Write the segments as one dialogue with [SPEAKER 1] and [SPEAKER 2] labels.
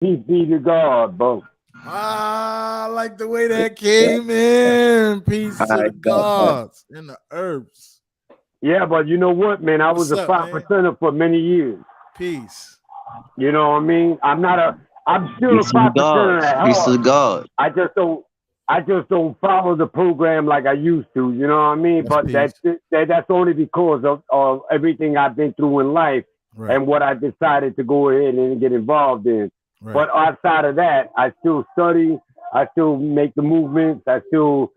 [SPEAKER 1] Peace be to God, bro.
[SPEAKER 2] I like the way that came in. Peace to the
[SPEAKER 3] I got that.
[SPEAKER 2] gods and the herbs.
[SPEAKER 1] Yeah, but you know what, man? I was
[SPEAKER 2] What's
[SPEAKER 1] a
[SPEAKER 2] up,
[SPEAKER 1] five
[SPEAKER 2] man?
[SPEAKER 1] percenter for many years.
[SPEAKER 2] Peace.
[SPEAKER 1] You know what I mean? I'm still a
[SPEAKER 3] Peace to the
[SPEAKER 1] five percenter
[SPEAKER 3] gods.
[SPEAKER 1] at
[SPEAKER 3] Peace to
[SPEAKER 1] heart.
[SPEAKER 3] the gods.
[SPEAKER 1] I just don't I just don't follow the program like I used to. You know what I mean?
[SPEAKER 2] That's
[SPEAKER 1] But
[SPEAKER 2] peace.
[SPEAKER 1] that's only because of everything I've been through in life
[SPEAKER 2] Right.
[SPEAKER 1] and what I decided to go ahead and get involved in.
[SPEAKER 2] Right.
[SPEAKER 1] But outside of that, I still study. I still make the movements. I still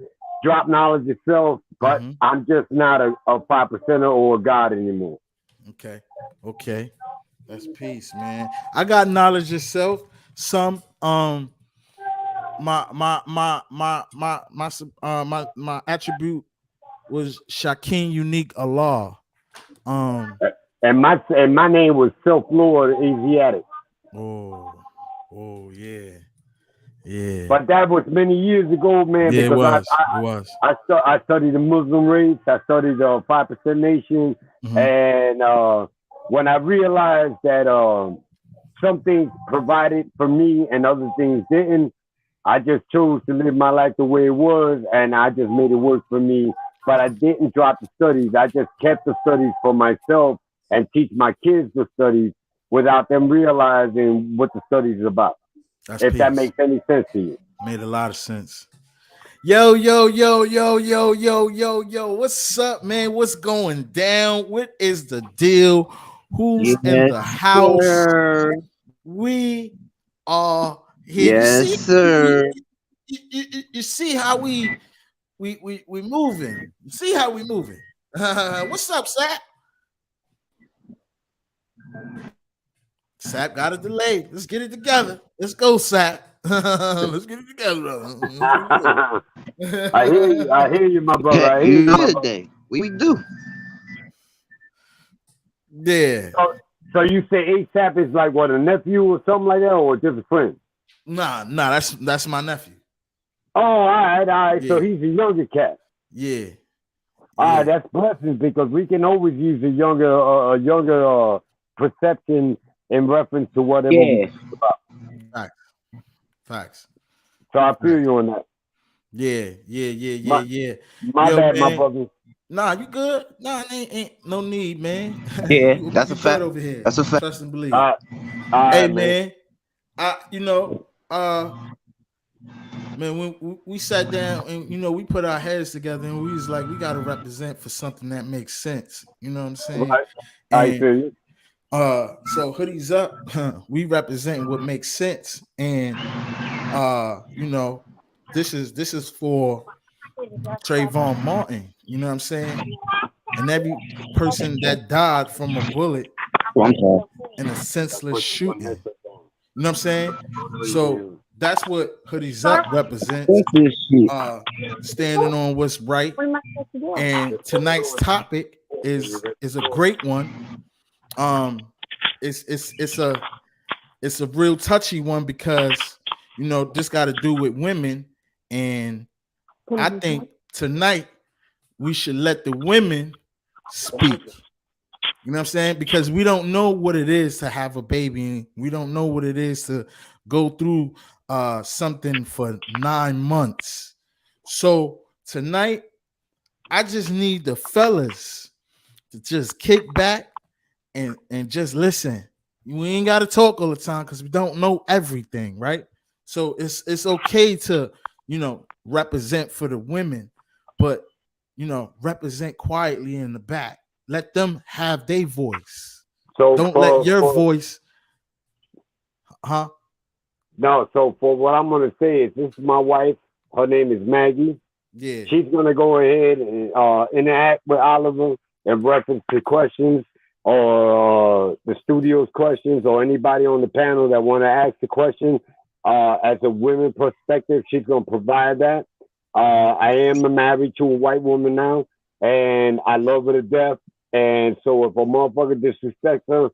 [SPEAKER 1] drop knowledge itself. But
[SPEAKER 2] Mm-hmm.
[SPEAKER 1] I'm just not a five percenter or a god anymore.
[SPEAKER 2] Okay. Okay. That's peace, man. I got knowledge yourself. Some my attribute was Shakin Unique Allah. Um
[SPEAKER 1] And my name was Self Lord Asiatic.
[SPEAKER 2] oh oh yeah. Yeah.
[SPEAKER 1] But that was many years ago, man.
[SPEAKER 2] Yeah, it
[SPEAKER 1] Because
[SPEAKER 2] was. It was.
[SPEAKER 1] I studied the Muslim race. I studied the 5% Nation,
[SPEAKER 2] Mm-hmm.
[SPEAKER 1] and when I realized that some things provided for me and other things didn't, I just chose to live my life the way it was, and I just made it work for me. But I didn't drop the studies. I just kept the studies for myself and teach my kids the studies without them realizing what the studies is about.
[SPEAKER 2] That's
[SPEAKER 1] If that
[SPEAKER 2] peace.
[SPEAKER 1] makes any sense to you.
[SPEAKER 2] Made a lot of sense. Yo, yo, yo, yo, yo, yo, yo, yo. What's up, man? What's going down? What is the deal? Who's in
[SPEAKER 3] Yes,
[SPEAKER 2] the house?
[SPEAKER 3] sir.
[SPEAKER 2] We are here. You
[SPEAKER 3] Yes,
[SPEAKER 2] see,
[SPEAKER 3] sir.
[SPEAKER 2] you see how we moving. You see how we moving. What's up, Sap? Sap got a delay. Let's get it together. Let's go, Sap. Let's get it together, brother.
[SPEAKER 1] I hear you. I hear you, my brother. I hear
[SPEAKER 3] You
[SPEAKER 1] you,
[SPEAKER 3] know
[SPEAKER 1] my brother.
[SPEAKER 3] today. We do.
[SPEAKER 2] Yeah.
[SPEAKER 1] So you say ASAP is like what, a nephew or something like that, or just a friend?
[SPEAKER 2] Nah, that's my nephew.
[SPEAKER 1] Oh, all right, all right. So
[SPEAKER 2] Yeah,
[SPEAKER 1] he's a younger cat.
[SPEAKER 2] yeah,
[SPEAKER 1] All right,
[SPEAKER 2] yeah.
[SPEAKER 1] that's blessings because we can always use a younger perception in reference to whatever we
[SPEAKER 3] Yeah.
[SPEAKER 1] talk about.
[SPEAKER 2] Facts, facts,
[SPEAKER 1] So I feel
[SPEAKER 2] facts.
[SPEAKER 1] you on that.
[SPEAKER 2] Yeah, yeah, yeah, yeah,
[SPEAKER 1] My
[SPEAKER 2] yeah.
[SPEAKER 1] my
[SPEAKER 2] Yo,
[SPEAKER 1] bad, my
[SPEAKER 2] man.
[SPEAKER 1] brother.
[SPEAKER 2] Nah, you good? Nah, ain't no need, man.
[SPEAKER 3] Yeah.
[SPEAKER 2] you
[SPEAKER 3] That's a
[SPEAKER 2] you good
[SPEAKER 3] fact.
[SPEAKER 2] over here.
[SPEAKER 3] That's a fact.
[SPEAKER 2] Trust and believe.
[SPEAKER 1] All right, all
[SPEAKER 2] Hey,
[SPEAKER 1] right, man.
[SPEAKER 2] man. Man, when we sat down and we put our heads together and we was like, we got to represent for something that makes sense. You know what I'm saying?
[SPEAKER 1] Right, I
[SPEAKER 2] And
[SPEAKER 1] feel you.
[SPEAKER 2] so hoodies up, we represent what makes sense. And this is for Trayvon Martin, you know what I'm saying? And every person that died from a bullet
[SPEAKER 3] I'm sorry.
[SPEAKER 2] in a senseless shooting. You know what I'm saying? So that's what hoodies up represents.
[SPEAKER 3] What's this shit?
[SPEAKER 2] Standing on what's right. And tonight's topic is a great one. It's a real touchy one because this got to do with women, and I think tonight we should let the women speak. You know what I'm saying? Because we don't know what it is to have a baby. We don't know what it is to go through something for 9 months. So tonight, I just need the fellas to just kick back and just listen. We ain't got to talk all the time because we don't know everything, right? So it's okay to represent for the women, but represent quietly in the back. Let them have their voice.
[SPEAKER 1] So
[SPEAKER 2] Don't let your voice, huh?
[SPEAKER 1] no, so for what I'm gonna say is this is my wife. Her name is Maggie.
[SPEAKER 2] Yeah.
[SPEAKER 1] She's gonna go ahead and interact with Oliver in reference to questions or the studio's questions or anybody on the panel that want to ask the question. As a women perspective, she's gonna provide that. I am married to a white woman now, and I love her to death. And so if a motherfucker disrespects her,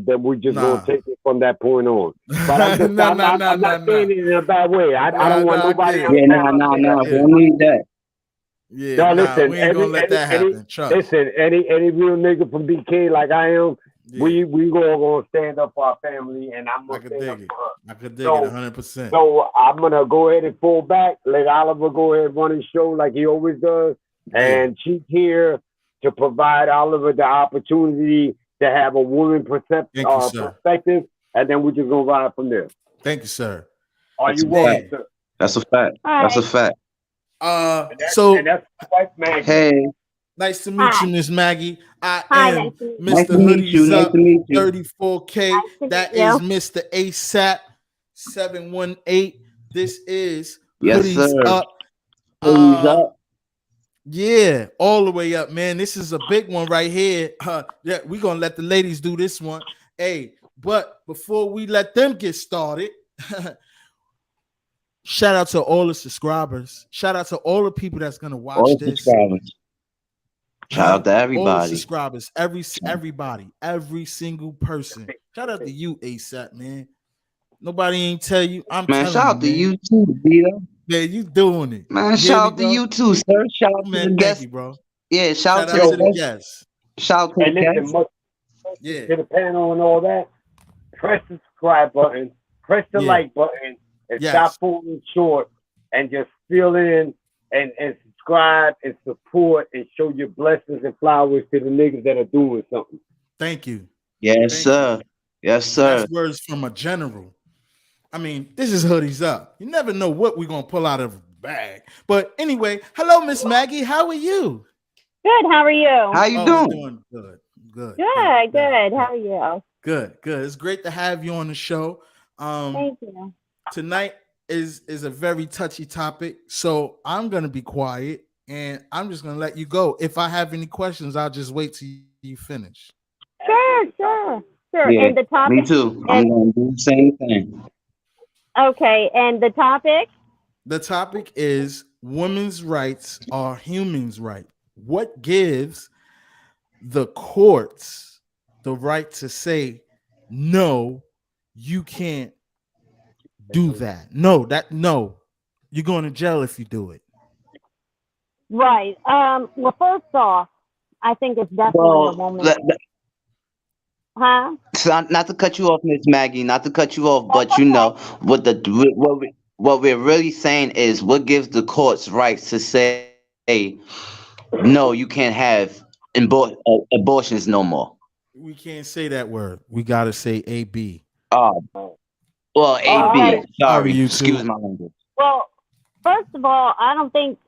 [SPEAKER 1] then we just gonna
[SPEAKER 2] Nah.
[SPEAKER 1] take it from that point on. But I'm just
[SPEAKER 2] Nah, nah, nah,
[SPEAKER 1] I'm
[SPEAKER 2] nah,
[SPEAKER 1] not
[SPEAKER 2] nah.
[SPEAKER 1] saying it in a bad way. I
[SPEAKER 2] Nah,
[SPEAKER 1] don't want
[SPEAKER 2] nah, I
[SPEAKER 1] nobody
[SPEAKER 2] get
[SPEAKER 1] to
[SPEAKER 2] it.
[SPEAKER 3] Yeah,
[SPEAKER 1] understand what I'm
[SPEAKER 3] nah.
[SPEAKER 1] saying.
[SPEAKER 3] We
[SPEAKER 2] Yeah.
[SPEAKER 3] don't need that.
[SPEAKER 2] Yeah,
[SPEAKER 1] No,
[SPEAKER 2] nah,
[SPEAKER 1] listen,
[SPEAKER 2] we ain't gonna let that
[SPEAKER 1] any
[SPEAKER 2] happen. Trust.
[SPEAKER 1] listen, any real nigga from BK like I am,
[SPEAKER 2] Yeah,
[SPEAKER 1] we all gonna stand up for our family, and I'm
[SPEAKER 2] I
[SPEAKER 1] gonna
[SPEAKER 2] could
[SPEAKER 1] stand up
[SPEAKER 2] dig it.
[SPEAKER 1] for her.
[SPEAKER 2] I could dig it
[SPEAKER 1] So
[SPEAKER 2] 100%.
[SPEAKER 1] so I'm gonna go ahead and pull back. Let Oliver go ahead and run his show like he always does,
[SPEAKER 2] Yeah.
[SPEAKER 1] and she's here to provide Oliver the opportunity to have a woman
[SPEAKER 2] Thank you, sir.
[SPEAKER 1] perspective, and then we're just gonna ride from there.
[SPEAKER 2] Thank you, sir.
[SPEAKER 1] Are
[SPEAKER 3] That's
[SPEAKER 1] you
[SPEAKER 3] a
[SPEAKER 1] welcome,
[SPEAKER 3] fact.
[SPEAKER 2] Man.
[SPEAKER 1] sir?
[SPEAKER 3] That's a fact.
[SPEAKER 4] All
[SPEAKER 3] That's a
[SPEAKER 4] right.
[SPEAKER 3] fact.
[SPEAKER 1] And
[SPEAKER 2] So
[SPEAKER 1] that's my wife, Maggie.
[SPEAKER 3] Hey,
[SPEAKER 2] nice to meet
[SPEAKER 4] Hi.
[SPEAKER 2] you, Miss Maggie. I
[SPEAKER 4] Hi, nice
[SPEAKER 2] am
[SPEAKER 4] to meet you.
[SPEAKER 3] nice
[SPEAKER 2] Mr.
[SPEAKER 3] to meet you.
[SPEAKER 2] Hoodies
[SPEAKER 3] Nice
[SPEAKER 2] Up
[SPEAKER 3] to meet you.
[SPEAKER 2] 34K.
[SPEAKER 4] Nice to
[SPEAKER 2] That
[SPEAKER 4] meet
[SPEAKER 2] is
[SPEAKER 4] you.
[SPEAKER 2] Mr. ASAP 718. This is
[SPEAKER 3] Yes,
[SPEAKER 2] Hoodies
[SPEAKER 3] sir.
[SPEAKER 2] Up.
[SPEAKER 3] Hoodies up.
[SPEAKER 2] Yeah, all the way up, man. This is a big one right here. Yeah, we're gonna let the ladies do this one. Hey, but before we let them get started, shout out to all the subscribers. Shout out to all the people that's gonna watch
[SPEAKER 3] All the
[SPEAKER 2] this.
[SPEAKER 3] subscribers. Shout out to
[SPEAKER 2] All the
[SPEAKER 3] everybody.
[SPEAKER 2] subscribers, everybody, every single person. Shout out to you, ASAP, man. Nobody ain't tell you. I'm
[SPEAKER 3] Man,
[SPEAKER 2] telling
[SPEAKER 3] shout
[SPEAKER 2] you,
[SPEAKER 3] out to
[SPEAKER 2] man.
[SPEAKER 3] you too, Vito.
[SPEAKER 2] Man, you doing it.
[SPEAKER 3] Man,
[SPEAKER 2] You hear
[SPEAKER 3] shout
[SPEAKER 2] me,
[SPEAKER 3] out to
[SPEAKER 2] bro?
[SPEAKER 3] you too, sir. Shout out to
[SPEAKER 2] Man,
[SPEAKER 3] the
[SPEAKER 2] thank
[SPEAKER 3] guests.
[SPEAKER 2] you, bro.
[SPEAKER 3] Yeah, shout
[SPEAKER 2] Shout
[SPEAKER 3] out
[SPEAKER 2] out
[SPEAKER 3] to
[SPEAKER 2] to
[SPEAKER 3] the
[SPEAKER 2] the
[SPEAKER 3] guests.
[SPEAKER 2] guests.
[SPEAKER 3] Shout out to
[SPEAKER 1] And
[SPEAKER 3] the
[SPEAKER 1] listen,
[SPEAKER 3] guests.
[SPEAKER 1] much
[SPEAKER 2] Yeah,
[SPEAKER 1] to the panel and all that. Press the subscribe button, press the
[SPEAKER 2] yeah,
[SPEAKER 1] like button, and
[SPEAKER 2] yes.
[SPEAKER 1] stop falling short, and just fill in and subscribe and support and show your blessings and flowers to the niggas that are doing something.
[SPEAKER 2] Thank you.
[SPEAKER 3] Yes,
[SPEAKER 2] Thank you.
[SPEAKER 3] sir. Yes, sir.
[SPEAKER 2] That's words from a general. I mean, this is Hoodies Up. You never know what we're gonna pull out of the bag. But anyway, hello, Miss Maggie. How are you?
[SPEAKER 4] Good. How are you?
[SPEAKER 3] How you
[SPEAKER 2] Oh, we're
[SPEAKER 3] doing?
[SPEAKER 2] doing good. Good.
[SPEAKER 4] Good. How are you?
[SPEAKER 2] Good. It's great to have you on the show.
[SPEAKER 4] Thank you.
[SPEAKER 2] Tonight is a very touchy topic, so I'm gonna be quiet and I'm just gonna let you go. If I have any questions, I'll just wait till you finish.
[SPEAKER 4] Sure.
[SPEAKER 3] Yeah,
[SPEAKER 4] And the
[SPEAKER 3] me
[SPEAKER 4] topic
[SPEAKER 3] too. I'm
[SPEAKER 4] is
[SPEAKER 3] gonna do the same thing.
[SPEAKER 4] okay. And the topic?
[SPEAKER 2] The topic is women's rights are humans' right. What gives the courts the right to say no, you can't do that? No, you're going to jail if you do it.
[SPEAKER 4] Right. Well, first off, I think it's definitely a
[SPEAKER 3] Well,
[SPEAKER 4] woman. Huh?
[SPEAKER 3] so not to cut you off, Miss Maggie, not to cut you off, but you know what we're really saying is what gives the courts rights to say no, you can't have abortions no more.
[SPEAKER 2] We can't say that word. We got to say AB.
[SPEAKER 3] Oh, well,
[SPEAKER 1] Oh,
[SPEAKER 3] AB.
[SPEAKER 4] Okay.
[SPEAKER 3] Sorry,
[SPEAKER 2] you
[SPEAKER 3] excuse
[SPEAKER 2] too.
[SPEAKER 3] my language.
[SPEAKER 4] Well, first of all, I don't think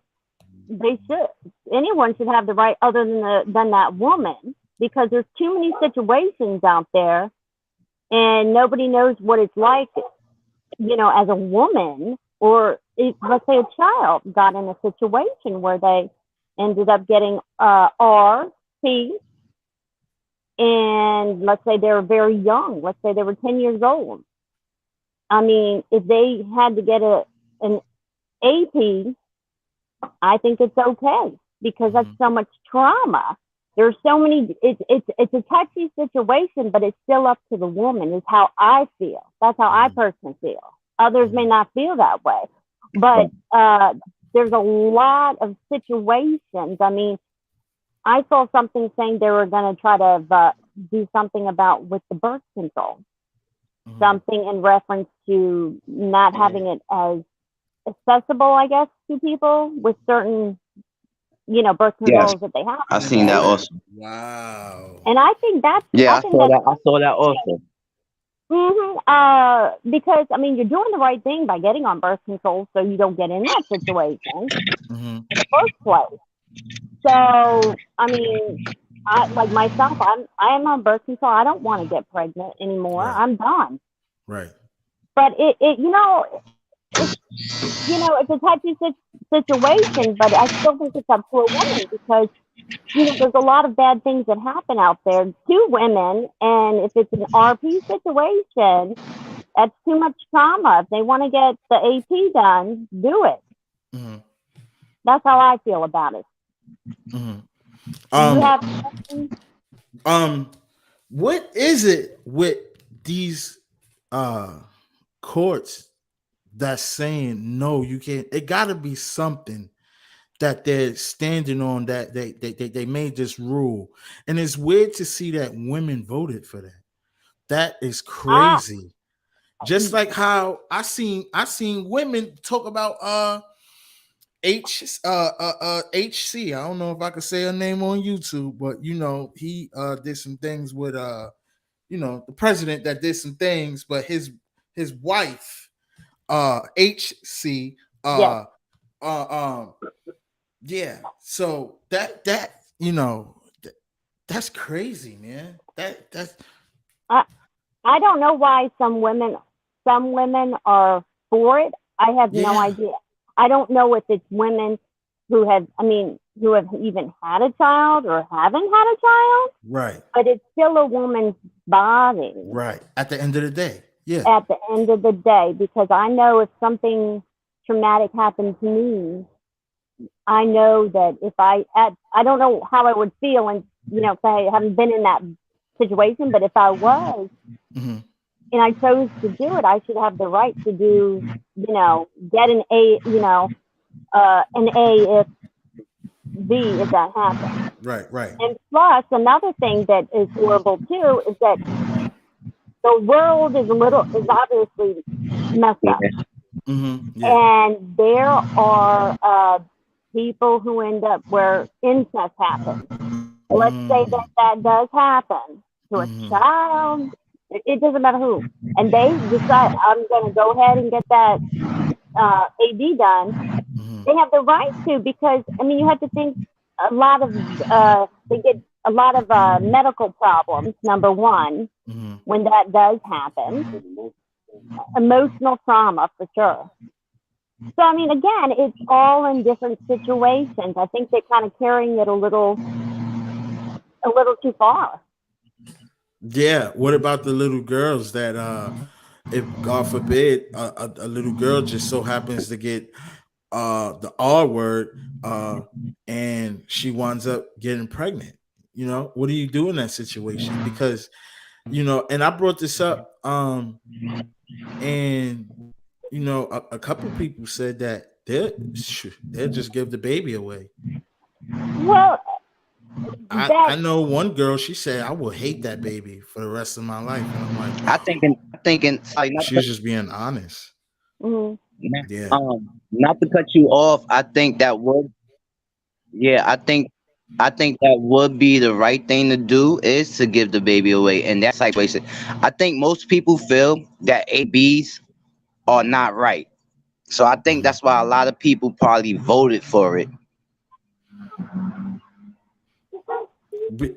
[SPEAKER 4] they should. Anyone should have the right other than that woman, because there's too many situations out there, and nobody knows what it's like, as a woman, or if, let's say, a child got in a situation where they ended up getting RP, and let's say they were very young. Let's say they were 10 years old. I mean, if they had to get an AP, I think it's okay, because that's so much trauma. There's so many. It's a touchy situation, but it's still up to the woman. Is how I feel. That's how I personally feel. Others may not feel that way, but there's a lot of situations. I mean, I saw something saying they were going to try to do something about with the birth control, something in reference to not having it as accessible, I guess, to people with certain, birth controls that they have.
[SPEAKER 3] I seen that also.
[SPEAKER 2] Wow.
[SPEAKER 4] And I think that's
[SPEAKER 3] Yeah, I saw that also.
[SPEAKER 4] Because I mean, you're doing the right thing by getting on birth control, so you don't get in that situation in the first place. So I mean, like myself, I am on birth control. I don't want to get pregnant anymore.
[SPEAKER 2] Right.
[SPEAKER 4] I'm done.
[SPEAKER 2] Right.
[SPEAKER 4] But it's a touchy situation, but I still think it's up to a woman, because there's a lot of bad things that happen out there to women, and if it's an RP situation, that's too much trauma. If they want to get the AP done, do it. That's how I feel about it.
[SPEAKER 2] What is it with these courts that's saying no, you can't? It got to be something that they're standing on, that they made this rule. And it's weird to see that women voted for that. That is
[SPEAKER 4] I,
[SPEAKER 2] crazy. Just like how I seen women talk about HC. I don't know if I could say her name on YouTube, but you know, he did some things with you know, the president that did some things, but his wife, HC,
[SPEAKER 4] yes.
[SPEAKER 2] yeah. So that you know, that's crazy, man. That's
[SPEAKER 4] I don't know why some women are for it. I have no
[SPEAKER 2] yeah,
[SPEAKER 4] idea. I don't know if it's women who have, who have even had a child or haven't had a child,
[SPEAKER 2] right,
[SPEAKER 4] but it's still a woman's body
[SPEAKER 2] right. At the end of the day, yeah,
[SPEAKER 4] at the end of the day, because I know if something traumatic happened to me, I know that if I don't know how I would feel, and if I haven't been in that situation, but if I was,
[SPEAKER 2] mm-hmm.
[SPEAKER 4] and I chose to do it, I should have the right to do, get an A, an A if B if that happens.
[SPEAKER 2] Right, right.
[SPEAKER 4] And plus, another thing that is horrible too is that the world is obviously messed up,
[SPEAKER 2] Mm-hmm. Yeah.
[SPEAKER 4] and there are people who end up where incest happens. Let's say that does happen to a child. It doesn't matter who, and they decide I'm going to go ahead and get that AB done. They have the right to, because you have to think a lot of they get a lot of medical problems. Number one, when that does happen, emotional trauma for sure. So again, it's all in different situations. I think they're kind of carrying it a little too far.
[SPEAKER 2] Yeah. What about the little girls that if God forbid a little girl just so happens to get the R word and she winds up getting pregnant? What do you do in that situation? Because and I brought this up and a couple people said that they'll just give the baby away.
[SPEAKER 4] Well,
[SPEAKER 2] I know one girl, she said, I will hate that baby for the rest of my life. And I'm like,
[SPEAKER 3] I thinking, sorry,
[SPEAKER 2] she's just being honest.
[SPEAKER 4] Mm-hmm.
[SPEAKER 2] Yeah.
[SPEAKER 3] Not to cut you off, I think that would, yeah, I think that would be the right thing to do, is to give the baby away, and that's like wasted. I think most people feel that ABs are not right, so I think that's why a lot of people probably voted for it.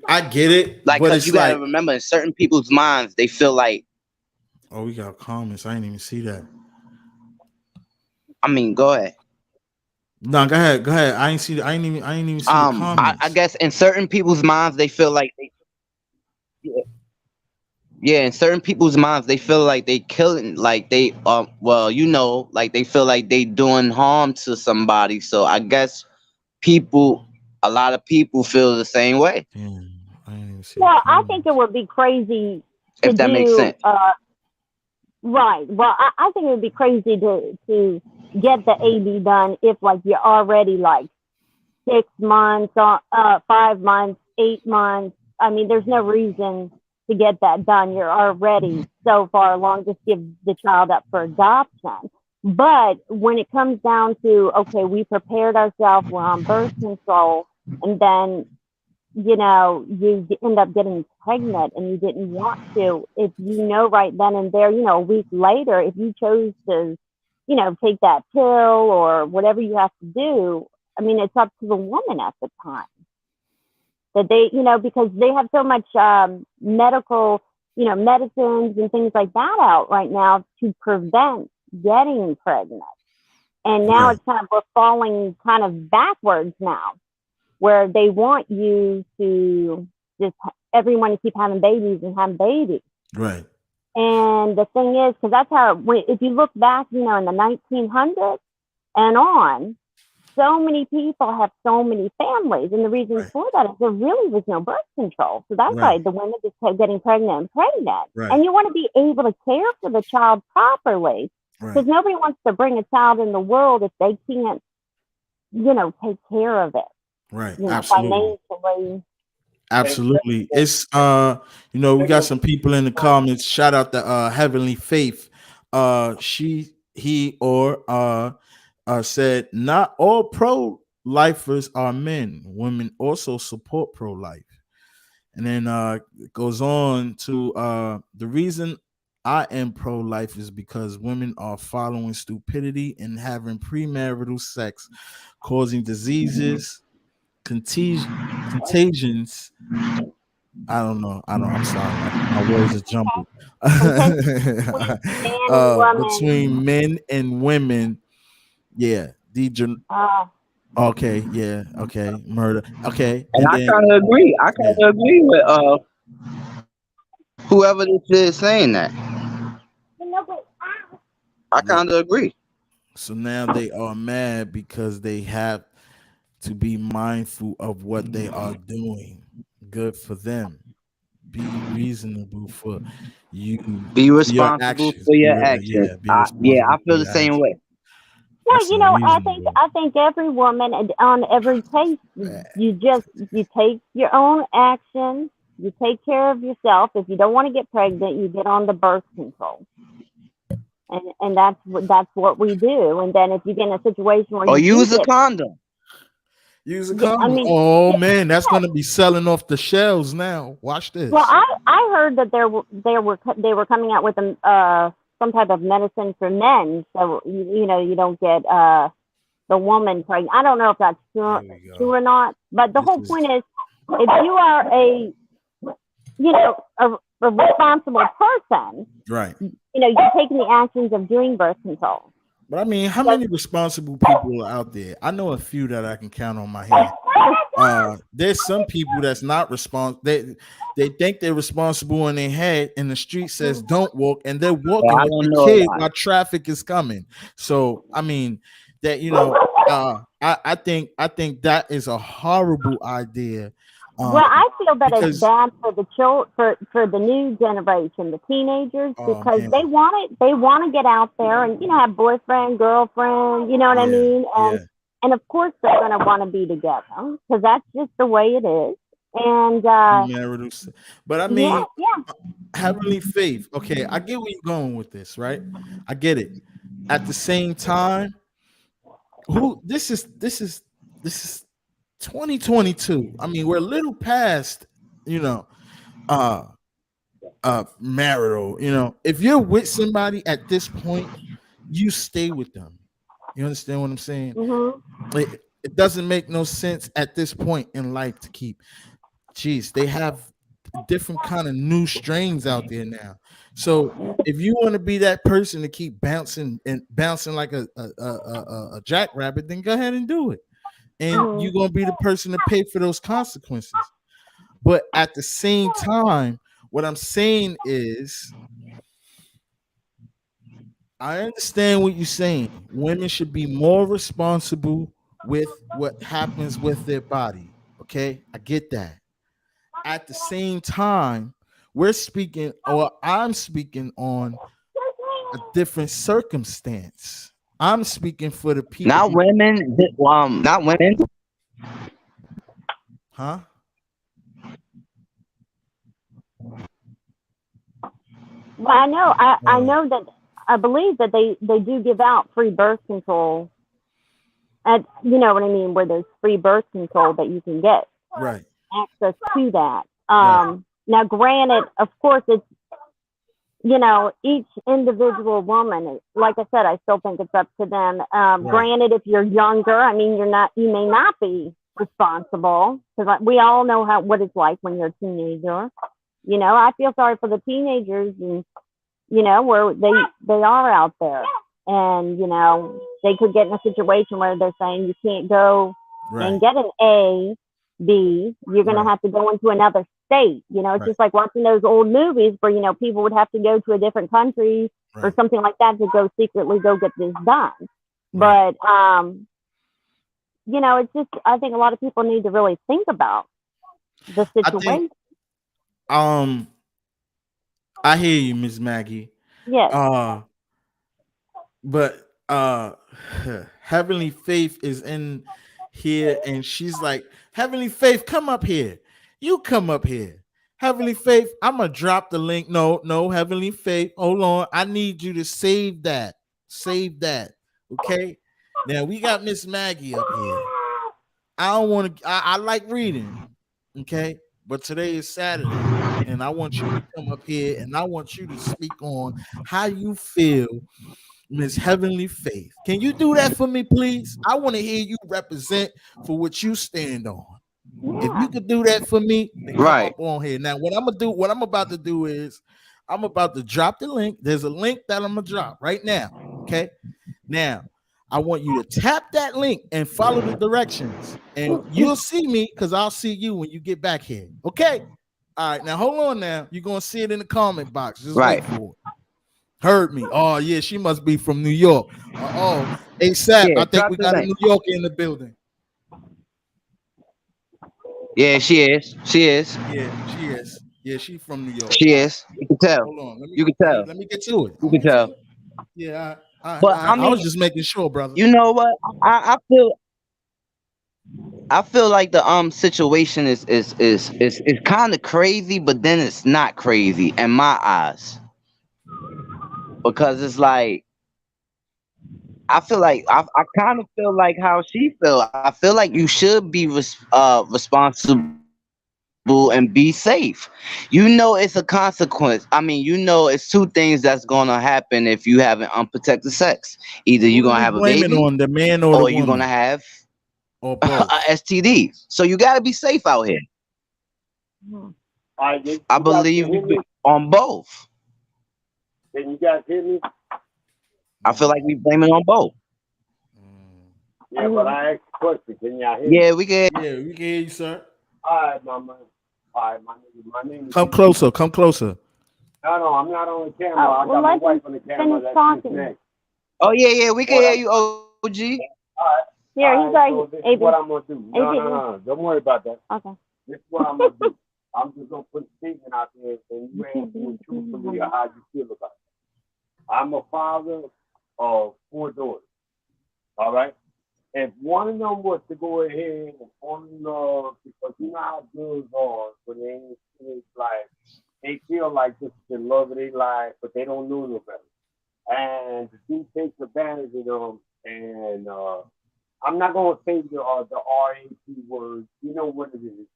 [SPEAKER 2] I get it,
[SPEAKER 3] Like,
[SPEAKER 2] but
[SPEAKER 3] because
[SPEAKER 2] it's
[SPEAKER 3] you got to
[SPEAKER 2] like,
[SPEAKER 3] remember, in certain people's minds, they feel like,
[SPEAKER 2] oh, we got comments. I didn't even see that.
[SPEAKER 3] go ahead.
[SPEAKER 2] No, go ahead. I ain't see. I ain't even see the comments.
[SPEAKER 3] I guess in certain people's minds, they feel like yeah, in certain people's minds, they feel like they killing, like they like they feel like they doing harm to somebody. So I guess a lot of people feel the same way.
[SPEAKER 2] Damn, I didn't even see.
[SPEAKER 4] Well, I think it would be crazy to
[SPEAKER 3] If that makes
[SPEAKER 4] do.
[SPEAKER 3] sense.
[SPEAKER 4] Right. Well, I think it would be crazy to get the AB done if you're already 6 months, 5 months, 8 months. There's no reason to get that done. You're already so far along. Just give the child up for adoption. But when it comes down to, okay, we prepared ourselves, we're on birth control, and then you end up getting pregnant and you didn't want to. If right then and there, a week later, if you chose to, take that pill or whatever you have to do, it's up to the woman at the time. That they, because they have so much medical, medicines and things like that out right now to prevent getting pregnant. And now it's kind of, we're falling kind of backwards now, where they want you to just everyone to keep having babies and having babies.
[SPEAKER 2] Right.
[SPEAKER 4] And the thing is, because that's how, if you look back, in the 1900s and on, so many people have so many families. And the reason for that is there really was no birth control. So that's why the women just kept getting pregnant and pregnant.
[SPEAKER 2] Right.
[SPEAKER 4] And you want to be able to care for the child properly. Because nobody wants to bring a child in the world if they can't take care of it,
[SPEAKER 2] Right. Absolutely.
[SPEAKER 4] financially.
[SPEAKER 2] Absolutely. It's we got some people in the comments. Shout out to Heavenly Faith. He or said not all pro-lifers are men. Women also support pro-life. And then it goes on to the reason I am pro-life is because women are following stupidity and having premarital sex, causing diseases, contagions. I don't know. I'm sorry. My words are jumbled.
[SPEAKER 4] Man and woman.
[SPEAKER 2] Between men and women. Yeah. Okay. Yeah. Okay. Murder. Okay.
[SPEAKER 3] And
[SPEAKER 2] And
[SPEAKER 3] I
[SPEAKER 2] then
[SPEAKER 3] kind of agree. I
[SPEAKER 2] yeah.
[SPEAKER 3] kind of agree with whoever this is saying that. I
[SPEAKER 2] Yeah.
[SPEAKER 3] kind of agree.
[SPEAKER 2] So now they are mad because they have to be mindful of what they are doing. Good for them. Be reasonable for you,
[SPEAKER 3] Be
[SPEAKER 2] for your
[SPEAKER 3] responsible
[SPEAKER 2] actions.
[SPEAKER 3] for
[SPEAKER 2] Be
[SPEAKER 3] your
[SPEAKER 2] re-
[SPEAKER 3] actions.
[SPEAKER 2] yeah, be responsible
[SPEAKER 3] I
[SPEAKER 2] for
[SPEAKER 3] feel the
[SPEAKER 2] your
[SPEAKER 3] same
[SPEAKER 2] actions.
[SPEAKER 3] way.
[SPEAKER 4] Well,
[SPEAKER 2] That's reasonable.
[SPEAKER 4] I think every woman on every case, you take your own action. You take care of yourself. If you don't want to get pregnant, you get on the birth control, and that's what we do. And then if you get in a situation where
[SPEAKER 3] Or
[SPEAKER 4] you do
[SPEAKER 3] use a
[SPEAKER 4] get,
[SPEAKER 3] condom.
[SPEAKER 2] Use a
[SPEAKER 4] yeah, I
[SPEAKER 2] condom.
[SPEAKER 4] mean,
[SPEAKER 2] Oh
[SPEAKER 4] yeah,
[SPEAKER 2] man, that's gonna be selling off the shelves now. Watch
[SPEAKER 4] well,
[SPEAKER 2] this.
[SPEAKER 4] I heard that they were coming out with some type of medicine for men, so you don't get the woman pregnant. I don't know if that's
[SPEAKER 2] Here we
[SPEAKER 4] true
[SPEAKER 2] go.
[SPEAKER 4] or not, but the
[SPEAKER 2] This
[SPEAKER 4] whole
[SPEAKER 2] is
[SPEAKER 4] point is, if you are a responsible person,
[SPEAKER 2] right.
[SPEAKER 4] you're taking the actions of doing birth control.
[SPEAKER 2] But I mean, how
[SPEAKER 4] So,
[SPEAKER 2] many responsible people are out there? I know a few that I can count on my hand. There's some people that's not responsible. They think they're responsible in their head, and the street says don't walk, and they're
[SPEAKER 3] But
[SPEAKER 2] walking
[SPEAKER 3] I
[SPEAKER 2] with
[SPEAKER 3] don't
[SPEAKER 2] the
[SPEAKER 3] know a
[SPEAKER 2] kid
[SPEAKER 3] lot.
[SPEAKER 2] while traffic is coming. So I mean, that I think that is a horrible idea.
[SPEAKER 4] well, I feel that it's
[SPEAKER 2] Because
[SPEAKER 4] bad for the for the new generation, the teenagers,
[SPEAKER 2] oh
[SPEAKER 4] because
[SPEAKER 2] man,
[SPEAKER 4] they want to get out there and have boyfriend, girlfriend, you know what I
[SPEAKER 2] yeah,
[SPEAKER 4] mean,
[SPEAKER 2] yeah,
[SPEAKER 4] and of course they're going to want to be together because that's just the way it is. And
[SPEAKER 2] premarital but I
[SPEAKER 4] yeah,
[SPEAKER 2] mean,
[SPEAKER 4] yeah.
[SPEAKER 2] Heavenly Faith. Okay, I get where you're going with this, right? I get it. At the same time, who this is 2022. I mean, we're a little past, you know, uh marital. If you're with somebody at this point, you stay with them. You understand what I'm saying?
[SPEAKER 4] Mhm.
[SPEAKER 2] It doesn't make no sense at this point in life to keep. Jeez, they have different kind of new strains out there now. So if you want to be that person to keep bouncing like a jackrabbit, then go ahead and do it. And
[SPEAKER 4] Mhm.
[SPEAKER 2] you're gonna be the person to pay for those consequences. But at the same time, what I'm saying is, I understand what you're saying. Women should be more responsible with what happens with their body. Okay, I get that. At the same time, I'm speaking on a different circumstance. I'm speaking for the people,
[SPEAKER 3] Not women. Not women.
[SPEAKER 2] huh?
[SPEAKER 4] Well, I
[SPEAKER 2] Oh,
[SPEAKER 4] know that I believe that they do give out free birth control. You know what I mean, where there's free birth control that you can get
[SPEAKER 2] right,
[SPEAKER 4] access to that.
[SPEAKER 2] right,
[SPEAKER 4] Now, granted, of course, it's each individual woman. Like I said, I still think it's up to them.
[SPEAKER 2] right,
[SPEAKER 4] Granted, if you're younger, I mean, you may not be responsible because we all know what it's like when you're a teenager. I feel sorry for the teenagers and where they are out there, and they could get in a situation where they're saying you can't go and
[SPEAKER 2] right,
[SPEAKER 4] get an A, B. You're going to
[SPEAKER 2] right,
[SPEAKER 4] have to go into another state. It's
[SPEAKER 2] right,
[SPEAKER 4] just like watching those old movies where people would have to go to a different country or
[SPEAKER 2] right,
[SPEAKER 4] something like that to go secretly go get this done.
[SPEAKER 2] right.
[SPEAKER 4] But it's just I think a lot of people need to really think about the
[SPEAKER 2] I think
[SPEAKER 4] situation.
[SPEAKER 2] um I hear you, Miss Maggie.
[SPEAKER 4] Yes.
[SPEAKER 2] Uh, but uh Heavenly Faith is in here, and she's like, Heavenly Faith, come up here. You come up here. Heavenly Faith, I'm gonna drop the link. No, Heavenly Faith, hold on. I need you to save that. Save that. Okay. Now we got Miss Maggie up here. I don't want to, I like reading. Okay. But today is Saturday, and I want you to come up here and I want you to speak on how you feel, Miss Heavenly Faith. Can you do that for me, please? I want to hear you represent for what you stand on. If
[SPEAKER 4] Yeah.
[SPEAKER 2] you could do that for me, then come
[SPEAKER 3] Right.
[SPEAKER 2] up on here. Now, what I'm about to do is I'm about to drop the link. There's a link that I'm gonna drop right now. Okay. Now, I want you to tap that link and follow the directions, and you'll see me because I'll see you when you get back here. Okay. All right. Now, hold on. Now, you're gonna see it in the comment box. Just
[SPEAKER 3] Right.
[SPEAKER 2] wait for it. Heard me. Oh, yeah, she must be from New York. Oh, ASAP.
[SPEAKER 3] Yeah,
[SPEAKER 2] I think
[SPEAKER 3] drop
[SPEAKER 2] we
[SPEAKER 3] the
[SPEAKER 2] got a
[SPEAKER 3] link.
[SPEAKER 2] New Yorker in the building.
[SPEAKER 3] Yeah, she is. She is.
[SPEAKER 2] Yeah, she is. Yeah, she from New York.
[SPEAKER 3] She
[SPEAKER 2] All right.
[SPEAKER 3] is. You can tell.
[SPEAKER 2] Hold on.
[SPEAKER 3] You can tell.
[SPEAKER 2] Let me get to it.
[SPEAKER 3] You can tell.
[SPEAKER 2] Yeah,
[SPEAKER 3] But I
[SPEAKER 2] I was
[SPEAKER 3] mean,
[SPEAKER 2] just making sure, brother.
[SPEAKER 3] you know what? I feel like the situation is kind of crazy, but then it's not crazy in my eyes, because it's like I feel like I kind of feel like how she feel. I feel like you should be responsible and be safe. You know it's a consequence. I mean, you know it's two things that's gonna happen if you have an unprotected sex. Either
[SPEAKER 2] Who
[SPEAKER 3] you're
[SPEAKER 2] do
[SPEAKER 3] gonna
[SPEAKER 2] we
[SPEAKER 3] have a
[SPEAKER 2] blame it
[SPEAKER 3] baby
[SPEAKER 2] on, the man or the
[SPEAKER 3] or you're gonna
[SPEAKER 2] woman,
[SPEAKER 3] have
[SPEAKER 2] or
[SPEAKER 3] a
[SPEAKER 2] both?
[SPEAKER 3] STD. So you gotta be safe out here.
[SPEAKER 4] Hmm.
[SPEAKER 1] All right, you
[SPEAKER 3] I
[SPEAKER 1] guys can
[SPEAKER 3] believe
[SPEAKER 1] hear me?
[SPEAKER 3] on both.
[SPEAKER 1] Can you guys hear me?
[SPEAKER 3] I feel like we blame it on both.
[SPEAKER 2] Mm.
[SPEAKER 1] Yeah, but I asked a question. Can y'all hear me?
[SPEAKER 3] Yeah, we can.
[SPEAKER 2] Yeah, we can hear you, sir.
[SPEAKER 1] All right, my man. All right, my name is.
[SPEAKER 2] Come closer. Come closer.
[SPEAKER 1] No, I'm not on the camera.
[SPEAKER 4] Oh,
[SPEAKER 1] I
[SPEAKER 4] well,
[SPEAKER 1] got my
[SPEAKER 4] let
[SPEAKER 1] wife
[SPEAKER 4] him
[SPEAKER 1] on the camera.
[SPEAKER 4] finish
[SPEAKER 1] That's
[SPEAKER 4] talking.
[SPEAKER 1] next.
[SPEAKER 3] Oh yeah, we can
[SPEAKER 1] What
[SPEAKER 3] hear
[SPEAKER 1] I'm,
[SPEAKER 3] you, OG.
[SPEAKER 1] all right,
[SPEAKER 4] Here,
[SPEAKER 1] all
[SPEAKER 4] he's
[SPEAKER 1] right.
[SPEAKER 4] like,
[SPEAKER 1] So this is
[SPEAKER 4] AB.
[SPEAKER 1] what I'm gonna do. No,
[SPEAKER 4] AB.
[SPEAKER 1] don't worry about that.
[SPEAKER 4] Okay.
[SPEAKER 1] This is what I'm gonna do. I'm just gonna put a statement out there, and you answer me truthfully how you feel about it. I'm a father of 4 daughters. All right. If one of them was to go ahead and fall in love, because you know how girls are when they it's like they feel like this is the love of their life, but they don't know no better. And the dude takes advantage of them. And I'm not gonna say the RAP words. You know what it is.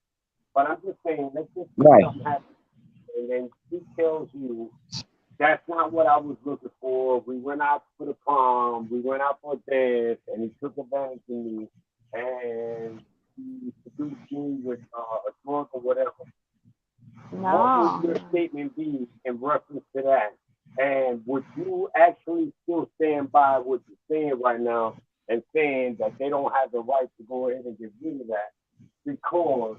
[SPEAKER 1] But I'm just saying, let's just say
[SPEAKER 3] Right.
[SPEAKER 1] something happens, and then she tells you that's not what I was looking for. We went out for the prom, we went out for a dance, and he took advantage of me, and he seduced me with a drunk or whatever. What would your
[SPEAKER 4] No.
[SPEAKER 1] statement be in reference to that? And would you actually still stand by what you're saying right now and saying that they don't have the right to go ahead and get rid of that because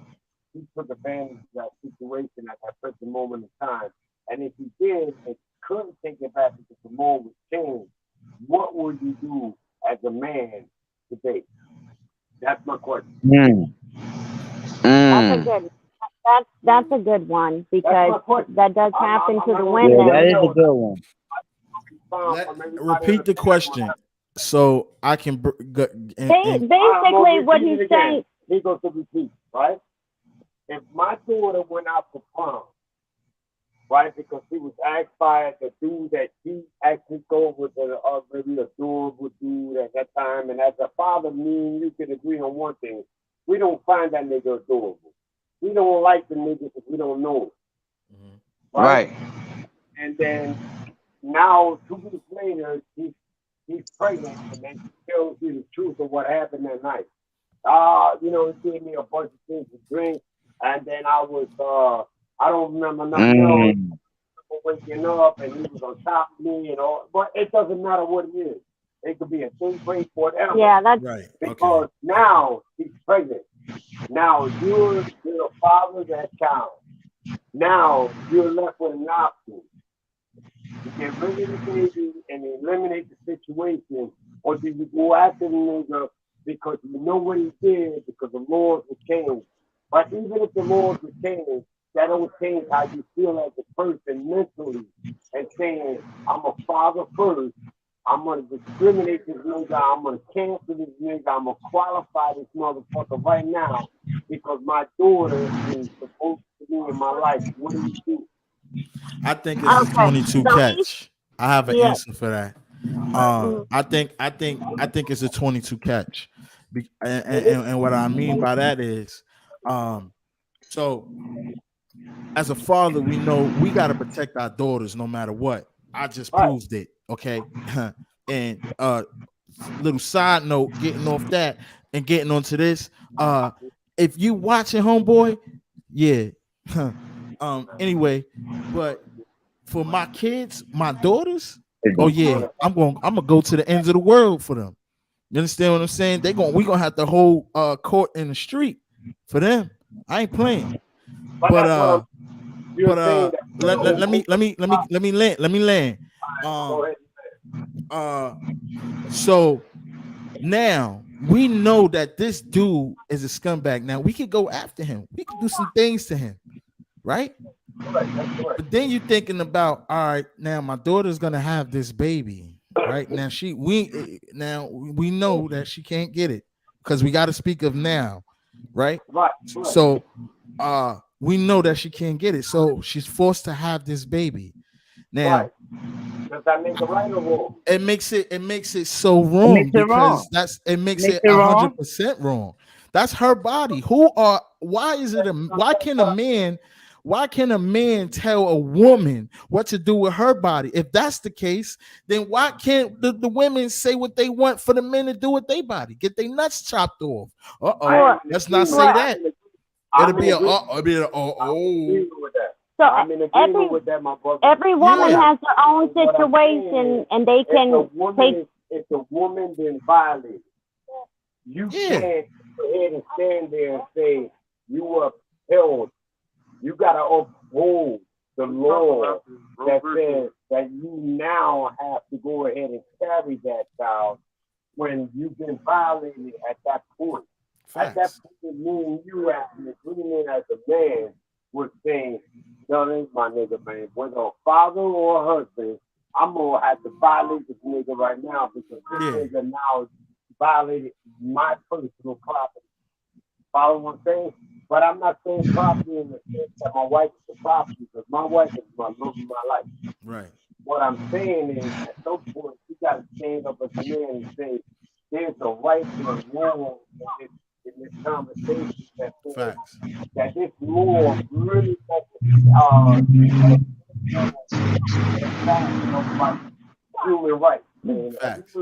[SPEAKER 1] he took advantage of that situation at that present moment in time? And if he did and couldn't take it back because the mold was changed, what would you do as a man today? That's my question.
[SPEAKER 3] Mm.
[SPEAKER 4] That's a
[SPEAKER 3] Mm.
[SPEAKER 4] good. That's a good one
[SPEAKER 1] That's my
[SPEAKER 4] because
[SPEAKER 1] question.
[SPEAKER 4] that does happen to the
[SPEAKER 1] not
[SPEAKER 3] Yeah,
[SPEAKER 1] gonna
[SPEAKER 3] that
[SPEAKER 4] women.
[SPEAKER 3] is a
[SPEAKER 1] know.
[SPEAKER 3] good one.
[SPEAKER 1] From everybody on
[SPEAKER 2] Repeat the
[SPEAKER 1] panel.
[SPEAKER 2] question so I can
[SPEAKER 4] Basically, what he's saying.
[SPEAKER 1] He goes to repeat, right? If my daughter went out for prom, right, because she was asked by the dude that she actually thought was a very adorable dude at that time, and as a father, me and you could agree on one thing: we don't find that nigga adorable. We don't like the nigga because we don't know him, right?
[SPEAKER 3] Right.
[SPEAKER 1] And then now, 2 weeks later, he's pregnant, and then she tells you the truth of what happened that night. He gave me a bunch of things to drink, and then I don't remember nothing else.
[SPEAKER 3] Mm.
[SPEAKER 1] Waking up, and he was on top of me, and all. But it doesn't matter what it is. It could be a thing break, whatever.
[SPEAKER 4] Yeah, that's
[SPEAKER 2] right.
[SPEAKER 1] Because
[SPEAKER 2] Okay.
[SPEAKER 1] now she's pregnant. Now you're a father of that child. Now you're left with an option to get rid of the baby and eliminate the situation, or do you go after the nigga because you know what he did because the laws were changed? But even if the laws were changed, that don't change how you feel as a person mentally and saying, I'm a father first, I'm gonna discriminate this nigga. I'm gonna cancel this nigga. I'm gonna qualify this motherfucker right now because my daughter is supposed to be in my life. What do you do?
[SPEAKER 2] I think it's a
[SPEAKER 4] Okay.
[SPEAKER 2] 22
[SPEAKER 4] So
[SPEAKER 2] catch. I have an
[SPEAKER 4] yeah.
[SPEAKER 2] answer for that.
[SPEAKER 4] Mm.
[SPEAKER 2] I think it's a 22 catch. And what I mean by that is, so as a father, we know we got to protect our daughters no matter what. I just
[SPEAKER 1] Right.
[SPEAKER 2] proved it. Okay. And little side note, getting off that and getting onto this. If you watching Homeboy, yeah. Anyway, but for my kids, my daughters, oh yeah, I'm gonna go to the ends of the world for them. You understand what I'm saying? We gonna have to hold court in the street for them. I ain't playing.
[SPEAKER 1] But that's what you're saying.
[SPEAKER 2] Let me land.
[SPEAKER 1] Go ahead.
[SPEAKER 2] So now we know that this dude is a scumbag. Now we could go after him. We could do some things to him, right? But then you're thinking about, all right, now my daughter's gonna have this baby, right? Now we know that she can't get it because we got to speak of now, right?
[SPEAKER 1] Right.
[SPEAKER 2] So we know that she can't get it, so she's forced to have this baby. Now,
[SPEAKER 1] does that make it right or wrong?
[SPEAKER 2] It makes it so wrong because it makes it 100% wrong. That's her body. Why can a man tell a woman what to do with her body? If that's the case, then why can't the women say what they want for the men to do with their body? Get their nuts chopped off. Let's not say that. It'll be
[SPEAKER 4] So
[SPEAKER 1] I'm in agreement with that, my brother.
[SPEAKER 4] every woman has her own situation, and they can take.
[SPEAKER 1] If the woman been violated, you can't go ahead and stand there and say you were upheld. You gotta uphold the law that says that you now have to go ahead and carry that child when you've been violated at that point. At that point, me and you as an agreement as a man was saying, no, this is my nigga, man. Whether a father or a husband, I'm gonna have to violate this nigga right now because this nigga now violated my personal property. Follow what I'm saying? But I'm not saying property in the sense that my wife is the property because my wife is my love of my life.
[SPEAKER 2] Right.
[SPEAKER 1] What I'm saying is at some point you gotta stand up as a man and say there's a right and a wrong in this conversation that this law really human rights. Human rights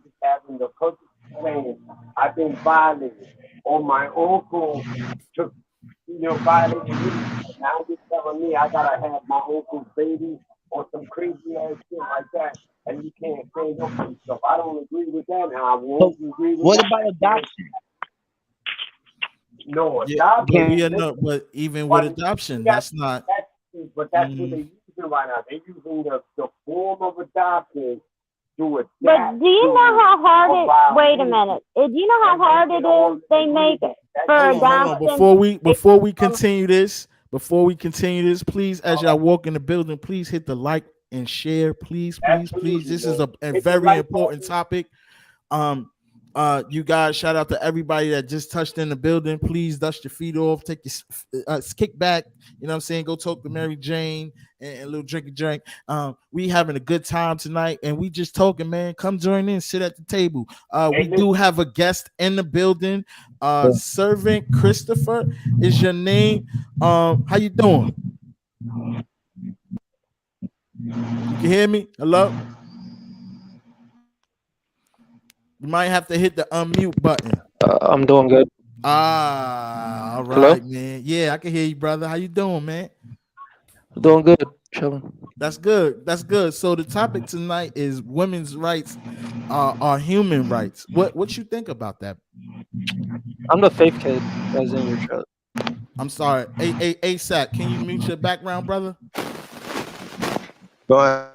[SPEAKER 1] is having the purpose of saying I've been violated or my uncle took violated me. Now you're telling me I gotta have my uncle's baby or some crazy ass shit like that. And you can't stand up for yourself. I don't agree with that, and I won't agree with that.
[SPEAKER 3] What about adoption?
[SPEAKER 1] No, adoption.
[SPEAKER 2] But even with adoption, that's not.
[SPEAKER 1] But that's what they're using right now. They're using the form of adoption to adapt.
[SPEAKER 4] But do you know how hard it? Wait a minute. Do you know how hard it is they make for adoption?
[SPEAKER 2] Before we continue this, please, as y'all walk in the building, please hit the like and share, please. This is a very important topic. You guys, shout out to everybody that just touched in the building. Please dust your feet off, take your kick back. You know what I'm saying? Go talk to Mary Jane and a little drink. We having a good time tonight, and we just talking, man. Come join in, sit at the table. We do have a guest in the building. Servant Christopher is your name. How you doing? You can hear me? Hello? You might have to hit the unmute button.
[SPEAKER 5] I'm doing good.
[SPEAKER 2] All right,
[SPEAKER 5] hello?
[SPEAKER 2] Man. Yeah, I can hear you, brother. How you doing, man?
[SPEAKER 5] Doing good. Chilling.
[SPEAKER 2] That's good. So the topic tonight is women's rights are human rights. What you think about that?
[SPEAKER 5] I'm the faith kid that's in your chat.
[SPEAKER 2] I'm sorry. ASAP, can you mute your background, brother?
[SPEAKER 3] Go ahead.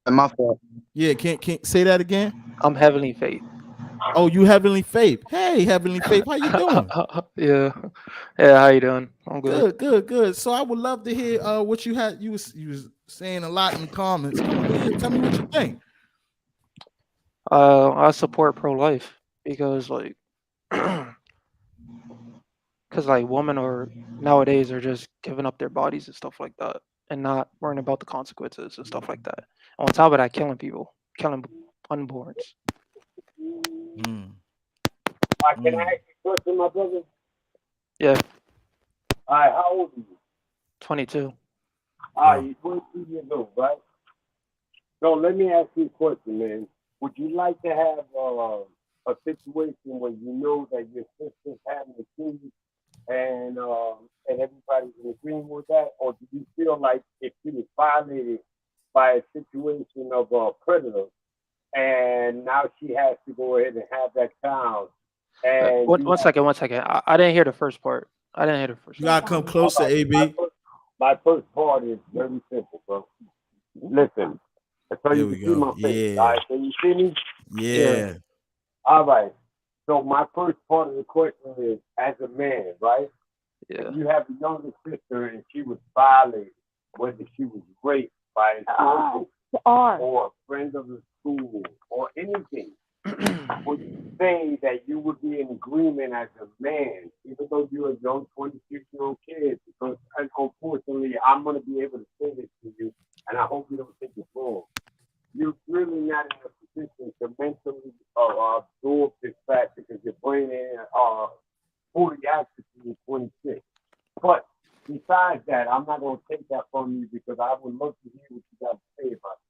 [SPEAKER 3] My fault.
[SPEAKER 2] Yeah, can't say that again?
[SPEAKER 5] I'm Heavenly Faith.
[SPEAKER 2] Oh, you Heavenly Faith. Hey, Heavenly Faith, how you doing?
[SPEAKER 5] Yeah, how you doing? I'm good.
[SPEAKER 2] Good. So I would love to hear what you had. You was saying a lot in the comments. Tell me what you think.
[SPEAKER 5] I support pro-life because like, because like women are nowadays are just giving up their bodies and stuff like that, and not worrying about the consequences and stuff like that. On top of that, killing people, killing unborns.
[SPEAKER 2] Mm.
[SPEAKER 1] Can I ask you a question, my brother?
[SPEAKER 5] Yeah,
[SPEAKER 1] All right, how old are you?
[SPEAKER 5] 22.
[SPEAKER 1] All right, you're 22 years old, right? So let me ask you a question, man. Would you like to have a situation where you know that your sister's having a kid and everybody's in agreement with that, or do you feel like if she was violated by a situation of a predator, and now she has to go ahead and have that child, and
[SPEAKER 5] One second, 1 second. I didn't hear the first part. I didn't hear the first
[SPEAKER 2] You
[SPEAKER 5] part.
[SPEAKER 2] gotta come closer, AB.
[SPEAKER 1] my first part is very simple, bro. Listen, so
[SPEAKER 2] There
[SPEAKER 1] you
[SPEAKER 2] we
[SPEAKER 1] can see
[SPEAKER 2] go.
[SPEAKER 1] my face.
[SPEAKER 2] Yeah.
[SPEAKER 1] All right, can you see me?
[SPEAKER 2] Yeah.
[SPEAKER 1] All right. So my first part of the question is, as a man, right?
[SPEAKER 5] Yeah.
[SPEAKER 1] If you have a younger sister and she was violated, whether she was raped by a student or a friend of the school or anything, would you say that you would be in agreement as a man, even though you're a young 26-year-old kid? Because unfortunately, I'm going to be able to say this to you, and I hope you don't think it's wrong. You're really not in a position to mentally absorb this fact because your brain is fully active in 26. But besides that, I'm not going to take that from you because I would love to hear what you got to say about it.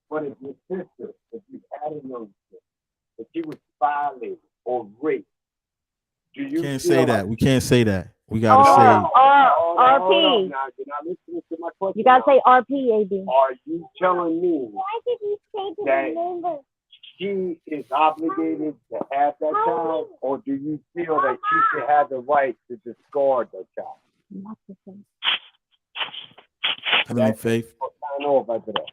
[SPEAKER 1] But if your sister, if you had a young sister, if she was violated or raped, do you
[SPEAKER 2] Can't
[SPEAKER 1] feel
[SPEAKER 2] say
[SPEAKER 1] like
[SPEAKER 2] that. We can't say that. We gotta say
[SPEAKER 4] RP.
[SPEAKER 1] now, you're not listening to my question.
[SPEAKER 4] You gotta
[SPEAKER 1] now.
[SPEAKER 4] say RP, AB.
[SPEAKER 1] Are you telling me that she is obligated to have that child, or do you feel that she should have the right to discard that child?
[SPEAKER 2] Heavenly Faith.
[SPEAKER 1] I know about that.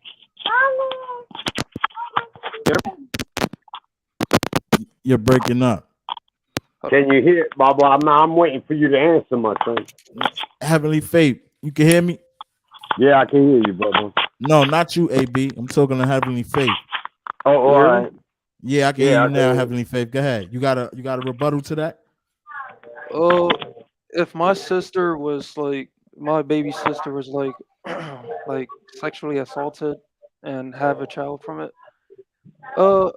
[SPEAKER 2] You're breaking up.
[SPEAKER 1] Can you hear it, Baba? I'm waiting for you to answer, my son.
[SPEAKER 2] Heavenly Faith. You can hear me?
[SPEAKER 1] Yeah, I can hear you, brother.
[SPEAKER 2] No, not you, AB. I'm talking to Heavenly Faith.
[SPEAKER 1] Oh, all right.
[SPEAKER 2] Yeah, I can hear you now, Heavenly Faith. Go ahead. You got a rebuttal to that?
[SPEAKER 5] Oh, if my sister was like my baby sister was like like sexually assaulted and have a child from it, uh,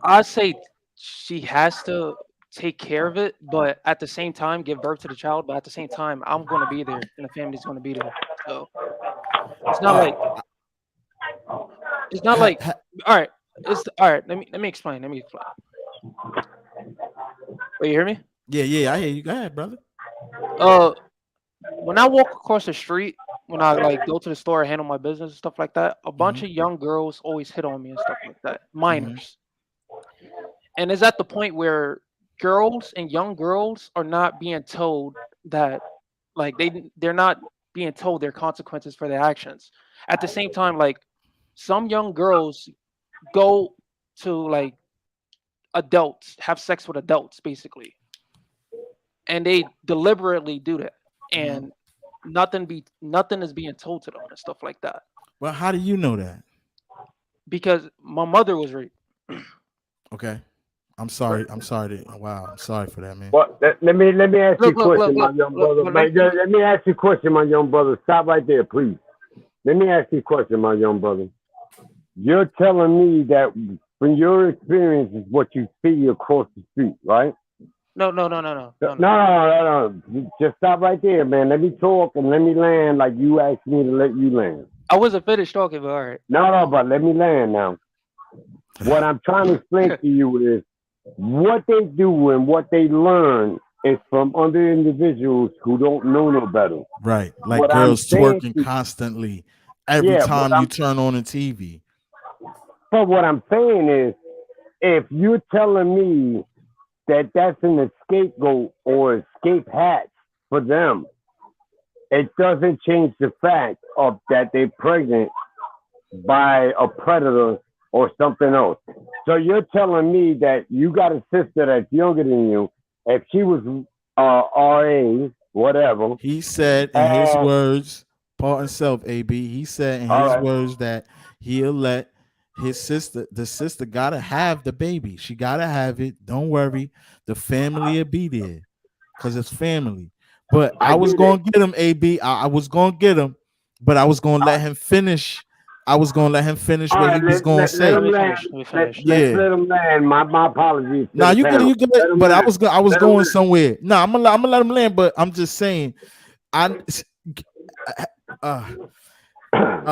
[SPEAKER 5] I say she has to take care of it, but at the same time give birth to the child. But at the same time, I'm going to be there and the family's going to be there. So it's not like all right. It's all right. Let me explain. Wait, you hear me?
[SPEAKER 2] Yeah, I hear you. Go ahead, brother.
[SPEAKER 5] When I walk across the street, when I like go to the store, handle my business and stuff like that, a bunch of young girls always hit on me and stuff like that, minors. And it's at the point where girls and young girls are not being told that, like they're not being told their consequences for their actions. At the same time, like some young girls go to like adults, have sex with adults, basically, and they deliberately do that, and nothing is being told to them and stuff like that.
[SPEAKER 2] Well, how do you know that?
[SPEAKER 5] Because my mother was raped.
[SPEAKER 2] Okay. I'm sorry. Wow. I'm sorry for that, man.
[SPEAKER 1] Well, let me ask you a question, my young brother. Let me ask you a question, my young brother. Stop right there, please. Let me ask you a question, my young brother. You're telling me that from your experience is what you see across the street, right?
[SPEAKER 5] No.
[SPEAKER 1] No. Just stop right there, man. Let me talk and let me land like you asked me to let you land.
[SPEAKER 5] I wasn't finished talking, but all right.
[SPEAKER 1] No, but let me land now. What I'm trying to explain to you is what they do and what they learn is from other individuals who don't know no better.
[SPEAKER 2] Right. Like
[SPEAKER 1] what
[SPEAKER 2] girls twerking constantly every time you turn on the TV.
[SPEAKER 1] But what I'm saying is, if you're telling me that that's an scapegoat or escape hatch for them, it doesn't change the fact of that they're pregnant by a predator or something else. So you're telling me that you got a sister that's younger than you. If she was RA, whatever.
[SPEAKER 2] He said in his words, part and self, AB, he said in his words that he'll let the sister gotta have the baby. She gotta have it. Don't worry, the family will be there because it's family. But I was
[SPEAKER 1] get it.
[SPEAKER 2] gonna get him, AB. I was gonna get him, but I was gonna let him finish. I was gonna let him finish
[SPEAKER 1] All
[SPEAKER 2] what
[SPEAKER 1] right,
[SPEAKER 2] he was gonna
[SPEAKER 1] let
[SPEAKER 2] say.
[SPEAKER 1] him
[SPEAKER 5] Let me
[SPEAKER 1] land.
[SPEAKER 5] finish. Let me
[SPEAKER 1] Let's
[SPEAKER 5] finish.
[SPEAKER 2] Yeah.
[SPEAKER 1] let him land. My apologies. to
[SPEAKER 2] Nah,
[SPEAKER 1] the
[SPEAKER 2] you good,
[SPEAKER 1] panel.
[SPEAKER 2] you good.
[SPEAKER 1] Let him
[SPEAKER 2] But I
[SPEAKER 1] land.
[SPEAKER 2] was
[SPEAKER 1] Let him
[SPEAKER 2] going
[SPEAKER 1] land.
[SPEAKER 2] somewhere. Nah, I'm gonna let him land. But I'm just saying, I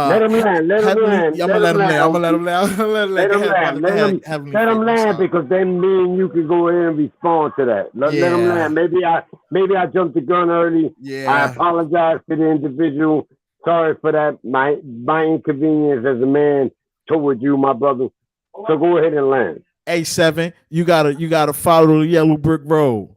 [SPEAKER 1] Let him land. Let him
[SPEAKER 2] Heavenly,
[SPEAKER 1] land.
[SPEAKER 2] I'm gonna let him land. I'm gonna let him land. I'm gonna
[SPEAKER 1] Let him land.
[SPEAKER 2] Heavenly
[SPEAKER 1] Let
[SPEAKER 2] Faith.
[SPEAKER 1] him
[SPEAKER 2] I'm
[SPEAKER 1] land
[SPEAKER 2] sorry.
[SPEAKER 1] because then me and you can go ahead and respond to that. Let him
[SPEAKER 2] Yeah.
[SPEAKER 1] land. Maybe I jumped the gun early. I
[SPEAKER 2] Yeah.
[SPEAKER 1] apologize to the individual. Sorry for that. My inconvenience as a man towards you, my brother. So go ahead and land.
[SPEAKER 2] A7, you gotta follow the yellow brick road.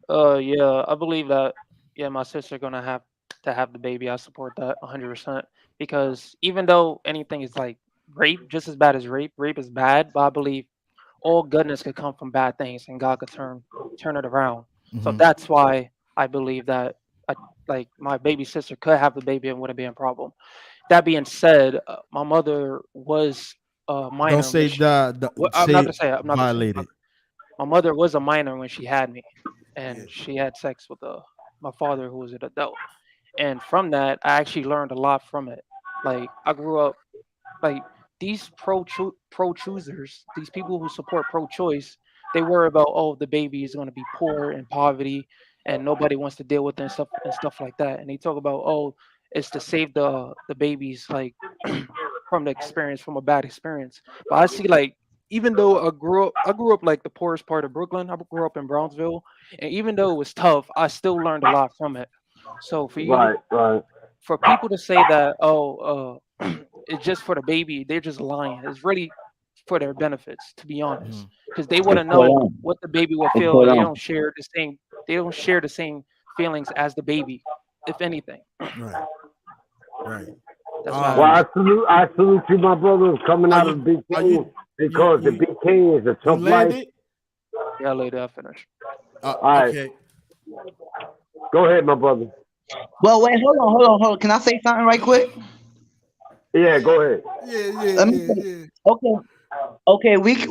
[SPEAKER 5] Yeah, I believe that. Yeah, my sister gonna have to have the baby. I support that 100% because even though anything is like rape, just as bad as rape, rape is bad. But I believe all goodness could come from bad things, and God could turn it around. So
[SPEAKER 2] Mhm.
[SPEAKER 5] that's why I believe that. Like my baby sister could have the baby and wouldn't be a problem. That being said, my mother was a
[SPEAKER 2] Don't
[SPEAKER 5] minor when
[SPEAKER 2] say
[SPEAKER 5] she. I'm not
[SPEAKER 2] say
[SPEAKER 5] gonna say it. I'm not gonna say it.
[SPEAKER 2] violated.
[SPEAKER 5] My mother was a minor when she had me,
[SPEAKER 2] Yeah.
[SPEAKER 5] and she had sex with my father, who was an adult. And from that, I actually learned a lot from it. Like I grew up like these pro choosers, these people who support pro choice, they worry about, oh, the baby is going to be poor in poverty and nobody wants to deal with it and stuff like that. And they talk about, oh, it's to save the babies like from the experience, from a bad experience. But I see like even though I grew up like the poorest part of Brooklyn. I grew up in Brownsville, and even though it was tough, I still learned a lot from it. So
[SPEAKER 1] Right.
[SPEAKER 5] for people to say that, oh, it's just for the baby, they're just lying. It's really for their benefits, to be honest,
[SPEAKER 2] Mhm.
[SPEAKER 5] because they want
[SPEAKER 3] It's
[SPEAKER 5] to
[SPEAKER 3] put
[SPEAKER 5] know
[SPEAKER 3] on.
[SPEAKER 5] what the baby will
[SPEAKER 3] It's
[SPEAKER 5] feel,
[SPEAKER 3] put
[SPEAKER 5] and
[SPEAKER 3] on.
[SPEAKER 5] they don't share the same feelings as the baby, if anything.
[SPEAKER 2] Right. Right.
[SPEAKER 5] That's what I
[SPEAKER 1] Well,
[SPEAKER 5] have to
[SPEAKER 2] Um,
[SPEAKER 5] say.
[SPEAKER 1] I salute you, my brothers, coming
[SPEAKER 2] are
[SPEAKER 1] out
[SPEAKER 2] you
[SPEAKER 1] of Big
[SPEAKER 2] are
[SPEAKER 1] King
[SPEAKER 2] you
[SPEAKER 1] because the
[SPEAKER 2] you
[SPEAKER 1] Big King is a
[SPEAKER 2] you
[SPEAKER 1] tough life.
[SPEAKER 2] landed?
[SPEAKER 5] Yeah, later I finish.
[SPEAKER 1] All right,
[SPEAKER 2] Okay.
[SPEAKER 1] go ahead, my brother.
[SPEAKER 3] Well, wait, hold on. Can I say something right quick?
[SPEAKER 1] Yeah, go ahead.
[SPEAKER 3] Let me say, okay, okay. Wait.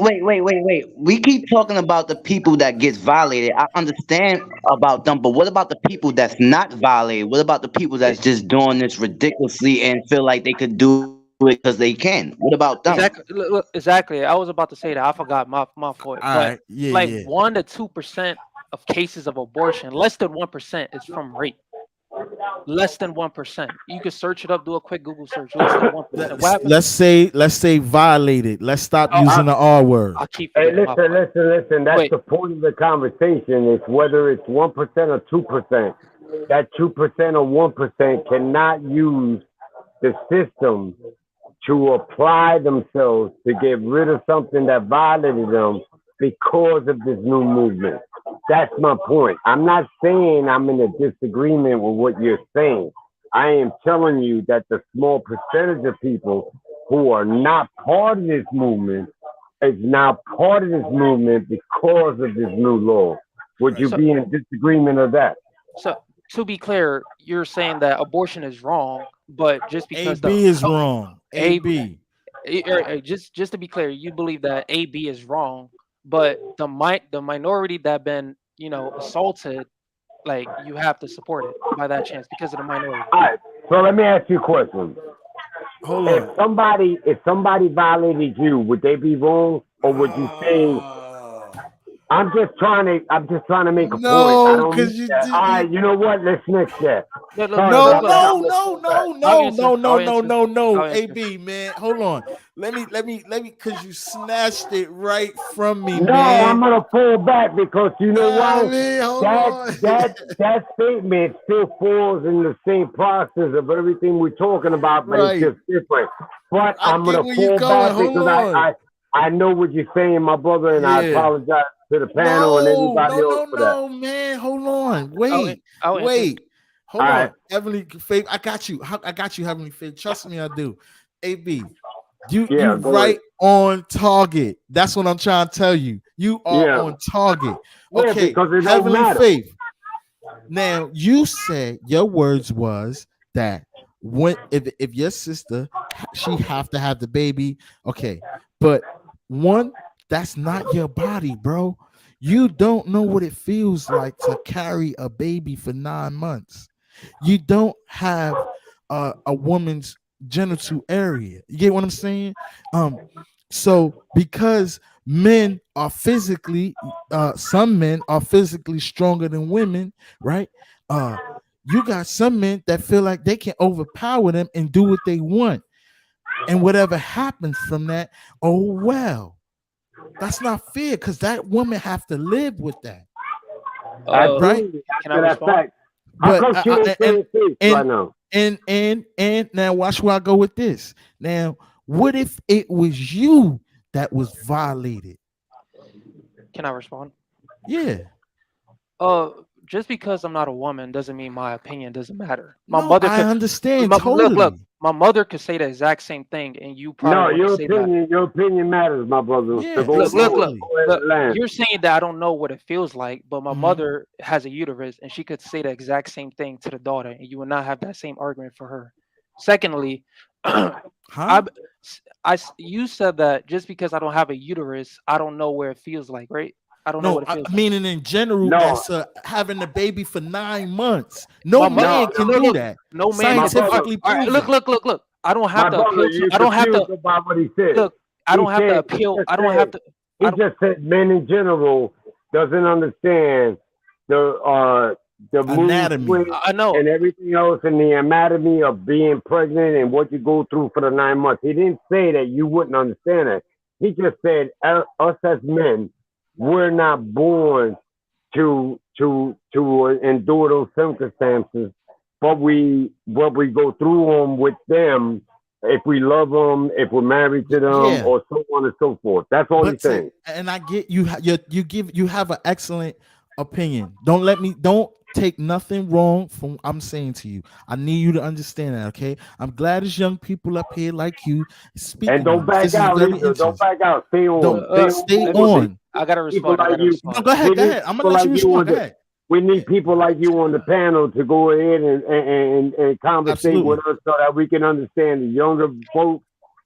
[SPEAKER 3] We keep talking about the people that gets violated. I understand about them, but what about the people that's not violated? What about the people that's just doing this ridiculously and feel like they could do it because they can? What about them?
[SPEAKER 5] Exactly. Look, exactly. I was about to say that. I forgot my fault.
[SPEAKER 2] All
[SPEAKER 5] But
[SPEAKER 2] right. Yeah,
[SPEAKER 5] like
[SPEAKER 2] yeah.
[SPEAKER 5] 1 to 2% of cases of abortion, less than 1% is from rape. Less than 1%. You can search it up. Do a quick Google search. Less than 1%. What happens?
[SPEAKER 2] Let's say violated. Let's stop
[SPEAKER 5] Oh,
[SPEAKER 2] using the R word.
[SPEAKER 5] I keep
[SPEAKER 1] Hey,
[SPEAKER 5] forgetting my fault.
[SPEAKER 1] listen. That's
[SPEAKER 5] Wait.
[SPEAKER 1] the point of the conversation. It's whether it's 1% or 2%. That 2% or 1% cannot use the system to apply themselves to get rid of something that violated them because of this new movement. That's my point. I'm not saying I'm in a disagreement with what you're saying. I am telling you that the small percentage of people who are not part of this movement is now part of this movement because of this new law. Would you
[SPEAKER 2] Right.
[SPEAKER 5] So
[SPEAKER 1] be in disagreement of that?
[SPEAKER 5] so to be clear, you're saying that abortion is wrong, but just because the
[SPEAKER 2] AB is wrong.
[SPEAKER 5] A
[SPEAKER 2] AB.
[SPEAKER 5] just to be clear, you believe that AB is wrong, but the minority that been assaulted, like you have to support it by that chance because of the minority.
[SPEAKER 1] All right. So let me ask you a question.
[SPEAKER 2] Hold
[SPEAKER 1] If
[SPEAKER 2] on.
[SPEAKER 1] somebody violated you, would they be wrong, or would you say I'm just trying to make a point. I
[SPEAKER 2] No,
[SPEAKER 1] don't
[SPEAKER 2] because
[SPEAKER 1] mean that. All right, you know what? Let's next that. Sorry
[SPEAKER 5] Look,
[SPEAKER 2] no,
[SPEAKER 1] about
[SPEAKER 5] look,
[SPEAKER 1] that.
[SPEAKER 2] no,
[SPEAKER 1] I'm gonna
[SPEAKER 2] no,
[SPEAKER 1] pull back.
[SPEAKER 2] no,
[SPEAKER 5] I'll
[SPEAKER 2] no,
[SPEAKER 5] answer.
[SPEAKER 2] no, no,
[SPEAKER 5] I'll
[SPEAKER 2] no,
[SPEAKER 5] answer.
[SPEAKER 2] no, no.
[SPEAKER 5] I'll answer.
[SPEAKER 2] AB, man. Hold on. Let me, because you snatched it right from me,
[SPEAKER 1] No, I'm
[SPEAKER 2] man.
[SPEAKER 1] gonna pull back because you know
[SPEAKER 2] I
[SPEAKER 1] why?
[SPEAKER 2] mean, hold
[SPEAKER 1] That
[SPEAKER 2] on.
[SPEAKER 1] that statement still falls in the same process of everything we're talking about, but it's
[SPEAKER 2] Right.
[SPEAKER 1] just different. But
[SPEAKER 2] I
[SPEAKER 1] I'm
[SPEAKER 2] get
[SPEAKER 1] gonna
[SPEAKER 2] where you're
[SPEAKER 1] pull
[SPEAKER 2] going.
[SPEAKER 1] back
[SPEAKER 2] Hold
[SPEAKER 1] because
[SPEAKER 2] on.
[SPEAKER 1] I know what you're saying, my brother, and I
[SPEAKER 2] Yeah.
[SPEAKER 1] apologize to the panel and
[SPEAKER 2] No,
[SPEAKER 1] everybody
[SPEAKER 2] no,
[SPEAKER 1] else
[SPEAKER 2] no,
[SPEAKER 1] for that.
[SPEAKER 2] no, man. Hold on.
[SPEAKER 5] I'll,
[SPEAKER 2] Wait,
[SPEAKER 5] I'll answer.
[SPEAKER 2] wait.
[SPEAKER 1] All
[SPEAKER 2] Hold
[SPEAKER 1] right.
[SPEAKER 2] on. Heavenly Faith, I got you. I got you, Heavenly Faith. Trust me, I do. AB, you
[SPEAKER 1] Yeah, go ahead.
[SPEAKER 2] right on target. That's what I'm trying to tell you. You are
[SPEAKER 1] Yeah.
[SPEAKER 2] on target.
[SPEAKER 1] Yeah,
[SPEAKER 2] Okay,
[SPEAKER 1] because it don't
[SPEAKER 2] Heavenly
[SPEAKER 1] matter.
[SPEAKER 2] Faith. Now you said your words was that when if your sister she have to have the baby. Okay, but one, that's not your body, bro. You don't know what it feels like to carry a baby for 9 months. You don't have a woman's genital area. You get what I'm saying? So because men are physically, some men are physically stronger than women, right? You got some men that feel like they can overpower them and do what they want, and whatever happens from that, oh well, that's not fair because that woman have to live with that, right?
[SPEAKER 5] Can I respond?
[SPEAKER 1] How
[SPEAKER 2] But
[SPEAKER 1] come she ain't saying things right now?
[SPEAKER 2] and now watch where I go with this. Now, what if it was you that was violated?
[SPEAKER 5] Can I respond?
[SPEAKER 2] Yeah.
[SPEAKER 5] Just because I'm not a woman doesn't mean my opinion doesn't matter. My
[SPEAKER 2] No,
[SPEAKER 5] mother
[SPEAKER 2] I
[SPEAKER 5] could
[SPEAKER 2] understand
[SPEAKER 5] look,
[SPEAKER 2] totally.
[SPEAKER 5] my mother could say the exact same thing, and you
[SPEAKER 1] No,
[SPEAKER 5] probably wouldn't say that.
[SPEAKER 1] your opinion matters, my brother.
[SPEAKER 2] Yeah,
[SPEAKER 1] So go
[SPEAKER 5] Look,
[SPEAKER 2] exactly.
[SPEAKER 1] ahead
[SPEAKER 5] look.
[SPEAKER 1] and land.
[SPEAKER 5] You're saying that I don't know what it feels like, but my
[SPEAKER 2] Mhm.
[SPEAKER 5] mother has a uterus, and she could say the exact same thing to the daughter, and you would not have that same argument for her. Secondly,
[SPEAKER 2] Huh?
[SPEAKER 5] you said that just because I don't have a uterus, I don't know where it feels like, right? I don't know
[SPEAKER 2] No,
[SPEAKER 5] what it feels like.
[SPEAKER 2] meaning in general,
[SPEAKER 1] No.
[SPEAKER 2] as having a baby for 9 months. No
[SPEAKER 5] My
[SPEAKER 2] man
[SPEAKER 5] mother-
[SPEAKER 2] can
[SPEAKER 5] no,
[SPEAKER 2] do
[SPEAKER 5] look,
[SPEAKER 2] that.
[SPEAKER 5] No man can.
[SPEAKER 2] Scientifically
[SPEAKER 5] All right,
[SPEAKER 2] proven.
[SPEAKER 5] look. I don't
[SPEAKER 1] My
[SPEAKER 5] have to
[SPEAKER 1] brother,
[SPEAKER 5] appeal to.
[SPEAKER 1] you
[SPEAKER 5] I don't have
[SPEAKER 1] confused
[SPEAKER 5] to
[SPEAKER 1] about what he said.
[SPEAKER 5] look. I don't have to appeal. I don't have to.
[SPEAKER 1] He
[SPEAKER 5] I don't-
[SPEAKER 1] just said men in general doesn't understand the mood
[SPEAKER 2] Anatomy.
[SPEAKER 1] swings
[SPEAKER 5] I know.
[SPEAKER 1] and everything else and the anatomy of being pregnant and what you go through for the 9 months. He didn't say that you wouldn't understand it. He just said us as men, we're not born to endure those circumstances, but we go through them with them if we love them, if we're married to them,
[SPEAKER 2] Yeah.
[SPEAKER 1] or so on and so forth. That's all he's
[SPEAKER 2] But
[SPEAKER 1] saying.
[SPEAKER 2] and I get you. You have an excellent opinion. Don't take nothing wrong from I'm saying to you. I need you to understand that. Okay. I'm glad there's young people up here like you speaking.
[SPEAKER 1] And don't
[SPEAKER 2] on this.
[SPEAKER 1] back
[SPEAKER 2] This is
[SPEAKER 1] out
[SPEAKER 2] very
[SPEAKER 1] either. Don't
[SPEAKER 2] interesting.
[SPEAKER 1] back out. Stay on.
[SPEAKER 2] Don't stay
[SPEAKER 5] let me
[SPEAKER 2] on.
[SPEAKER 5] I gotta respond.
[SPEAKER 1] People
[SPEAKER 5] I
[SPEAKER 1] like
[SPEAKER 5] gotta
[SPEAKER 1] you.
[SPEAKER 5] respond.
[SPEAKER 2] No, go ahead.
[SPEAKER 1] We
[SPEAKER 2] Go
[SPEAKER 1] need
[SPEAKER 2] ahead. I'm
[SPEAKER 1] people
[SPEAKER 2] gonna let you
[SPEAKER 1] like
[SPEAKER 2] respond.
[SPEAKER 1] on
[SPEAKER 2] Go
[SPEAKER 1] the-
[SPEAKER 2] ahead.
[SPEAKER 1] We need people like you on the panel to go ahead and conversate
[SPEAKER 2] Absolutely.
[SPEAKER 1] with us so that we can understand the younger folks,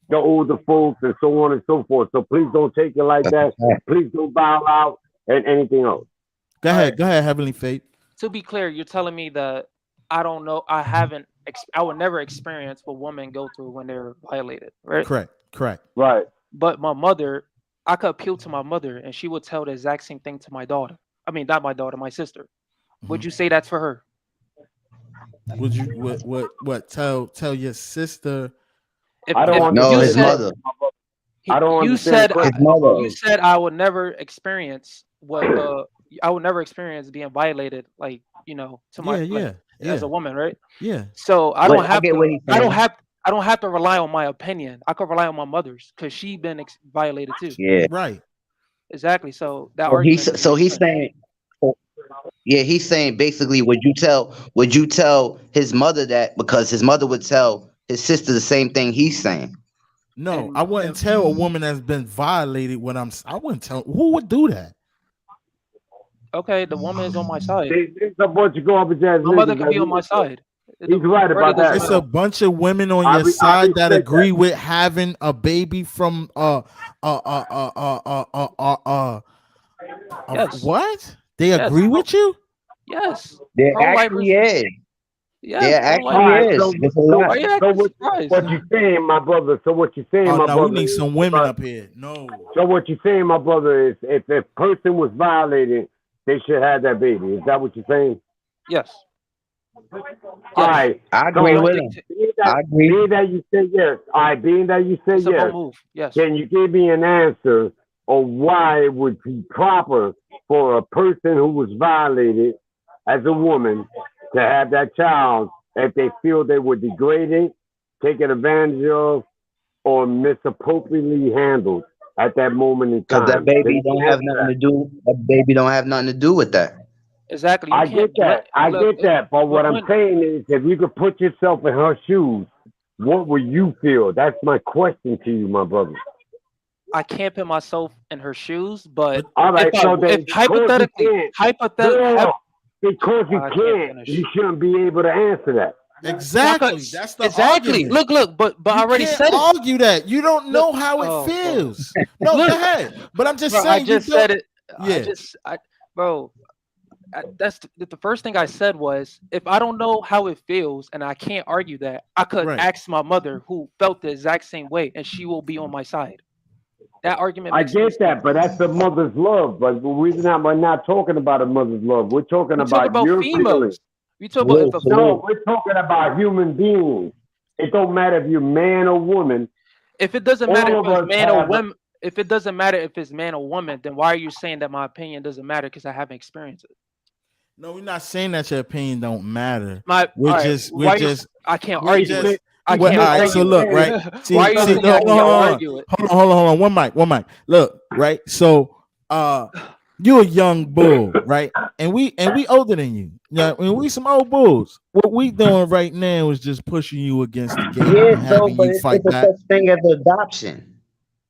[SPEAKER 1] the older folks, and so on and so forth. So please don't take it like that. Please don't bow out and anything else.
[SPEAKER 2] Go ahead. Go ahead. Heavenly Fate.
[SPEAKER 5] To be clear, you're telling me that I don't know. I would never experience what women go through when they're violated, right?
[SPEAKER 2] Correct.
[SPEAKER 1] Right.
[SPEAKER 5] But my mother, I could appeal to my mother, and she would tell the exact same thing to my daughter. I mean, not my daughter, my sister. Would you say that's for her?
[SPEAKER 2] Would you what tell your sister?
[SPEAKER 1] I don't
[SPEAKER 5] If
[SPEAKER 1] want
[SPEAKER 3] No,
[SPEAKER 5] you
[SPEAKER 3] his
[SPEAKER 5] said-
[SPEAKER 3] mother.
[SPEAKER 1] I don't
[SPEAKER 5] you
[SPEAKER 1] understand
[SPEAKER 5] said
[SPEAKER 1] the question.
[SPEAKER 3] His mother.
[SPEAKER 5] you said I would never experience I would never experience being violated, like to my
[SPEAKER 2] Yeah.
[SPEAKER 5] as a woman, right?
[SPEAKER 2] Yeah.
[SPEAKER 5] So I
[SPEAKER 3] Wait,
[SPEAKER 5] don't
[SPEAKER 3] I
[SPEAKER 5] have
[SPEAKER 3] get
[SPEAKER 5] to.
[SPEAKER 3] what he's
[SPEAKER 5] I don't
[SPEAKER 3] saying.
[SPEAKER 5] have to rely on my opinion. I could rely on my mother's because she been violated too.
[SPEAKER 3] Yeah.
[SPEAKER 2] Right.
[SPEAKER 5] Exactly. So that
[SPEAKER 3] So
[SPEAKER 5] argument.
[SPEAKER 3] he's saying. Yeah, he's saying basically, would you tell his mother that because his mother would tell his sister the same thing he's saying?
[SPEAKER 2] No,
[SPEAKER 5] And-
[SPEAKER 2] I wouldn't tell a woman that's been violated what I wouldn't tell. Who would do that?
[SPEAKER 5] Okay, the woman is on my side.
[SPEAKER 1] There's a bunch of garbage ass
[SPEAKER 5] My mother
[SPEAKER 1] niggas
[SPEAKER 5] could
[SPEAKER 1] that
[SPEAKER 5] be on
[SPEAKER 1] do
[SPEAKER 5] my
[SPEAKER 1] this.
[SPEAKER 5] side.
[SPEAKER 1] He's right about that.
[SPEAKER 2] It's a bunch of women on
[SPEAKER 1] I
[SPEAKER 2] your
[SPEAKER 1] re- I
[SPEAKER 2] side that
[SPEAKER 1] respect
[SPEAKER 2] agree
[SPEAKER 1] that.
[SPEAKER 2] with having a baby from
[SPEAKER 5] Yes.
[SPEAKER 2] what? They
[SPEAKER 5] Yes.
[SPEAKER 2] agree with you?
[SPEAKER 5] Yes.
[SPEAKER 3] There
[SPEAKER 5] Pro-lifers.
[SPEAKER 3] actually is.
[SPEAKER 5] Yes.
[SPEAKER 3] There
[SPEAKER 5] pro-lifers.
[SPEAKER 3] actually is. There's a lot.
[SPEAKER 5] Why you
[SPEAKER 1] So
[SPEAKER 5] acting
[SPEAKER 1] what
[SPEAKER 5] surprised?
[SPEAKER 1] you saying, my brother? So what you saying,
[SPEAKER 2] Oh
[SPEAKER 1] my
[SPEAKER 2] no,
[SPEAKER 1] brother?
[SPEAKER 2] we need some women
[SPEAKER 1] is-
[SPEAKER 2] up here. No.
[SPEAKER 1] So what you saying, my brother, is if a person was violated, they should have that baby. Is that what you're saying?
[SPEAKER 5] Yes.
[SPEAKER 1] All right.
[SPEAKER 3] I agree
[SPEAKER 1] So,
[SPEAKER 3] with him. I agree.
[SPEAKER 1] Being that you say yes, all right. Being that you say
[SPEAKER 5] It's a bold
[SPEAKER 1] yes,
[SPEAKER 5] move. Yes.
[SPEAKER 1] can you give me an answer on why it would be proper for a person who was violated as a woman to have that child if they feel they were degraded, taken advantage of, or misappropriately handled at that moment in time?
[SPEAKER 3] Because that baby
[SPEAKER 1] Can
[SPEAKER 3] don't
[SPEAKER 1] you
[SPEAKER 3] have
[SPEAKER 1] answer
[SPEAKER 3] nothing
[SPEAKER 1] that?
[SPEAKER 3] to do. That baby don't have nothing to do with that.
[SPEAKER 5] Exactly. You
[SPEAKER 1] I
[SPEAKER 5] can't
[SPEAKER 1] get that. I
[SPEAKER 5] look,
[SPEAKER 1] get that. But what
[SPEAKER 5] look,
[SPEAKER 1] I'm
[SPEAKER 5] when-
[SPEAKER 1] saying is, if you could put yourself in her shoes, what would you feel? That's my question to you, my brother.
[SPEAKER 5] I can't put myself in her shoes, but
[SPEAKER 1] All right.
[SPEAKER 5] if,
[SPEAKER 1] So then,
[SPEAKER 5] if hypothetically,
[SPEAKER 1] no, because you
[SPEAKER 5] I can't
[SPEAKER 1] can't,
[SPEAKER 5] finish.
[SPEAKER 1] you shouldn't be able to answer that.
[SPEAKER 2] Exactly. That's the
[SPEAKER 5] exactly.
[SPEAKER 2] argument.
[SPEAKER 5] Look, but I already
[SPEAKER 2] can't
[SPEAKER 5] said it.
[SPEAKER 2] argue that. You don't know
[SPEAKER 5] Look,
[SPEAKER 2] how
[SPEAKER 5] oh,
[SPEAKER 2] it
[SPEAKER 5] bro.
[SPEAKER 2] feels. No,
[SPEAKER 5] Look.
[SPEAKER 2] go ahead. But I'm just
[SPEAKER 5] Bro,
[SPEAKER 2] saying.
[SPEAKER 5] I just
[SPEAKER 2] you don't,
[SPEAKER 5] said it.
[SPEAKER 2] Yeah.
[SPEAKER 5] Bro, that's the first thing I said was if I don't know how it feels and I can't argue that, I could
[SPEAKER 2] Right.
[SPEAKER 5] ask my mother who felt the exact same way and she will be on my side. That argument
[SPEAKER 1] I
[SPEAKER 5] makes no
[SPEAKER 1] get that,
[SPEAKER 5] sense.
[SPEAKER 1] but that's a mother's love. But we're not talking about a mother's love. We're talking
[SPEAKER 5] We talk
[SPEAKER 1] about
[SPEAKER 5] about
[SPEAKER 1] your feelings.
[SPEAKER 5] females. We talk about if a
[SPEAKER 1] No, we're talking about human beings. It don't matter if you're man or woman.
[SPEAKER 5] if it doesn't matter
[SPEAKER 1] All
[SPEAKER 5] if
[SPEAKER 1] of
[SPEAKER 5] it's
[SPEAKER 1] us
[SPEAKER 5] man or
[SPEAKER 1] have.
[SPEAKER 5] woman, if it doesn't matter if it's man or woman, then why are you saying that my opinion doesn't matter because I haven't experienced it?
[SPEAKER 2] No, we're not saying that your opinion don't matter.
[SPEAKER 5] All
[SPEAKER 2] We're
[SPEAKER 5] right,
[SPEAKER 2] just
[SPEAKER 5] why you-
[SPEAKER 2] just
[SPEAKER 5] I can't
[SPEAKER 2] we're
[SPEAKER 5] argue
[SPEAKER 2] just
[SPEAKER 5] it. I
[SPEAKER 2] well,
[SPEAKER 5] can't
[SPEAKER 2] all right, so
[SPEAKER 5] argue
[SPEAKER 2] look,
[SPEAKER 5] it.
[SPEAKER 2] right? See,
[SPEAKER 5] Why are you saying I
[SPEAKER 2] hold
[SPEAKER 5] can't
[SPEAKER 2] on,
[SPEAKER 5] argue it?
[SPEAKER 2] hold on. One mic. Look, right? So you a young bull, right? And we older than you. Yeah, I mean, we some old bulls. What we doing right now is just pushing you against the gate
[SPEAKER 3] Yeah,
[SPEAKER 2] and
[SPEAKER 3] so
[SPEAKER 2] having
[SPEAKER 3] but
[SPEAKER 2] you fight
[SPEAKER 3] it's a
[SPEAKER 2] back.
[SPEAKER 3] such thing as adoption.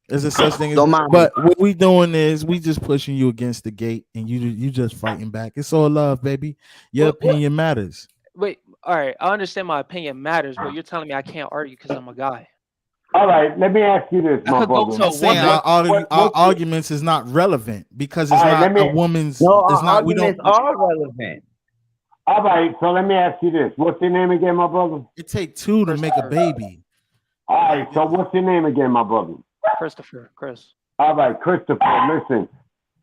[SPEAKER 2] There's a such thing as,
[SPEAKER 3] Don't mind me.
[SPEAKER 2] but what we doing is we just pushing you against the gate, and you just fighting back. It's all love, baby. Your opinion matters.
[SPEAKER 5] Wait, all right. I understand my opinion matters, but you're telling me I can't argue because I'm a guy.
[SPEAKER 1] All right, let me ask you this,
[SPEAKER 5] I
[SPEAKER 1] my
[SPEAKER 5] could go
[SPEAKER 1] brother.
[SPEAKER 5] to
[SPEAKER 2] I'm saying our arguments is not relevant because it's
[SPEAKER 1] All right,
[SPEAKER 2] not
[SPEAKER 1] let
[SPEAKER 2] a
[SPEAKER 1] me-
[SPEAKER 2] woman's.
[SPEAKER 3] No,
[SPEAKER 2] It's
[SPEAKER 3] our
[SPEAKER 2] not. We don't.
[SPEAKER 3] arguments are relevant.
[SPEAKER 1] All right, so let me ask you this. What's your name again, my brother?
[SPEAKER 2] It take two to make a baby.
[SPEAKER 1] All right, so what's your name again, my brother?
[SPEAKER 5] Christopher, Chris.
[SPEAKER 1] All right, Christopher, listen.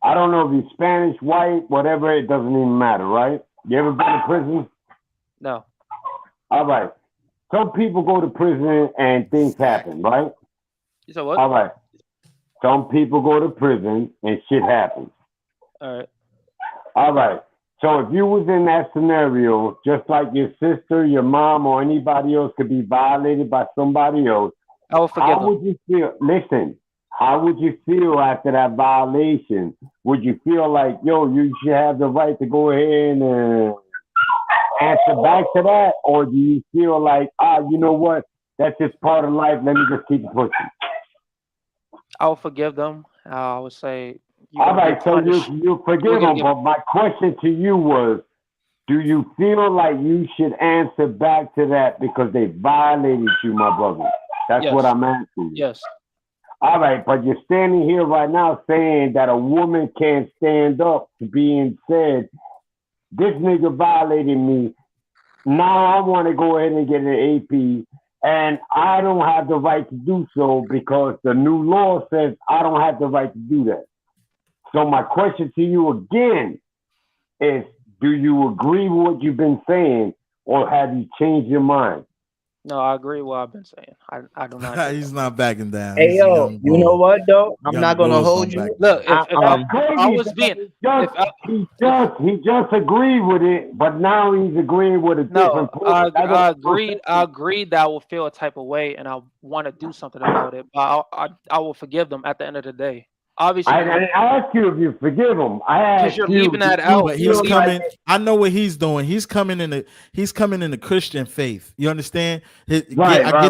[SPEAKER 1] I don't know if you're Spanish, white, whatever, it doesn't even matter, right? You ever been to prison?
[SPEAKER 5] No.
[SPEAKER 1] All right. Some people go to prison and things happen, right?
[SPEAKER 5] You said what?
[SPEAKER 1] All right. Some people go to prison and shit happens.
[SPEAKER 5] All right.
[SPEAKER 1] All right. So if you was in that scenario, just like your sister, your mom, or anybody else could be violated by somebody else,
[SPEAKER 5] I will forgive
[SPEAKER 1] how
[SPEAKER 5] them.
[SPEAKER 1] would you feel? Listen, how would you feel after that violation? Would you feel like, yo, you should have the right to go ahead and answer back to that? Or do you feel like, you know what? That's just part of life. Let me just keep pushing.
[SPEAKER 5] I will forgive them. I would say.
[SPEAKER 1] All right, so you forgive them. But my question to you was, do you feel like you should answer back to that because they violated you, my brother? That's
[SPEAKER 5] Yes.
[SPEAKER 1] what I'm asking you.
[SPEAKER 5] Yes.
[SPEAKER 1] All right, but you're standing here right now saying that a woman can't stand up to being said, this nigga violated me. Now I want to go ahead and get an AP, and I don't have the right to do so because the new law says I don't have the right to do that. So my question to you again is, do you agree with what you've been saying, or have you changed your mind?
[SPEAKER 5] No, I agree with what I've been saying. I do not.
[SPEAKER 2] He's not backing down.
[SPEAKER 3] Hey
[SPEAKER 2] He's a
[SPEAKER 3] yo,
[SPEAKER 2] young
[SPEAKER 3] you know
[SPEAKER 2] bull.
[SPEAKER 3] what though? I'm
[SPEAKER 2] Young
[SPEAKER 3] not gonna
[SPEAKER 2] bulls
[SPEAKER 3] hold
[SPEAKER 2] don't
[SPEAKER 3] you.
[SPEAKER 2] back
[SPEAKER 5] Look, if I was being,
[SPEAKER 1] He just agreed with it, but now he's agreeing with a different point.
[SPEAKER 5] I agreed that I will feel a type of way and I want to do something about it. But I will forgive them at the end of the day. Obviously,
[SPEAKER 1] I didn't ask you if you forgive him. I asked
[SPEAKER 5] you're
[SPEAKER 1] you.
[SPEAKER 5] leaving that out.
[SPEAKER 2] But he's coming. I know what he's doing. He's coming in the Christian faith. You understand? I get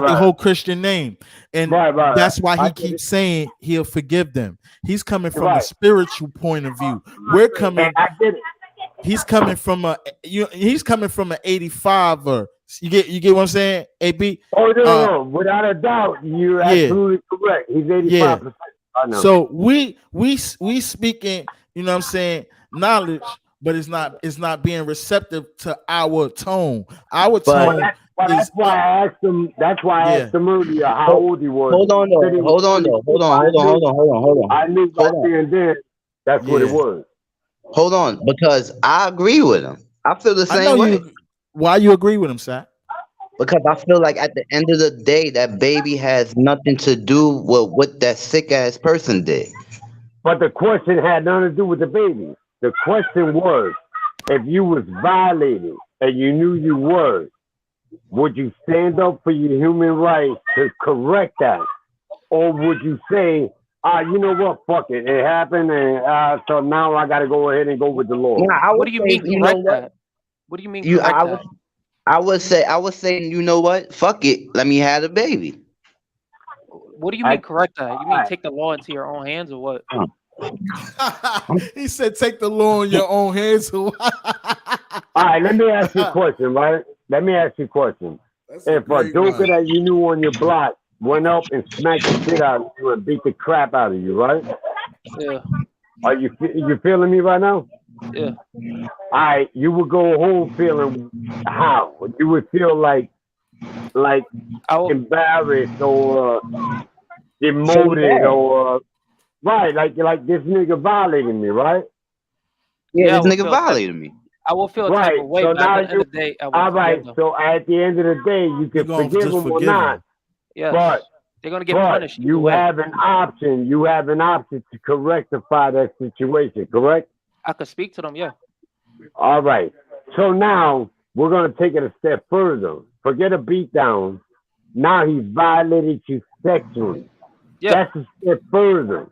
[SPEAKER 2] the whole Christian name, and that's why he keeps saying he'll forgive them. He's coming from a spiritual point of view. We're coming.
[SPEAKER 1] I get it.
[SPEAKER 2] He's coming from he's coming from an 85 or you get what I'm saying? AB.
[SPEAKER 1] Oh no, without a doubt, you're absolutely correct. He's 85%.
[SPEAKER 2] So we speaking, you know what I'm saying, knowledge, but it's not being receptive to our tone. Our tone
[SPEAKER 1] that's why I asked him. That's why I asked him earlier how old he was.
[SPEAKER 3] Hold on.
[SPEAKER 1] I knew right there and then that's what it was.
[SPEAKER 3] Hold on, because I agree with him. I feel the same way.
[SPEAKER 2] Why you agree with him, Sat?
[SPEAKER 3] Because I feel like at the end of the day, that baby has nothing to do with what that sick ass person did.
[SPEAKER 1] But the question had nothing to do with the baby. The question was, if you was violated and you knew you were, would you stand up for your human rights to correct that? Or would you say, you know what, fuck it, it happened, and so now I got to go ahead and go with the law?
[SPEAKER 5] What do you mean correct that? What do you mean correct that?
[SPEAKER 3] I would say, you know what? Fuck it. Let me have a baby.
[SPEAKER 5] What do you mean correct that? You mean take the law into your own hands or what?
[SPEAKER 2] He said take the law in your own hands.
[SPEAKER 1] All right, let me ask you a question, right? let me ask you a question.
[SPEAKER 2] That's
[SPEAKER 1] If a
[SPEAKER 2] great
[SPEAKER 1] joker
[SPEAKER 2] one.
[SPEAKER 1] that you knew on your block went up and smacked the shit out of you and beat the crap out of you, right?
[SPEAKER 5] Yeah,
[SPEAKER 1] Are you feeling me right now?
[SPEAKER 5] yeah.
[SPEAKER 1] All right, you would go home feeling how? You would feel like
[SPEAKER 5] I will.
[SPEAKER 1] embarrassed or
[SPEAKER 3] So
[SPEAKER 1] demoted
[SPEAKER 3] bad.
[SPEAKER 1] or right, like this nigga violated me, right?
[SPEAKER 3] Yeah,
[SPEAKER 5] Yeah, I
[SPEAKER 3] this
[SPEAKER 5] will
[SPEAKER 3] nigga
[SPEAKER 5] feel type.
[SPEAKER 3] violated me.
[SPEAKER 5] I will feel a type
[SPEAKER 1] Right.
[SPEAKER 5] of way,
[SPEAKER 1] So
[SPEAKER 5] but at
[SPEAKER 1] now
[SPEAKER 5] the end
[SPEAKER 1] you
[SPEAKER 5] of the day, I will
[SPEAKER 1] all right.
[SPEAKER 5] forgive them.
[SPEAKER 1] So at the end of the day, you
[SPEAKER 2] You're
[SPEAKER 1] can
[SPEAKER 2] gonna
[SPEAKER 1] forgive
[SPEAKER 2] just
[SPEAKER 1] him or
[SPEAKER 2] forgive
[SPEAKER 1] not,
[SPEAKER 2] him.
[SPEAKER 5] Yes,
[SPEAKER 1] but
[SPEAKER 5] they're gonna get punished either
[SPEAKER 1] you
[SPEAKER 5] way.
[SPEAKER 1] have an option. You have an option to rectify that situation. Correct?
[SPEAKER 5] I could speak to them. Yeah,
[SPEAKER 1] All right. So now we're gonna take it a step further. Forget a beatdown. Now he violated you sexually.
[SPEAKER 5] yeah,
[SPEAKER 1] That's a step further.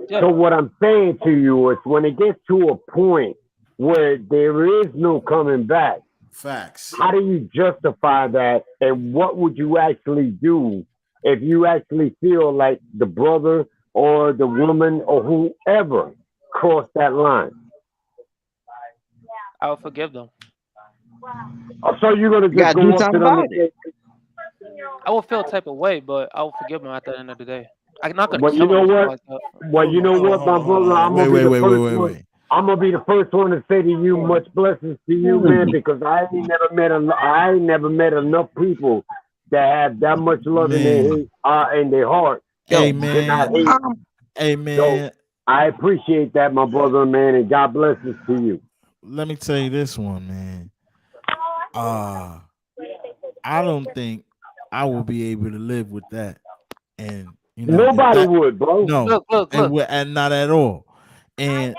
[SPEAKER 5] yeah.
[SPEAKER 1] So what I'm saying to you is when it gets to a point where there is no coming back,
[SPEAKER 2] Facts.
[SPEAKER 1] how do you justify that? And what would you actually do if you actually feel like the brother or the woman or whoever crossed that line?
[SPEAKER 5] I will forgive them.
[SPEAKER 1] So you're gonna
[SPEAKER 3] You gotta
[SPEAKER 1] just
[SPEAKER 3] do
[SPEAKER 1] go up to
[SPEAKER 3] something
[SPEAKER 1] them
[SPEAKER 3] about
[SPEAKER 1] and
[SPEAKER 3] it.
[SPEAKER 1] say,
[SPEAKER 5] I will feel a type of way, but I will forgive them at the end of the day. I'm not gonna
[SPEAKER 1] well, you
[SPEAKER 5] kill them
[SPEAKER 1] know
[SPEAKER 5] or something
[SPEAKER 1] what?
[SPEAKER 5] like that.
[SPEAKER 1] Well, you know what, my brother, I'm
[SPEAKER 2] Wait,
[SPEAKER 1] gonna be
[SPEAKER 2] wait,
[SPEAKER 1] the
[SPEAKER 2] wait, wait,
[SPEAKER 1] first
[SPEAKER 2] wait,
[SPEAKER 1] one.
[SPEAKER 2] wait.
[SPEAKER 1] I'm gonna be the first one to say to you, much blessings to you, man, because I ain't never met enough people that have that much love in
[SPEAKER 2] Man.
[SPEAKER 1] their heart.
[SPEAKER 2] Hey,
[SPEAKER 1] Did
[SPEAKER 2] man.
[SPEAKER 1] not hate.
[SPEAKER 2] Hey, man.
[SPEAKER 1] I appreciate that, my brother, man, and God blesses to you.
[SPEAKER 2] Let me tell you this one, man. I don't think I will be able to live with that. And you know, if
[SPEAKER 1] Nobody
[SPEAKER 2] that
[SPEAKER 1] would, bro.
[SPEAKER 2] no,
[SPEAKER 5] Look.
[SPEAKER 2] and not at all. And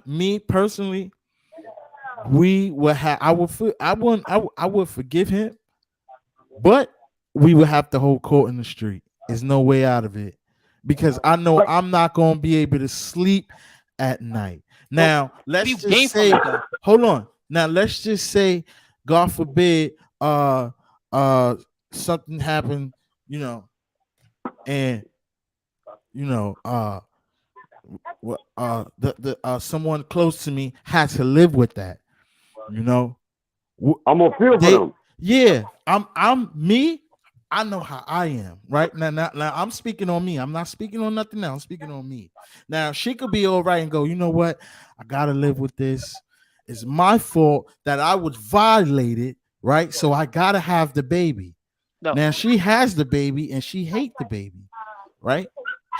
[SPEAKER 2] me personally, we would have. I would. I would forgive him, but we would have to hold court in the street. There's no way out of it because I know I'm not gonna be able to sleep at night. Now, let's
[SPEAKER 5] Be
[SPEAKER 2] just
[SPEAKER 5] gainful
[SPEAKER 2] say,
[SPEAKER 5] with that.
[SPEAKER 2] hold on. Now, let's just say, God forbid, something happened, you know, and you know, the someone close to me had to live with that, you know.
[SPEAKER 1] I'm gonna feel for them.
[SPEAKER 2] Yeah, I'm me. I know how I am, right? Now, I'm speaking on me. I'm not speaking on nothing else. I'm speaking on me. Now, she could be all right and go, you know what? I gotta live with this. It's my fault that I was violated, right? So I gotta have the baby.
[SPEAKER 5] No,
[SPEAKER 2] Now she has the baby and she hate the baby, right?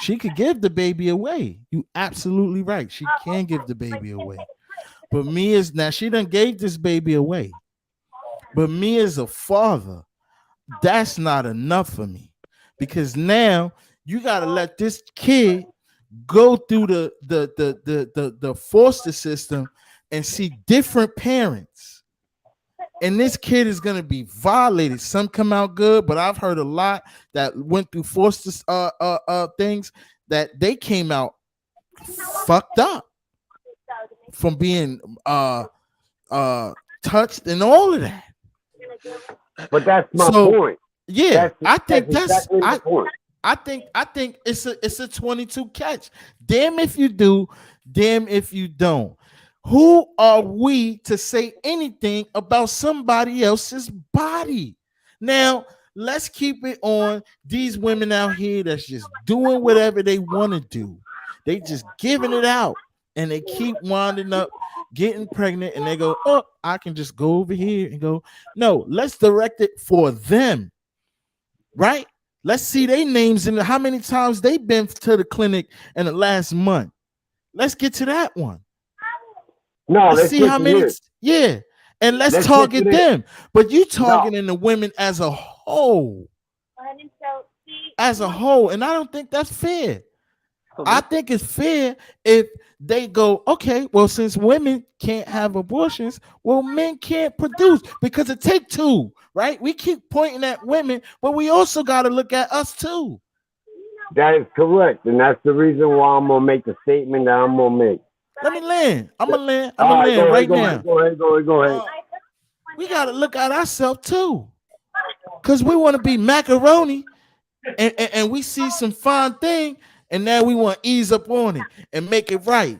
[SPEAKER 2] She could give the baby away. You absolutely right. She can give the baby away. But me as now she done gave this baby away. But me as a father, that's not enough for me because now you got to let this kid go through the foster system and see different parents, and this kid is going to be violated. Some come out good, but I've heard a lot that went through foster things that they came out fucked up from being touched and all of that.
[SPEAKER 1] But that's my
[SPEAKER 2] So,
[SPEAKER 1] point.
[SPEAKER 2] Yeah, I think that's
[SPEAKER 1] exactly the point.
[SPEAKER 2] I think it's a 22 catch. Damn if you do, damn if you don't. Who are we to say anything about somebody else's body? Now, let's keep it on these women out here that's just doing whatever they want to do. They just giving it out and they keep winding up getting pregnant and they go, oh, I can just go over here and go. No, let's direct it for them, right? Let's see their names and how many times they've been to the clinic in the last month. Let's get to that one.
[SPEAKER 1] No,
[SPEAKER 2] let's see how many. Yeah, and let's target them. But you targeting the women as a whole, and I don't think that's fair. I think it's fair if they go, okay, well, since women can't have abortions, well, men can't produce because it take two, right? We keep pointing at women, but we also got to look at us too.
[SPEAKER 1] That is correct, and that's the reason why I'm gonna make the statement that I'm gonna make.
[SPEAKER 2] Let me land. I'm gonna land right now.
[SPEAKER 1] Go ahead.
[SPEAKER 2] We gotta look at ourselves too, because we want to be macaroni, and we see some fine thing, and now we want to ease up on it and make it right.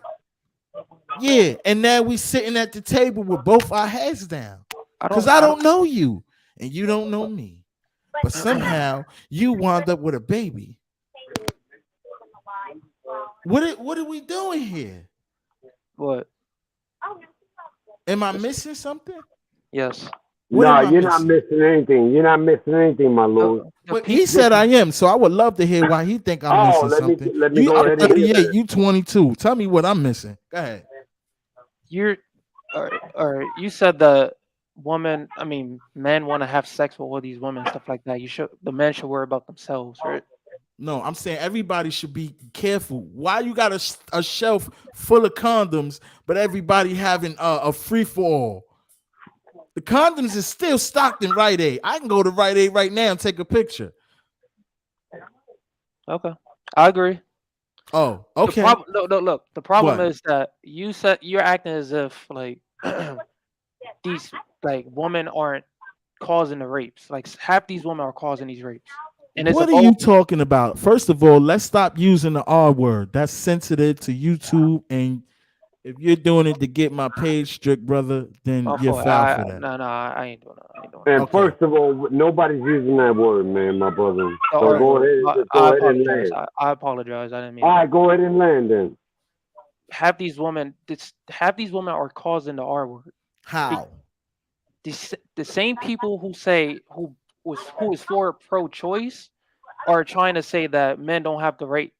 [SPEAKER 2] Yeah, and now we sitting at the table with both our heads down. Because I don't know you and you don't know me. But somehow you wound up with a baby. What are we doing here?
[SPEAKER 5] What?
[SPEAKER 2] Am I missing something?
[SPEAKER 5] Yes.
[SPEAKER 1] No, you're not missing anything. You're not missing anything, my lord.
[SPEAKER 2] But he said I am, so I would love to hear why he think I'm missing something.
[SPEAKER 1] Let me go ahead.
[SPEAKER 2] 38, you 22. Tell me what I'm missing. Go ahead.
[SPEAKER 5] You're all right. You said the men want to have sex with all these women and stuff like that. The men should worry about themselves, right?
[SPEAKER 2] No, I'm saying everybody should be careful. Why you got a shelf full of condoms, but everybody having a free for all? The condoms is still stocked in Rite Aid. I can go to Rite Aid right now and take a picture.
[SPEAKER 5] Okay, I agree.
[SPEAKER 2] Oh, okay.
[SPEAKER 5] Look. The problem is that you said you're acting as if like these women aren't causing the rapes. Like half these women are causing these rapes. And
[SPEAKER 2] what are you talking about? First of all, let's stop using the R word. That's sensitive to YouTube, and if you're doing it to get my page strict, brother, then you're foul for that.
[SPEAKER 5] No, I ain't doing that.
[SPEAKER 1] And okay. First of all, nobody's using that word, man, my brother. So go ahead and land.
[SPEAKER 5] I apologize. I didn't mean.
[SPEAKER 1] All right, go ahead and land then.
[SPEAKER 5] Half these women are causing the R word.
[SPEAKER 2] How?
[SPEAKER 5] The same people who say who is for pro-choice are trying to say that men don't have the right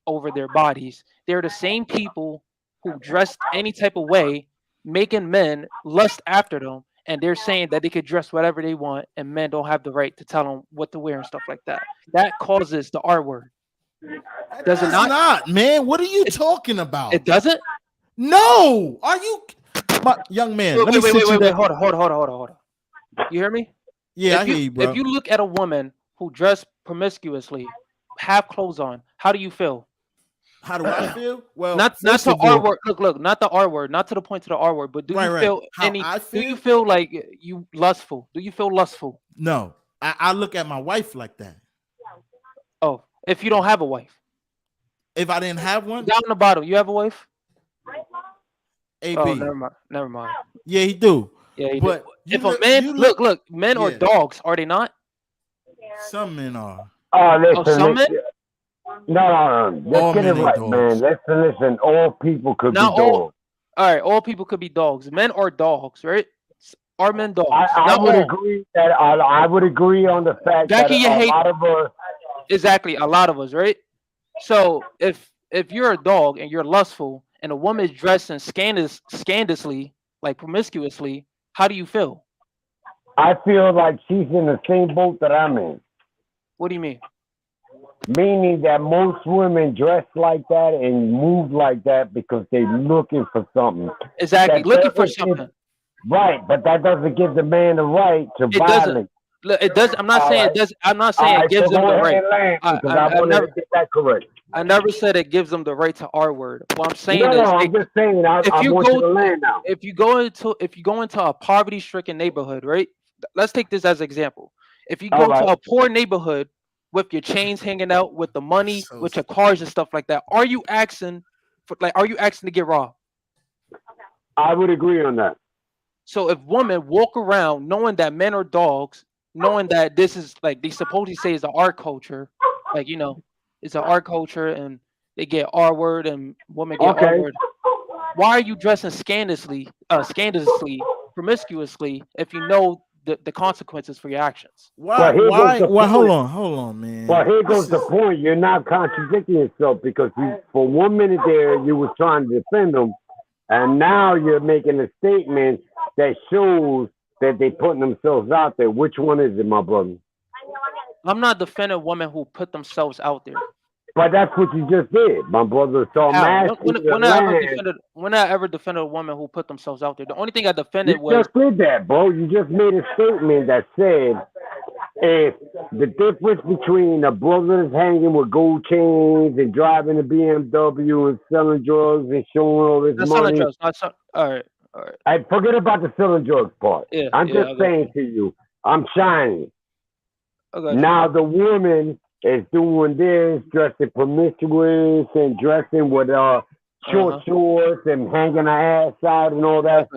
[SPEAKER 5] over their bodies. They're the same people who dress any type of way, making men lust after them, and they're saying that they could dress whatever they want, and men don't have the right to tell them what to wear and stuff like that. That causes the R word. Does it not?
[SPEAKER 2] Man, what are you talking about?
[SPEAKER 5] It doesn't?
[SPEAKER 2] No. Are you, young man?
[SPEAKER 5] Wait, hold on. You hear me?
[SPEAKER 2] Yeah, I hear you, bro.
[SPEAKER 5] If you look at a woman who dressed promiscuously, have clothes on, how do you feel?
[SPEAKER 2] How do I feel? Well,
[SPEAKER 5] not the R word. Look, not the R word. Not to the point to the R word. But do you feel any? Do you feel like you lustful? Do you feel lustful?
[SPEAKER 2] No, I look at my wife like that.
[SPEAKER 5] Oh, if you don't have a wife.
[SPEAKER 2] If I didn't have one,
[SPEAKER 5] down the bottom, you have a wife.
[SPEAKER 2] AB.
[SPEAKER 5] Oh, never mind.
[SPEAKER 2] Yeah, he do.
[SPEAKER 5] Yeah, he do. If a man, look, men are dogs, are they not?
[SPEAKER 2] Some men are.
[SPEAKER 1] Listen,
[SPEAKER 5] some men.
[SPEAKER 1] No. Let's get it right, man. Listen. All people could be dogs.
[SPEAKER 5] All right, all people could be dogs. Men are dogs, right? Are men dogs?
[SPEAKER 1] I would agree that I would agree on the fact that a lot of us.
[SPEAKER 5] Exactly, a lot of us, right? So if you're a dog and you're lustful and a woman is dressing scandalously, like promiscuously, how do you feel?
[SPEAKER 1] I feel like she's in the same boat that I'm in.
[SPEAKER 5] What do you mean?
[SPEAKER 1] Meaning that most women dress like that and move like that because they're looking for something.
[SPEAKER 5] Exactly, looking for something.
[SPEAKER 1] Right, but that doesn't give the man the right to violate.
[SPEAKER 5] It does. I'm not saying it does. I'm not saying it gives them the right.
[SPEAKER 1] I never get that correct.
[SPEAKER 5] I never said it gives them the right to R word. What I'm saying
[SPEAKER 1] is, I'm just saying. I want you to land now.
[SPEAKER 5] If you go into a poverty-stricken neighborhood, right? Let's take this as an example. If you go to a poor neighborhood with your chains hanging out, with the money, with your cars and stuff like that, are you asking to get robbed?
[SPEAKER 1] I would agree on that.
[SPEAKER 5] So if women walk around knowing that men are dogs, knowing that this is like they supposedly say is an art culture, like it's an art culture, and they get R word and women get R word. Why are you dressing scandalously, promiscuously if you know the consequences for your actions?
[SPEAKER 2] Why? Hold on, man.
[SPEAKER 1] Well, here goes the point. You're not contradicting yourself because for 1 minute there you were trying to defend them, and now you're making a statement that shows that they're putting themselves out there. Which one is it, my brother?
[SPEAKER 5] I'm not defending women who put themselves out there.
[SPEAKER 1] But that's what you just did, my brother. So
[SPEAKER 5] when I ever defended a woman who put themselves out there, the only thing I defended was...
[SPEAKER 1] You just did that, bro. You just made a statement that said if the difference between a brother that's hanging with gold chains and driving a BMW and selling drugs and showing all this money...
[SPEAKER 5] Selling drugs. All right.
[SPEAKER 1] I forget about the selling drugs part. I'm just saying to you, I'm shining. Now the woman is doing this, dressing promiscuous and dressing with short shorts and hanging her ass out and all that.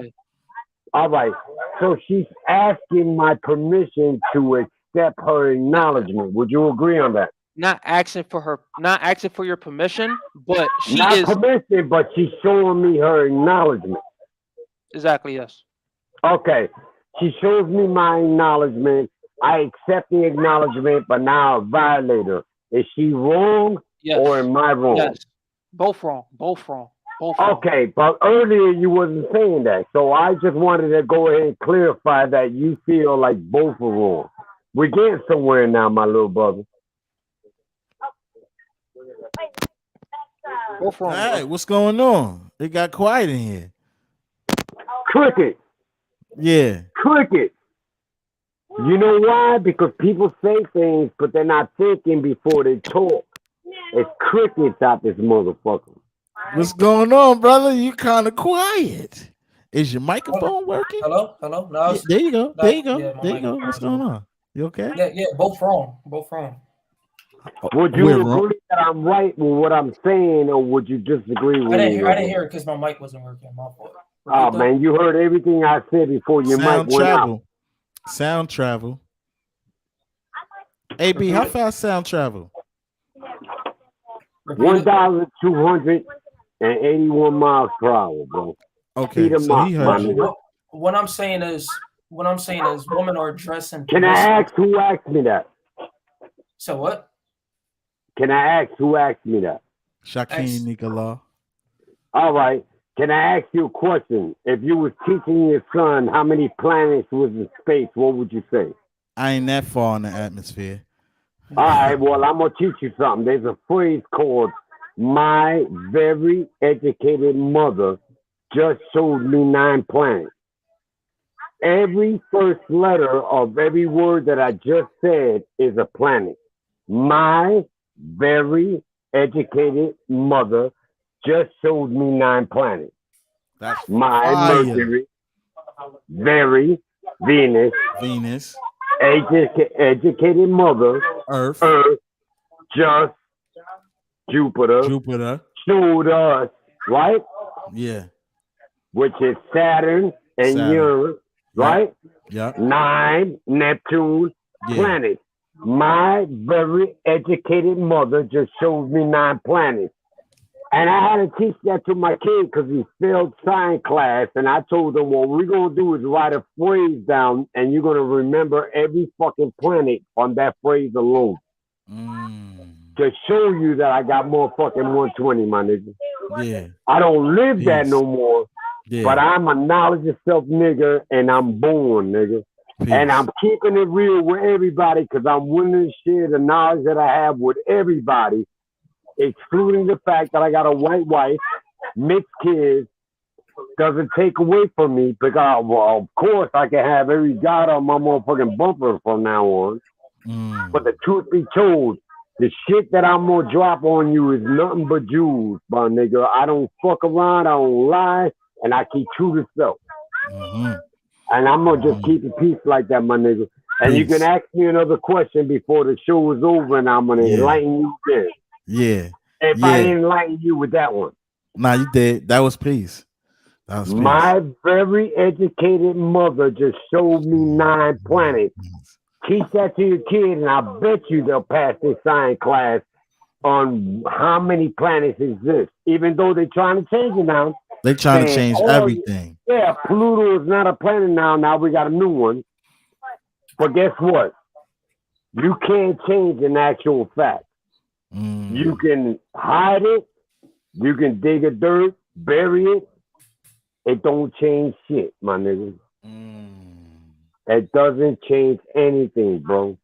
[SPEAKER 1] All right. So she's asking my permission to accept her acknowledgement. Would you agree on that?
[SPEAKER 5] Not asking for your permission, but she
[SPEAKER 1] Not
[SPEAKER 5] is
[SPEAKER 1] permission, but she's showing me her acknowledgement.
[SPEAKER 5] exactly yes.
[SPEAKER 1] Okay. She shows me my acknowledgement. I accept the acknowledgement, but now I violate her. Is she wrong
[SPEAKER 5] Yes.
[SPEAKER 1] or am I wrong?
[SPEAKER 5] Yes. Both wrong. Both wrong. Both wrong.
[SPEAKER 1] Okay, but earlier you wasn't saying that. So I just wanted to go ahead and clarify that you feel like both are wrong. We're getting somewhere now, my little brother.
[SPEAKER 5] Both wrong.
[SPEAKER 2] Hey, what's going on? It got quiet in here.
[SPEAKER 1] Cricket.
[SPEAKER 2] Yeah.
[SPEAKER 1] Cricket. You know why? Because people say things, but they're not thinking before they talk. It's crickets out this motherfucker.
[SPEAKER 2] What's going on, brother? You kind of quiet. Is your microphone working?
[SPEAKER 6] Hello. Now
[SPEAKER 2] Yeah,
[SPEAKER 6] it's,
[SPEAKER 2] there you go. There you go.
[SPEAKER 6] yeah, my
[SPEAKER 2] There you go. What's
[SPEAKER 6] microphone.
[SPEAKER 2] going on? You okay?
[SPEAKER 6] Yeah. Both wrong.
[SPEAKER 1] Would you
[SPEAKER 2] We're
[SPEAKER 1] agree
[SPEAKER 2] wrong.
[SPEAKER 1] that I'm right with what I'm saying, or would you disagree with
[SPEAKER 6] I
[SPEAKER 1] me?
[SPEAKER 6] didn't hear it because my mic wasn't working. My fault.
[SPEAKER 1] Oh,
[SPEAKER 6] Repeat that.
[SPEAKER 1] man, you heard everything I said before your
[SPEAKER 2] Sound
[SPEAKER 1] mic went out.
[SPEAKER 2] travel. Sound travel. AB, how fast sound travel?
[SPEAKER 6] Repeat it.
[SPEAKER 1] 1,281 miles per hour, bro.
[SPEAKER 2] Okay,
[SPEAKER 1] Speed 'em
[SPEAKER 2] so
[SPEAKER 1] up,
[SPEAKER 2] he
[SPEAKER 1] my
[SPEAKER 2] heard you.
[SPEAKER 1] nigga.
[SPEAKER 6] What I'm saying is women are dressing.
[SPEAKER 1] Can I ask who asked me that?
[SPEAKER 6] So what?
[SPEAKER 1] Can I ask who asked me that?
[SPEAKER 2] Shaquille Nicola.
[SPEAKER 1] All right. Can I ask you a question? If you was teaching your son how many planets was in space, what would you say?
[SPEAKER 2] I ain't that far in the atmosphere.
[SPEAKER 1] All right, well, I'm going to teach you something. There's a phrase called, my very educated mother just showed me 9 planets. Every first letter of every word that I just said is a planet. My very educated mother just showed me 9 planets.
[SPEAKER 2] That's
[SPEAKER 1] My
[SPEAKER 2] fire.
[SPEAKER 1] Mercury, very, Venus,
[SPEAKER 2] Venus,
[SPEAKER 1] educated mother,
[SPEAKER 2] Earth,
[SPEAKER 1] Earth, just Jupiter,
[SPEAKER 2] Jupiter.
[SPEAKER 1] showed us, right?
[SPEAKER 2] Yeah.
[SPEAKER 1] Which is Saturn and
[SPEAKER 2] Saturn.
[SPEAKER 1] Uranus, right?
[SPEAKER 2] Yep.
[SPEAKER 1] 9 Neptune
[SPEAKER 2] Yeah.
[SPEAKER 1] planets. My very educated mother just showed me 9 planets. And I had to teach that to my kid because he failed science class. And I told him, what we're going to do is write a phrase down and you're going to remember every fucking planet on that phrase alone. To show you that I got more fucking 120, my nigga.
[SPEAKER 2] Yeah.
[SPEAKER 1] I don't live that
[SPEAKER 2] Peace.
[SPEAKER 1] no more,
[SPEAKER 2] Yeah.
[SPEAKER 1] but I'm a knowledge of self nigga and I'm born, nigga.
[SPEAKER 2] Peace.
[SPEAKER 1] And I'm keeping it real with everybody because I'm willing to share the knowledge that I have with everybody, excluding the fact that I got a white wife, mixed kids, doesn't take away from me because, well, of course, I can have every god on my motherfucking bumper from now on. But the truth be told, the shit that I'm gonna drop on you is nothing but jewels, my nigga. I don't fuck around, I don't lie, and I keep true to self. And I'm gonna just keep it peace like that, my nigga. And you
[SPEAKER 2] Peace.
[SPEAKER 1] can ask me another question before the show is over, and I'm gonna enlighten you again.
[SPEAKER 2] Yeah.
[SPEAKER 1] If I didn't enlighten you with that one.
[SPEAKER 2] Nah, you did. That was peace. That was peace.
[SPEAKER 1] My very educated mother just showed me 9 planets. Teach that to your kid, and I bet you they'll pass their science class on how many planets exist. Even though they're trying to change it now.
[SPEAKER 2] They trying to
[SPEAKER 1] saying,
[SPEAKER 2] change
[SPEAKER 1] "Oh,
[SPEAKER 2] everything.
[SPEAKER 1] Yeah, Pluto is not a planet now. Now we got a new one. But guess what? You can't change an actual fact. You can hide it. You can dig a dirt, bury it. It don't change shit, my nigga. It doesn't change anything, bro.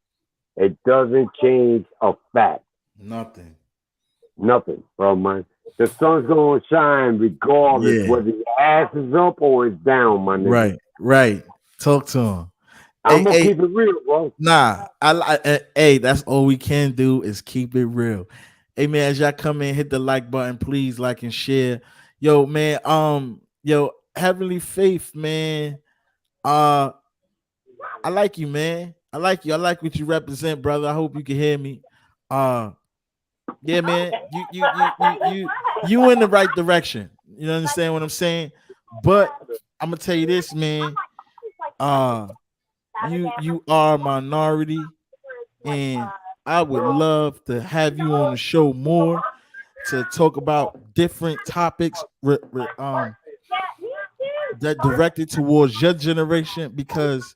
[SPEAKER 1] It doesn't change a fact.
[SPEAKER 2] Nothing.
[SPEAKER 1] Nothing, bro, man. The sun's gonna shine regardless
[SPEAKER 2] Yeah.
[SPEAKER 1] whether your ass is up or it's down, my nigga.
[SPEAKER 2] Right. Right. Talk to him.
[SPEAKER 1] I'm gonna keep it real, bro.
[SPEAKER 2] Nah, hey, that's all we can do is keep it real. Hey man, as y'all come in, hit the like button, please like and share. Yo, man, Heavenly Faith, man. I like you, man. I like you. I like what you represent, brother. I hope you can hear me. Yeah, man, you in the right direction. You understand what I'm saying? But I'm gonna tell you this, man. You are a minority, and I would love to have you on the show more to talk about different topics that directed towards your generation, because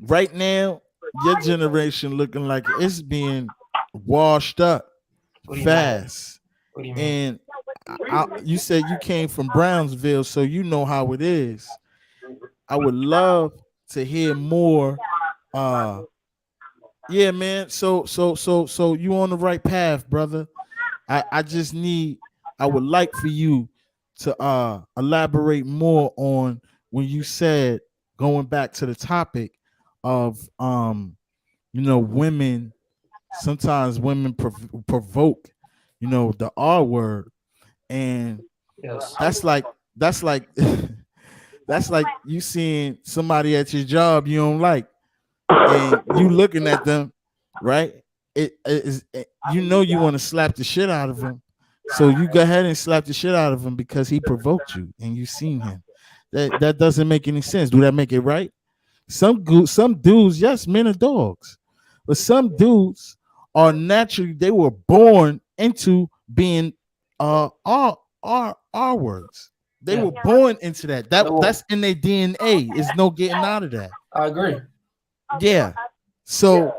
[SPEAKER 2] right now your generation looking like it's being washed up fast.
[SPEAKER 6] What do you mean?
[SPEAKER 2] And you said you came from Brownsville, so you know how it is. I would love to hear more. Yeah, man. So you on the right path, brother. I would like for you to elaborate more on when you said, going back to the topic of women, sometimes women provoke the R word, and
[SPEAKER 6] Yes.
[SPEAKER 2] that's like that's like you seeing somebody at your job you don't like, and you looking at them, right? You want to slap the shit out of him, so you go ahead and slap the shit out of him because he provoked you and you seen him. That doesn't make any sense. Do that make it right? Some dudes, yes, men are dogs, but some dudes are naturally, they were born into being R words. They were born into that. That's in their DNA. There's no getting out of that.
[SPEAKER 6] I agree.
[SPEAKER 2] Yeah. So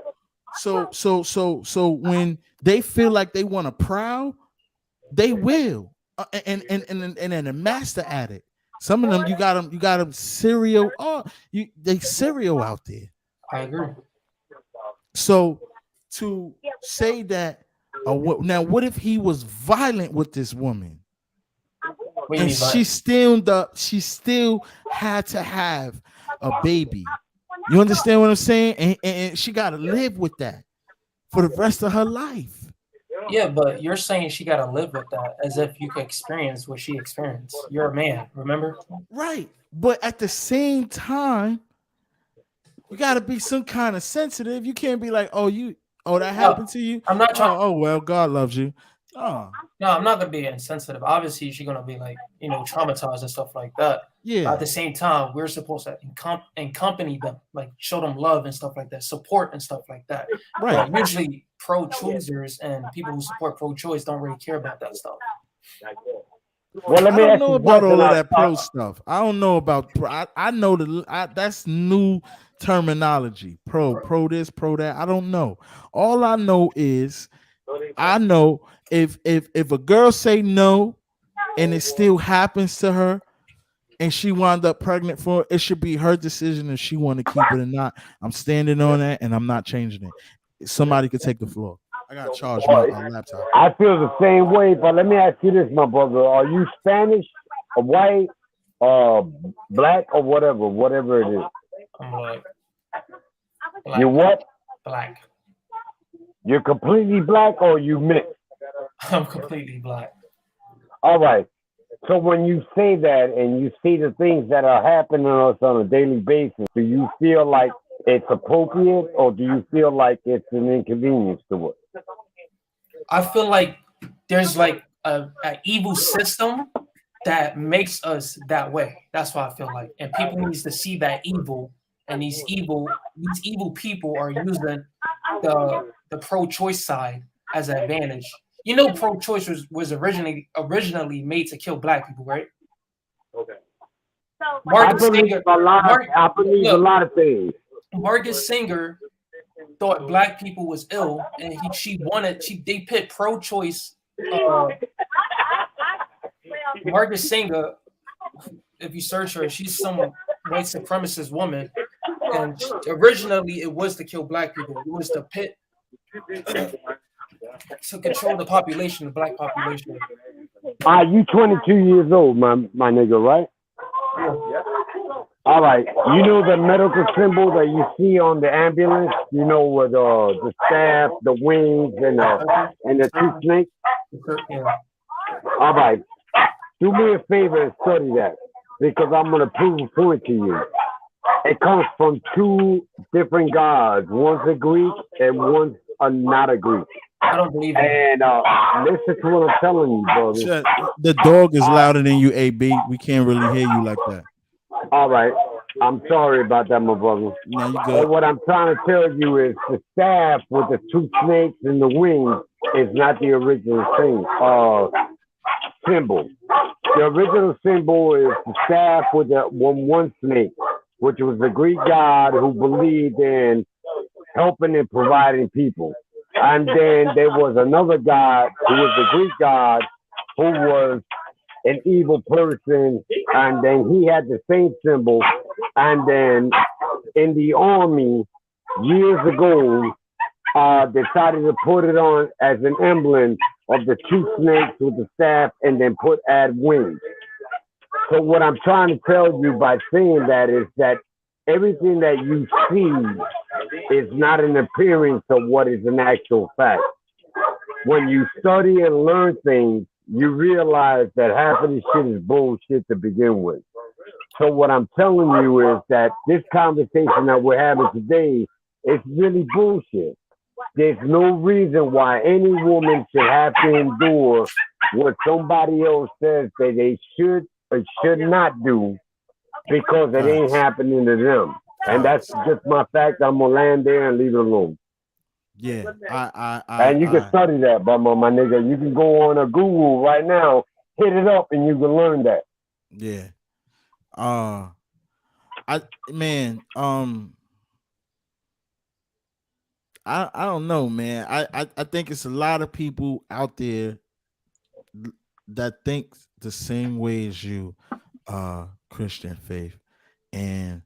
[SPEAKER 2] when they feel like they want to prowl, they will, and a master at it. Some of them you got them serial. They serial out there.
[SPEAKER 6] I agree.
[SPEAKER 2] So to say that, now what if he was violent with this woman, and she still had to have a baby? You understand what I'm saying? And she got to live with that for the rest of her life.
[SPEAKER 6] Yeah, but you're saying she got to live with that as if you could experience what she experienced. You're a man, remember?
[SPEAKER 2] Right. But at the same time, you got to be some kind of sensitive. You can't be like, that happened to you?
[SPEAKER 6] I'm not trying.
[SPEAKER 2] Oh, well, God loves you. Oh.
[SPEAKER 6] No, I'm not going to be insensitive. Obviously, she's going to be like, traumatized and stuff like that.
[SPEAKER 2] Yeah.
[SPEAKER 6] But at the same time, we're supposed to accompany them, like show them love and stuff like that, support and stuff like that.
[SPEAKER 2] Right.
[SPEAKER 6] But usually pro-choosers and people who support pro-choice don't really care about that stuff.
[SPEAKER 1] Well,
[SPEAKER 2] I don't know about all of that pro stuff. I don't know about I know that's new terminology. Pro this, pro that. I don't know. All I know is if a girl say no and it still happens to her and she wound up pregnant for it, should be her decision if she want to keep it or not. I'm standing on that and I'm not changing it. Somebody could take the floor. I gotta charge my laptop.
[SPEAKER 1] I feel the same way, but let me ask you this, my brother. Are you Spanish or white or black or whatever it is?
[SPEAKER 6] I'm like,
[SPEAKER 1] You what?
[SPEAKER 6] Black.
[SPEAKER 1] You're completely black or you mixed?
[SPEAKER 6] I'm completely black.
[SPEAKER 1] All right. So when you say that and you see the things that are happening to us on a daily basis, do you feel like it's appropriate or do you feel like it's an inconvenience to us?
[SPEAKER 6] I feel like there's like an evil system that makes us that way. That's what I feel like. And people needs to see that evil, and these evil people are using the pro-choice side as an advantage. Pro-choice was originally made to kill black people, right?
[SPEAKER 1] Okay.
[SPEAKER 6] Margaret Singer.
[SPEAKER 1] I believe a lot of things.
[SPEAKER 6] Margaret Singer thought black people was ill, and they pit pro-choice. Margaret Singer, if you search her, she's some white supremacist woman, and originally it was to kill black people. It was to pit to control the population, the black population.
[SPEAKER 1] You 22 years old, my nigga, right?
[SPEAKER 6] Yeah.
[SPEAKER 1] All right. You know the medical symbol that you see on the ambulance? With the staff, the wings, and the two snakes?
[SPEAKER 6] Yeah.
[SPEAKER 1] All right. Do me a favor and study that, because I'm going to prove a point to you. It comes from two different gods. One's a Greek and one's not a Greek.
[SPEAKER 6] I don't believe it.
[SPEAKER 1] And listen to what I'm telling you, brother.
[SPEAKER 2] The dog is louder than you, AB. We can't really hear you like that.
[SPEAKER 1] All right. I'm sorry about that, my brother.
[SPEAKER 2] Now you
[SPEAKER 1] But
[SPEAKER 2] good.
[SPEAKER 1] what I'm trying to tell you is the staff with the two snakes and the wings is not the original thing. Symbol. The original symbol is the staff with the one snake, which was the Greek god who believed in helping and providing people. And then there was another god who was the Greek god who was an evil person, and then he had the same symbol. And then in the army years ago, decided to put it on as an emblem of the two snakes with the staff, and then add wings. So what I'm trying to tell you by saying that is that everything that you see is not an appearance of what is an actual fact. When you study and learn things, you realize that half of this shit is bullshit to begin with. So what I'm telling you is that this conversation that we're having today is really bullshit. There's no reason why any woman should have to endure what somebody else says that they should or should not do because it ain't happening to them. And that's just my fact. I'm gonna land there and leave it alone.
[SPEAKER 2] Yeah,
[SPEAKER 1] And you can study that, but my nigga, you can go on a Google right now, hit it up, and you can learn that.
[SPEAKER 2] yeah. I man, I don't know, man. I think it's a lot of people out there that think the same way as you, Christian Faith. And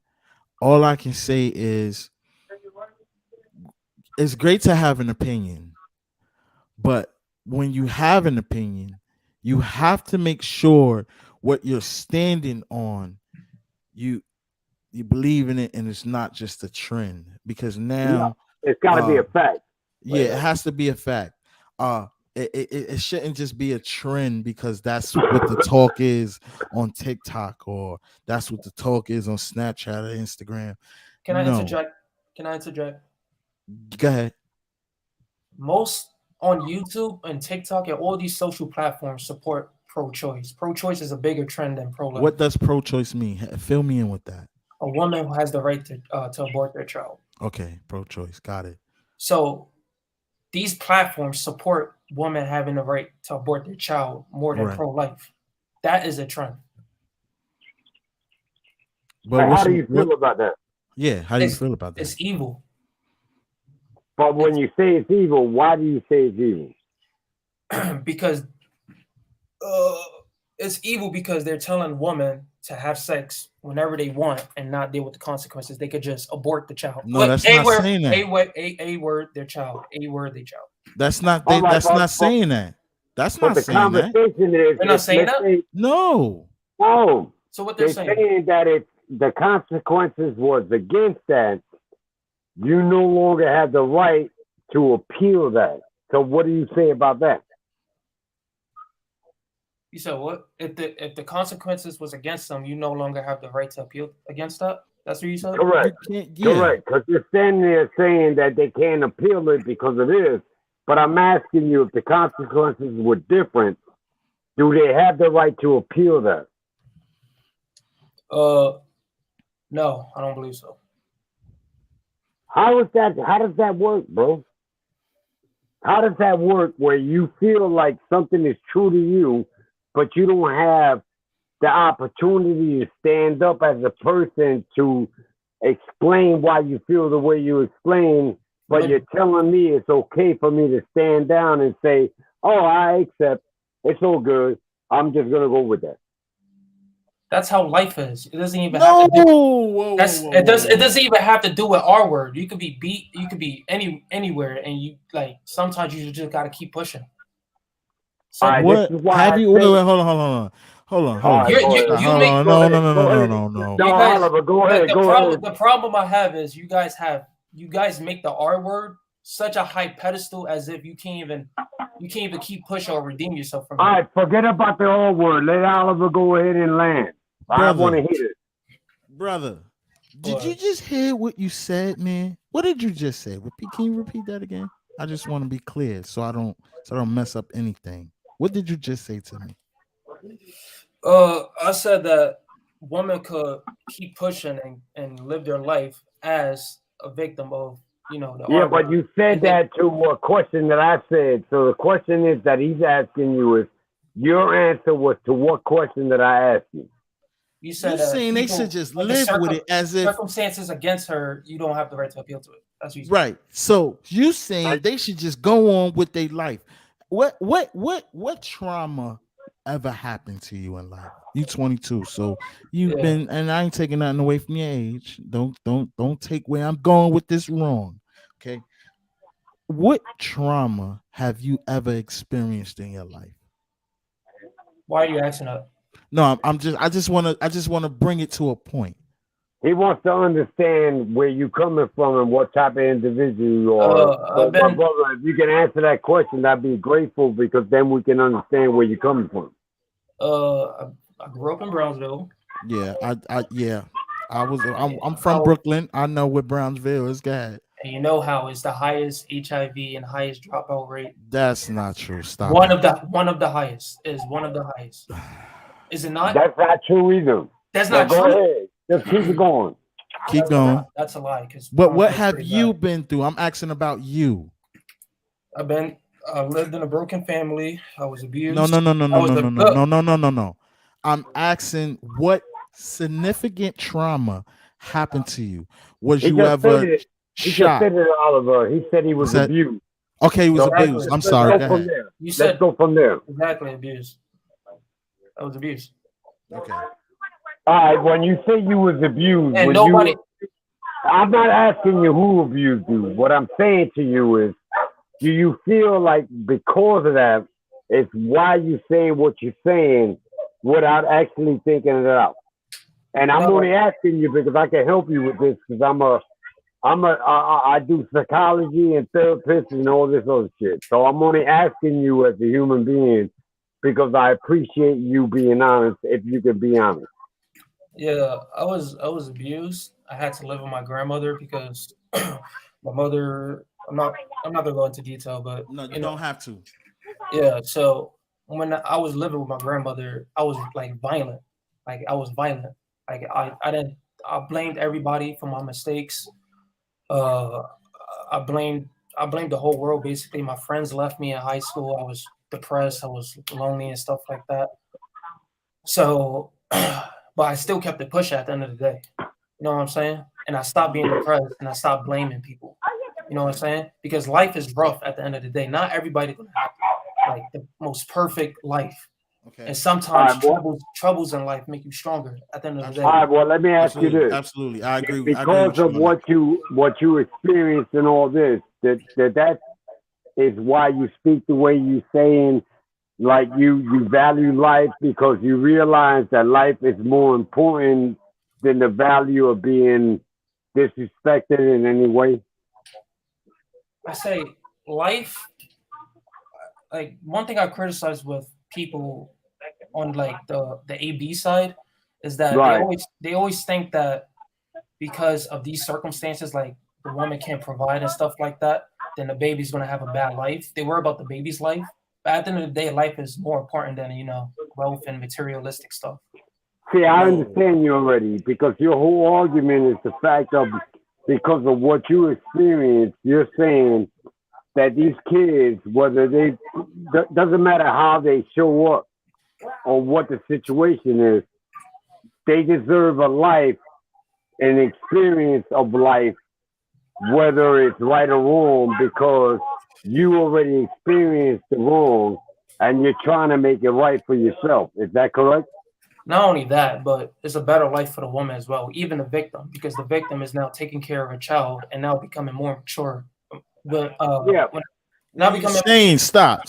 [SPEAKER 2] all I can say is it's great to have an opinion, but when you have an opinion, you have to make sure what you're standing on, you believe in it, and it's not just a trend. Because now
[SPEAKER 1] it's got to be a fact.
[SPEAKER 2] Yeah, it has to be a fact. It shouldn't just be a trend because that's what the talk is on TikTok, or that's what the talk is on Snapchat or Instagram.
[SPEAKER 6] Can I interject? Can I interject?
[SPEAKER 2] Go ahead.
[SPEAKER 6] Most on YouTube and TikTok and all these social platforms support pro-choice. Pro-choice is a bigger trend than pro-life.
[SPEAKER 2] What does pro-choice mean? Fill me in with that.
[SPEAKER 6] A woman who has the right to abort their child.
[SPEAKER 2] Okay, pro-choice. Got it.
[SPEAKER 6] So these platforms support women having the right to abort their child more than pro-life. That is a trend.
[SPEAKER 1] But how do you feel about that?
[SPEAKER 2] Yeah, how do you feel about that?
[SPEAKER 6] It's evil.
[SPEAKER 1] But when you say it's evil, why do you say it's evil?
[SPEAKER 6] Because it's evil because they're telling women to have sex whenever they want and not deal with the consequences. They could just abort the child.
[SPEAKER 2] No, that's not saying that.
[SPEAKER 6] A word, their child. A word, their child.
[SPEAKER 2] That's not. That's not saying that. That's not saying that.
[SPEAKER 1] They're
[SPEAKER 6] not saying that.
[SPEAKER 2] No.
[SPEAKER 1] Oh.
[SPEAKER 6] So what they're saying?
[SPEAKER 1] Saying that it's the consequences was against that. You no longer have the right to appeal that. So what do you say about that?
[SPEAKER 6] You said what? If the consequences was against them, you no longer have the right to appeal against that? That's what you said?
[SPEAKER 1] Correct. Correct. Because you're standing there saying that they can't appeal it because of this. But I'm asking you, if the consequences were different, do they have the right to appeal that?
[SPEAKER 6] No, I don't believe so.
[SPEAKER 1] How does that work, bro? How does that work where you feel like something is true to you, but you don't have the opportunity to stand up as a person to explain why you feel the way you explain, but you're telling me it's okay for me to stand down and say, oh, I accept, it's all good, I'm just going to go with that.
[SPEAKER 6] That's how life is. It doesn't even have to do. It doesn't even have to do with our word. You could be beat. You could be anywhere, and you like. Sometimes you just got to keep pushing.
[SPEAKER 2] So what have you? Wait, hold on. No.
[SPEAKER 1] Oliver, go ahead.
[SPEAKER 6] The problem I have is you guys make the R word such a high pedestal as if you can't even keep pushing or redeem yourself from it.
[SPEAKER 1] All right, forget about the R word. Let Oliver go ahead and land. I want to hear it.
[SPEAKER 2] Brother, did you just hear what you said, man? What did you just say? Can you repeat that again? I just want to be clear so I don't mess up anything. What did you just say to me?
[SPEAKER 6] I said that women could keep pushing and live their life as a victim of, the
[SPEAKER 1] Yeah,
[SPEAKER 6] army.
[SPEAKER 1] but you said
[SPEAKER 6] And then-
[SPEAKER 1] that to a question that I said. So the question is that he's asking you is your answer was to what question that I asked you?
[SPEAKER 6] You
[SPEAKER 2] You're
[SPEAKER 6] said
[SPEAKER 2] saying they
[SPEAKER 6] people-
[SPEAKER 2] should just
[SPEAKER 6] like the
[SPEAKER 2] live with it as if
[SPEAKER 6] circumstances against her, you don't have the right to appeal to it. That's what you said.
[SPEAKER 2] right. So you saying they should just go on with their life. What trauma ever happened to you in life? You 22, so you've
[SPEAKER 6] Yeah.
[SPEAKER 2] been, and I ain't taking nothing away from your age. Don't take where I'm going with this wrong. Okay. What trauma have you ever experienced in your life?
[SPEAKER 6] Why are you asking that?
[SPEAKER 2] No, I just want to bring it to a point.
[SPEAKER 1] He wants to understand where you coming from and what type of individual you are. So, my brother, if you can answer that question, I'd be grateful because then we can understand where you're coming from.
[SPEAKER 6] I grew up in Brownsville.
[SPEAKER 2] Yeah, I'm from Brooklyn. I know what Brownsville is. God,
[SPEAKER 6] And you know how it's the highest HIV and highest dropout rate.
[SPEAKER 2] that's not true. Stop.
[SPEAKER 6] One of the highest. Is it not?
[SPEAKER 1] That's not true either.
[SPEAKER 6] That's
[SPEAKER 1] But
[SPEAKER 6] not
[SPEAKER 1] go
[SPEAKER 6] true.
[SPEAKER 1] ahead. Just keep it going.
[SPEAKER 2] Keep going.
[SPEAKER 6] That's a lie.
[SPEAKER 2] But what have you been through? I'm asking about you.
[SPEAKER 6] I lived in a broken family. I was abused.
[SPEAKER 2] No. I'm asking what significant trauma happened to you? Was
[SPEAKER 1] He
[SPEAKER 2] you
[SPEAKER 1] just
[SPEAKER 2] ever
[SPEAKER 1] said it. He just
[SPEAKER 2] shot?
[SPEAKER 1] said it, Oliver. He said he was
[SPEAKER 2] Said-
[SPEAKER 1] abused.
[SPEAKER 2] Okay, he was
[SPEAKER 1] So
[SPEAKER 2] abused. I'm
[SPEAKER 1] let's
[SPEAKER 2] sorry.
[SPEAKER 1] go
[SPEAKER 2] Go
[SPEAKER 1] from
[SPEAKER 2] ahead.
[SPEAKER 1] there.
[SPEAKER 6] You
[SPEAKER 1] Let's
[SPEAKER 6] said
[SPEAKER 1] go from there.
[SPEAKER 6] exactly abused. I was abused.
[SPEAKER 2] Okay.
[SPEAKER 1] All right. When you say you was abused,
[SPEAKER 6] And
[SPEAKER 1] was
[SPEAKER 6] nobody.
[SPEAKER 1] I'm not asking you who abused you. What I'm saying to you is, do you feel like because of that, it's why you saying what you're saying without actually thinking it out? And I'm
[SPEAKER 6] No.
[SPEAKER 1] only asking you because I can help you with this because I do psychology and therapist and all this other shit. So I'm only asking you as a human being because I appreciate you being honest. If you can be honest.
[SPEAKER 6] Yeah, I was abused. I had to live with my grandmother because my mother. I'm not gonna go into detail, but
[SPEAKER 2] No, you don't have to.
[SPEAKER 6] yeah. So when I was living with my grandmother, I was like violent. Like I was violent. Like I blamed everybody for my mistakes. I blamed the whole world basically. My friends left me in high school. I was depressed. I was lonely and stuff like that. So, but I still kept it pushing at the end of the day. You know what I'm saying? And I stopped being depressed and I stopped blaming people. You know what I'm saying? Because life is rough at the end of the day. Not everybody gonna have like the most perfect life.
[SPEAKER 2] Okay.
[SPEAKER 6] And sometimes
[SPEAKER 1] All right,
[SPEAKER 6] troubles in life make you stronger at the end of the day.
[SPEAKER 1] All right. Well, let me ask you
[SPEAKER 2] Absolutely.
[SPEAKER 1] this.
[SPEAKER 2] Absolutely. I agree.
[SPEAKER 1] Because of what you experienced and all this, that is why you speak the way you saying, like you value life because you realize that life is more important than the value of being disrespected in any way.
[SPEAKER 6] I say life, like one thing I criticize with people on like the AB side is that
[SPEAKER 1] Right.
[SPEAKER 6] they always think that because of these circumstances, like the woman can't provide and stuff like that, then the baby's gonna have a bad life. They worry about the baby's life, but at the end of the day, life is more important than wealth and materialistic stuff.
[SPEAKER 1] See, I understand you already because your whole argument is the fact of because of what you experienced, you're saying that these kids, whether doesn't matter how they show up or what the situation is, they deserve a life, an experience of life, whether it's right or wrong, because you already experienced the wrong and you're trying to make it right for yourself. Is that correct?
[SPEAKER 6] Not only that, but it's a better life for the woman as well, even the victim, because the victim is now taking care of a child and now becoming more mature. But
[SPEAKER 1] Yeah.
[SPEAKER 6] now becoming
[SPEAKER 2] Saying stop.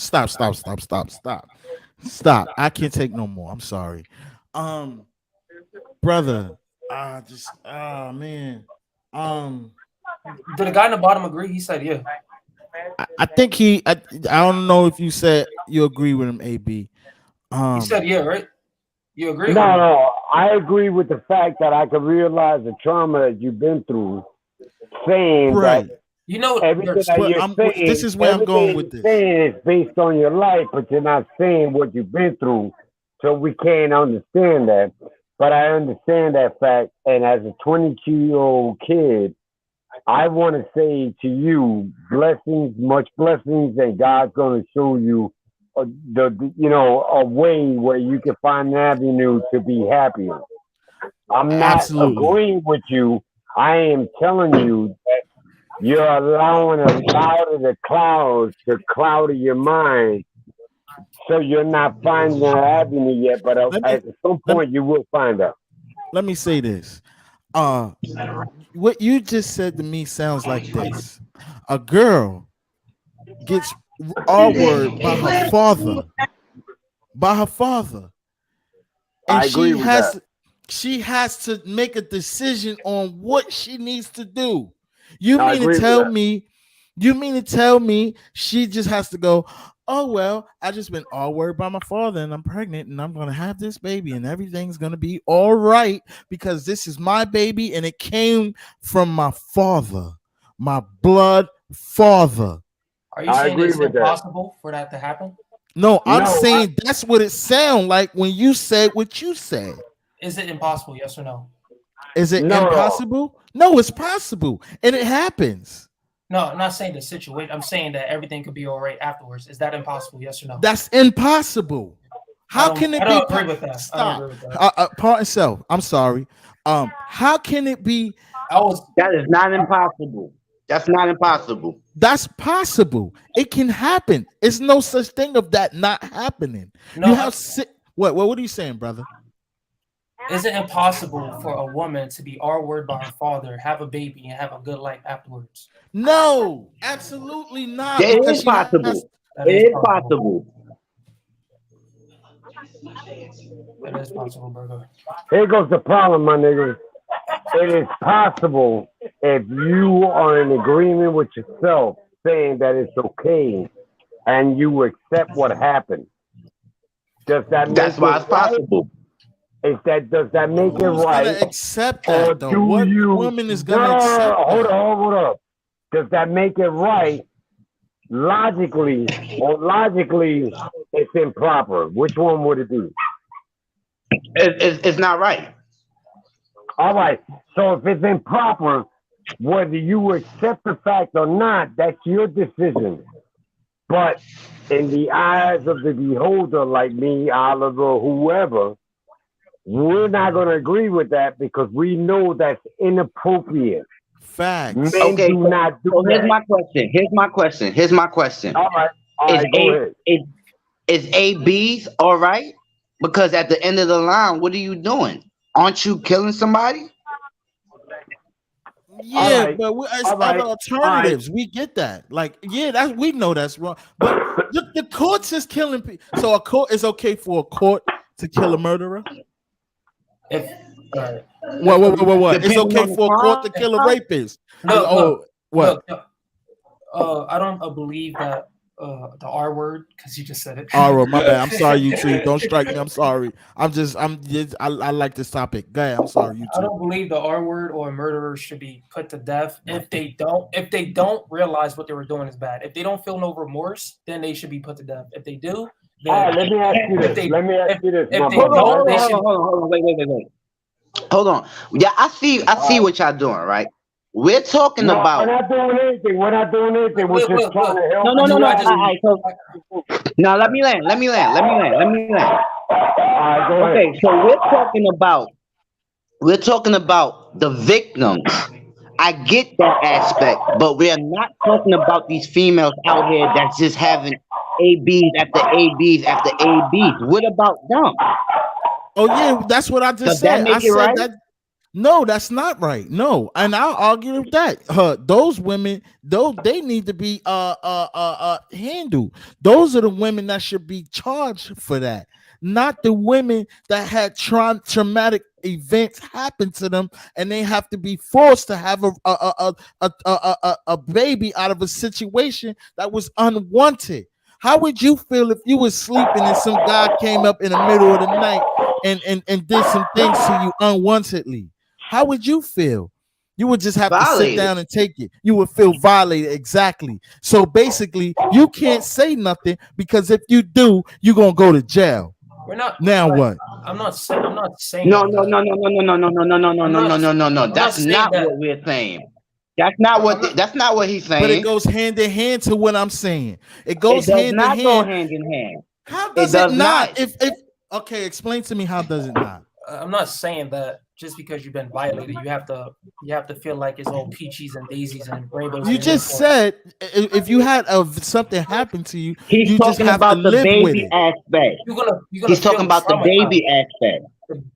[SPEAKER 2] I can't take no more. I'm sorry. Brother. Man.
[SPEAKER 6] Did the guy in the bottom agree? He said, yeah.
[SPEAKER 2] I think I don't know if you said you agree with him, AB.
[SPEAKER 6] He said, yeah, right? You agree? with me?
[SPEAKER 1] No. I agree with the fact that I can realize the trauma that you've been through, saying
[SPEAKER 2] right.
[SPEAKER 1] that
[SPEAKER 6] You know,
[SPEAKER 1] everything
[SPEAKER 6] there's-
[SPEAKER 1] that
[SPEAKER 2] But
[SPEAKER 1] you're saying,
[SPEAKER 2] this is where I'm going with
[SPEAKER 1] everything
[SPEAKER 2] this.
[SPEAKER 1] you're saying is based on your life, but you're not saying what you've been through, so we can't understand that. but I understand that fact. And as a 22-year-old kid, I want to say to you, blessings, much blessings, and God's going to show you a way where you can find an avenue to be happier. I'm not
[SPEAKER 2] Absolutely.
[SPEAKER 1] agreeing with you. I am telling you that you're allowing a lot of the clouds to cloud your mind, so you're not finding an avenue yet. But at some point, you will find out.
[SPEAKER 2] Let me say this. What you just said to me sounds like this: a girl gets R-word by her father, and
[SPEAKER 1] I agree with that.
[SPEAKER 2] she has to make a decision on what she needs to do. You
[SPEAKER 1] I
[SPEAKER 2] mean
[SPEAKER 1] agree
[SPEAKER 2] to
[SPEAKER 1] with
[SPEAKER 2] tell
[SPEAKER 1] that.
[SPEAKER 2] me? You mean to tell me she just has to go? Oh well, I just been R-word by my father, and I'm pregnant, and I'm gonna have this baby, and everything's gonna be all right because this is my baby, and it came from my father, my blood father.
[SPEAKER 6] Are you
[SPEAKER 1] I
[SPEAKER 6] saying
[SPEAKER 1] agree
[SPEAKER 6] it's
[SPEAKER 1] with that.
[SPEAKER 6] impossible for that to happen?
[SPEAKER 2] No, I'm
[SPEAKER 1] No,
[SPEAKER 2] saying that's what it sounds like when you said what you said.
[SPEAKER 6] Is it impossible? Yes or no?
[SPEAKER 2] Is it
[SPEAKER 1] No.
[SPEAKER 2] impossible? No, it's possible, and it happens.
[SPEAKER 6] No, I'm not saying the situation. I'm saying that everything could be all right afterwards. Is that impossible? Yes or no?
[SPEAKER 2] That's impossible. How can it
[SPEAKER 6] I
[SPEAKER 2] be?
[SPEAKER 6] don't agree with that. I don't
[SPEAKER 2] Stop.
[SPEAKER 6] agree with that.
[SPEAKER 2] Pardon self. I'm sorry. How can it be?
[SPEAKER 3] That is not impossible. That's not impossible.
[SPEAKER 2] That's possible. It can happen. It's no such thing of that not happening.
[SPEAKER 6] No,
[SPEAKER 2] You have what are you saying, brother?
[SPEAKER 6] is it impossible for a woman to be R-word by her father, have a baby, and have a good life afterwards?
[SPEAKER 2] No, absolutely not.
[SPEAKER 3] It
[SPEAKER 2] because
[SPEAKER 3] is
[SPEAKER 2] she has-
[SPEAKER 3] possible.
[SPEAKER 6] That
[SPEAKER 3] It
[SPEAKER 6] is
[SPEAKER 3] is possible.
[SPEAKER 6] That is possible, brother.
[SPEAKER 1] Here goes the problem, my niggas. It is possible if you are in agreement with yourself, saying that it's okay, and you accept what happened. Does that make
[SPEAKER 3] That's why it's
[SPEAKER 1] it right?
[SPEAKER 3] possible.
[SPEAKER 1] Does that make it
[SPEAKER 2] Who's
[SPEAKER 1] right?
[SPEAKER 2] gonna accept
[SPEAKER 1] Or
[SPEAKER 2] that though?
[SPEAKER 1] do
[SPEAKER 2] What
[SPEAKER 1] you?
[SPEAKER 2] woman is gonna
[SPEAKER 1] No,
[SPEAKER 2] accept
[SPEAKER 1] hold
[SPEAKER 2] that?
[SPEAKER 1] hold up. Does that make it right? Logically, it's improper. Which one would it be?
[SPEAKER 3] It's not right.
[SPEAKER 1] All right. So if it's improper, whether you accept the fact or not, that's your decision. But in the eyes of the beholder, like me, Oliver, whoever, we're not going to agree with that because we know that's inappropriate.
[SPEAKER 2] Facts.
[SPEAKER 1] Men
[SPEAKER 3] Okay,
[SPEAKER 1] do not do
[SPEAKER 3] So here's
[SPEAKER 1] that.
[SPEAKER 3] my question. Here's my question.
[SPEAKER 1] All right,
[SPEAKER 3] Is
[SPEAKER 1] go
[SPEAKER 3] A
[SPEAKER 1] ahead.
[SPEAKER 3] is ABs all right? Because at the end of the line, what are you doing? Aren't you killing somebody?
[SPEAKER 2] Yeah,
[SPEAKER 1] right,
[SPEAKER 2] but it's
[SPEAKER 1] all right,
[SPEAKER 2] other alternatives. We get that. Like, yeah, we know that's wrong. But the courts is killing people. So a court is okay for a court to kill a murderer.
[SPEAKER 6] If
[SPEAKER 2] What? It's
[SPEAKER 3] Depending
[SPEAKER 2] okay
[SPEAKER 3] on the
[SPEAKER 2] for a court to
[SPEAKER 3] crime?
[SPEAKER 2] kill a rapist.
[SPEAKER 6] Look,
[SPEAKER 2] What?
[SPEAKER 6] I don't believe that the R word because you just said it.
[SPEAKER 2] All right, my bad. I'm sorry, you two. Don't strike me. I'm sorry. I like this topic. Go ahead. I'm sorry, you
[SPEAKER 6] I
[SPEAKER 2] two.
[SPEAKER 6] don't believe the R word or a murderer should be put to death if they don't realize what they were doing is bad. If they don't feel no remorse, then they should be put to death. If they do,
[SPEAKER 1] All
[SPEAKER 6] then
[SPEAKER 1] right, let me ask you this.
[SPEAKER 6] if
[SPEAKER 1] my
[SPEAKER 6] they
[SPEAKER 1] brother.
[SPEAKER 6] don't, they should.
[SPEAKER 3] Hold on. Wait. Hold on. Yeah, I see what y'all doing, right? We're talking
[SPEAKER 1] No,
[SPEAKER 3] about.
[SPEAKER 1] we're not doing anything. We're just
[SPEAKER 6] Look.
[SPEAKER 1] trying to help.
[SPEAKER 3] No.
[SPEAKER 6] I just-
[SPEAKER 3] All right, so now let me land.
[SPEAKER 1] All right, go ahead.
[SPEAKER 3] Okay, so we're talking about the victims. I get that aspect, but we're not talking about these females out here that's just having ABs after ABs after ABs. What about them?
[SPEAKER 2] Oh yeah, that's what I just
[SPEAKER 3] Does
[SPEAKER 2] said.
[SPEAKER 3] that make
[SPEAKER 2] I
[SPEAKER 3] it
[SPEAKER 2] said
[SPEAKER 3] right?
[SPEAKER 2] that. No, that's not right. No, and I'll argue with that. Those women, they need to be handled. Those are the women that should be charged for that, not the women that had traumatic events happen to them, and they have to be forced to have a baby out of a situation that was unwanted. How would you feel if you were sleeping and some guy came up in the middle of the night and did some things to you unwantedly? How would you feel? You would just have to sit
[SPEAKER 3] Violated.
[SPEAKER 2] down and take it. You would feel violated. Exactly. So basically, you can't say nothing because if you do, you're going to go to jail.
[SPEAKER 6] We're not.
[SPEAKER 2] Now what?
[SPEAKER 6] I'm not saying. I'm not saying.
[SPEAKER 3] No,
[SPEAKER 6] that.
[SPEAKER 3] no, no, no, no, no, no, no, no, no, no,
[SPEAKER 6] I'm
[SPEAKER 3] no,
[SPEAKER 6] not-
[SPEAKER 3] no, no, no, no.
[SPEAKER 6] I'm not
[SPEAKER 3] That's
[SPEAKER 6] saying
[SPEAKER 3] not
[SPEAKER 6] that.
[SPEAKER 3] what we're saying. That's not what.
[SPEAKER 6] I'm not-
[SPEAKER 3] That's not what he's
[SPEAKER 2] But it
[SPEAKER 3] saying.
[SPEAKER 2] goes hand in hand to what I'm saying. It
[SPEAKER 3] It
[SPEAKER 2] goes
[SPEAKER 3] does
[SPEAKER 2] hand in
[SPEAKER 3] not go
[SPEAKER 2] hand.
[SPEAKER 3] hand in hand.
[SPEAKER 2] How
[SPEAKER 3] It
[SPEAKER 2] does
[SPEAKER 3] does
[SPEAKER 2] it not?
[SPEAKER 3] not.
[SPEAKER 2] If okay, explain to me how does it not?
[SPEAKER 6] I'm not saying that just because you've been violated, you have to feel like it's all peaches and daisies and rainbows.
[SPEAKER 2] You
[SPEAKER 6] and
[SPEAKER 2] just
[SPEAKER 6] unicorns.
[SPEAKER 2] said if you had something happen to you,
[SPEAKER 3] He's
[SPEAKER 2] you just
[SPEAKER 3] talking
[SPEAKER 2] have to
[SPEAKER 3] about the
[SPEAKER 2] live with
[SPEAKER 3] baby
[SPEAKER 2] it.
[SPEAKER 3] aspect.
[SPEAKER 6] You're gonna
[SPEAKER 3] He's
[SPEAKER 6] feel
[SPEAKER 3] talking about the
[SPEAKER 6] traumatized.
[SPEAKER 3] baby aspect.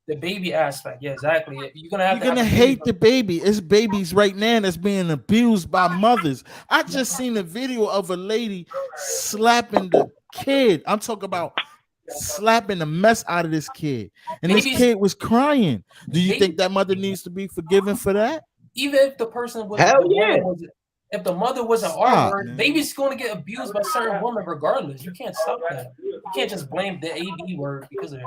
[SPEAKER 6] The baby aspect. Yeah, exactly. You're gonna have
[SPEAKER 2] You're
[SPEAKER 6] to
[SPEAKER 2] gonna
[SPEAKER 6] have a baby
[SPEAKER 2] hate the baby. It's babies right now that's being abused by mothers. I just seen a video of a lady slapping the kid. I'm talking about slapping the mess out of this kid, and this
[SPEAKER 6] Babies-
[SPEAKER 2] kid was crying. Do you
[SPEAKER 6] Baby-
[SPEAKER 2] think that mother needs to be forgiven for that?
[SPEAKER 6] Even if the person was
[SPEAKER 3] Hell
[SPEAKER 6] the woman
[SPEAKER 3] yeah.
[SPEAKER 6] was if the mother was an
[SPEAKER 2] Stop,
[SPEAKER 6] R word,
[SPEAKER 2] man.
[SPEAKER 6] baby's going to get abused by certain women regardless. You can't stop that. You can't just blame the AB word because of it.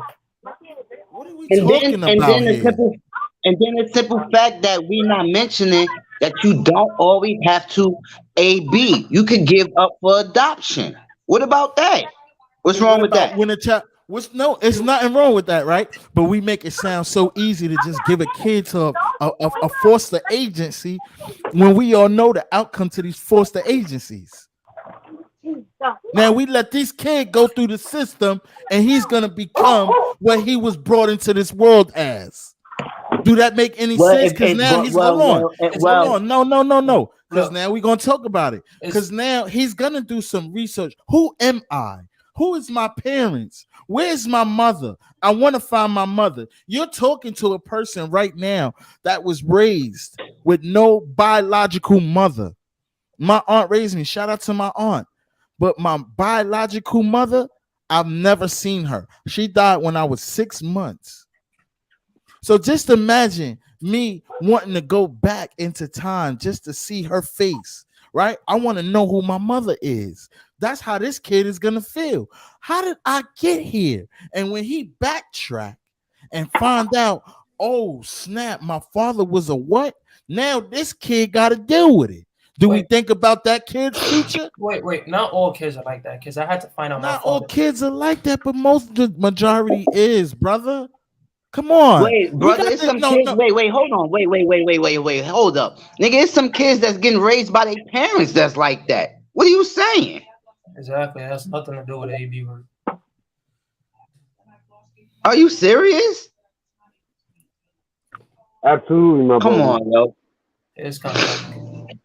[SPEAKER 2] What are we
[SPEAKER 3] And
[SPEAKER 2] talking
[SPEAKER 3] then
[SPEAKER 2] about
[SPEAKER 3] the
[SPEAKER 2] here?
[SPEAKER 3] simple fact that we're not mentioning that you don't always have to AB. You could give up for adoption. What about that? What's wrong
[SPEAKER 2] What
[SPEAKER 3] with
[SPEAKER 2] about
[SPEAKER 3] that?
[SPEAKER 2] when a child? No, it's nothing wrong with that, right? But we make it sound so easy to just give a kid to a foster agency when we all know the outcome to these foster agencies. Now we let this kid go through the system, and he's gonna become what he was brought into this world as. Do that make any
[SPEAKER 3] Well,
[SPEAKER 2] sense?
[SPEAKER 3] if
[SPEAKER 2] Because
[SPEAKER 3] it-
[SPEAKER 2] now
[SPEAKER 3] well,
[SPEAKER 2] he's
[SPEAKER 3] well,
[SPEAKER 2] hold on.
[SPEAKER 3] well, it-
[SPEAKER 2] Hold
[SPEAKER 3] well-
[SPEAKER 2] on. No. Because
[SPEAKER 6] Look.
[SPEAKER 2] now we're gonna talk about it. Because now he's gonna do some research. Who am I? Who is my parents? Where's my mother? I want to find my mother. You're talking to a person right now that was raised with no biological mother. My aunt raised me. Shout out to my aunt. But my biological mother, I've never seen her. She died when I was 6 months. So just imagine me wanting to go back into time just to see her face, right? I want to know who my mother is. That's how this kid is going to feel. How did I get here? And when he backtracked and find out, oh, snap, my father was a what? Now this kid got to deal with it. Do we
[SPEAKER 6] Wait.
[SPEAKER 2] think about that kid's future?
[SPEAKER 6] Wait. Not all kids are like that because I had to find out my
[SPEAKER 2] Not all
[SPEAKER 6] father.
[SPEAKER 2] kids are like that, but the majority is, brother. Come on.
[SPEAKER 3] Wait,
[SPEAKER 2] We
[SPEAKER 3] brother,
[SPEAKER 2] got
[SPEAKER 3] it's
[SPEAKER 2] to-
[SPEAKER 3] some
[SPEAKER 2] no,
[SPEAKER 3] kids.
[SPEAKER 2] no.
[SPEAKER 3] Wait, hold on. Wait, hold up. Nigga, it's some kids that's getting raised by their parents that's like that. What are you saying?
[SPEAKER 6] Exactly. It has nothing to do with the AB word.
[SPEAKER 3] Are you serious?
[SPEAKER 1] Absolutely, my
[SPEAKER 3] Come
[SPEAKER 1] brother.
[SPEAKER 3] on, yo.
[SPEAKER 6] It's kind of complicated.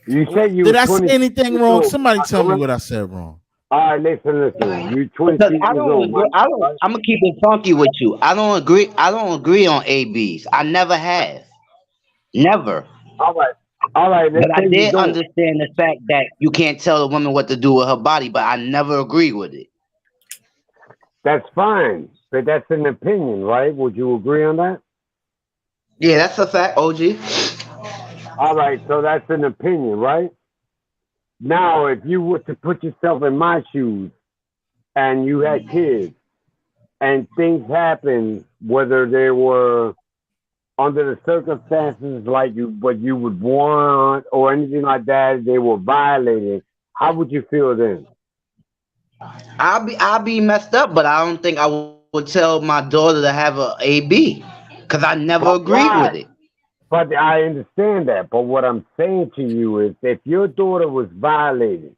[SPEAKER 1] You said you
[SPEAKER 2] Did
[SPEAKER 1] were
[SPEAKER 2] I say
[SPEAKER 1] 20
[SPEAKER 2] anything
[SPEAKER 1] years
[SPEAKER 2] wrong?
[SPEAKER 1] old.
[SPEAKER 2] Somebody tell me what I said wrong.
[SPEAKER 1] All right, listen. You 22
[SPEAKER 3] Because
[SPEAKER 1] years
[SPEAKER 3] I don't
[SPEAKER 1] old.
[SPEAKER 3] agree,
[SPEAKER 1] man.
[SPEAKER 3] I'm gonna keep it funky with you. I don't agree on ABs. I never have. Never.
[SPEAKER 1] All right. Let's
[SPEAKER 3] But I
[SPEAKER 1] say you
[SPEAKER 3] did
[SPEAKER 1] don't.
[SPEAKER 3] understand the fact that you can't tell a woman what to do with her body, but I never agree with it.
[SPEAKER 1] That's fine, but that's an opinion, right? Would you agree on that?
[SPEAKER 3] Yeah, that's a fact, OG.
[SPEAKER 1] All right, so that's an opinion, right? Now, if you were to put yourself in my shoes and you had kids and things happened, whether they were under the circumstances like what you would want or anything like that, they were violated, how would you feel then?
[SPEAKER 3] I'll be messed up, but I don't think I would tell my daughter to have a AB because I never agreed with it.
[SPEAKER 1] But I understand that. But what I'm saying to you is if your daughter was violated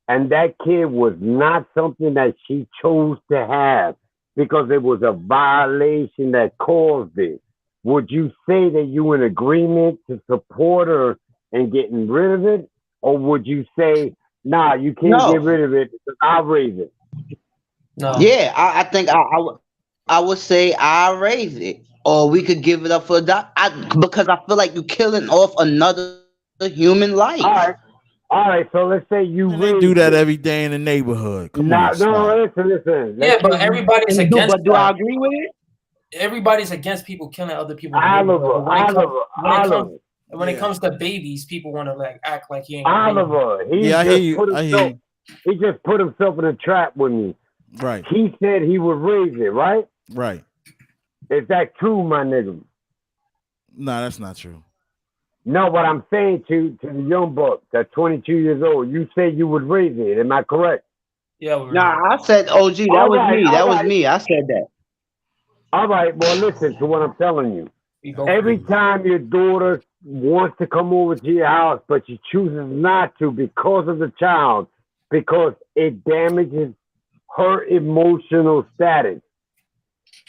[SPEAKER 1] and that kid was not something that she chose to have because it was a violation that caused it, would you say that you in agreement to support her in getting rid of it? Or would you say, nah, you can't
[SPEAKER 3] No.
[SPEAKER 1] get rid of it because I'll raise it?
[SPEAKER 6] No.
[SPEAKER 3] Yeah, I think I would say I raise it, or we could give it up for because I feel like you're killing off another human life.
[SPEAKER 1] All right. So let's say you
[SPEAKER 2] And they
[SPEAKER 1] raised
[SPEAKER 2] do that
[SPEAKER 1] it.
[SPEAKER 2] every day in the neighborhood. Come
[SPEAKER 1] Nah,
[SPEAKER 2] on, stop.
[SPEAKER 1] no, listen.
[SPEAKER 6] Yeah,
[SPEAKER 1] Let's
[SPEAKER 6] but
[SPEAKER 1] say you-
[SPEAKER 6] everybody's against
[SPEAKER 3] But do I
[SPEAKER 6] that.
[SPEAKER 3] agree with it?
[SPEAKER 6] Everybody's against people killing other people. in the neighborhood.
[SPEAKER 1] Oliver.
[SPEAKER 6] When it
[SPEAKER 2] Yeah.
[SPEAKER 6] comes to babies, people want to like act like he ain't.
[SPEAKER 1] Oliver,
[SPEAKER 2] Yeah, I hear you.
[SPEAKER 1] He just put himself in a trap with me.
[SPEAKER 2] Right,
[SPEAKER 1] He said he would raise it, right?
[SPEAKER 2] right.
[SPEAKER 1] Is that true, my nigga?
[SPEAKER 2] No, that's not true.
[SPEAKER 1] No, what I'm saying to the young buck that's 22 years old, you said you would raise it. Am I correct?
[SPEAKER 6] Yeah, we were.
[SPEAKER 3] Nah, I said OG. That
[SPEAKER 1] All
[SPEAKER 3] was
[SPEAKER 1] right,
[SPEAKER 3] me.
[SPEAKER 1] all
[SPEAKER 3] That was
[SPEAKER 1] right.
[SPEAKER 3] me. I said that.
[SPEAKER 1] All right, well, listen to what I'm telling you.
[SPEAKER 6] We both
[SPEAKER 1] Every
[SPEAKER 6] agreed.
[SPEAKER 1] time your daughter wants to come over to your house, but she chooses not to because of the child, because it damages her emotional status,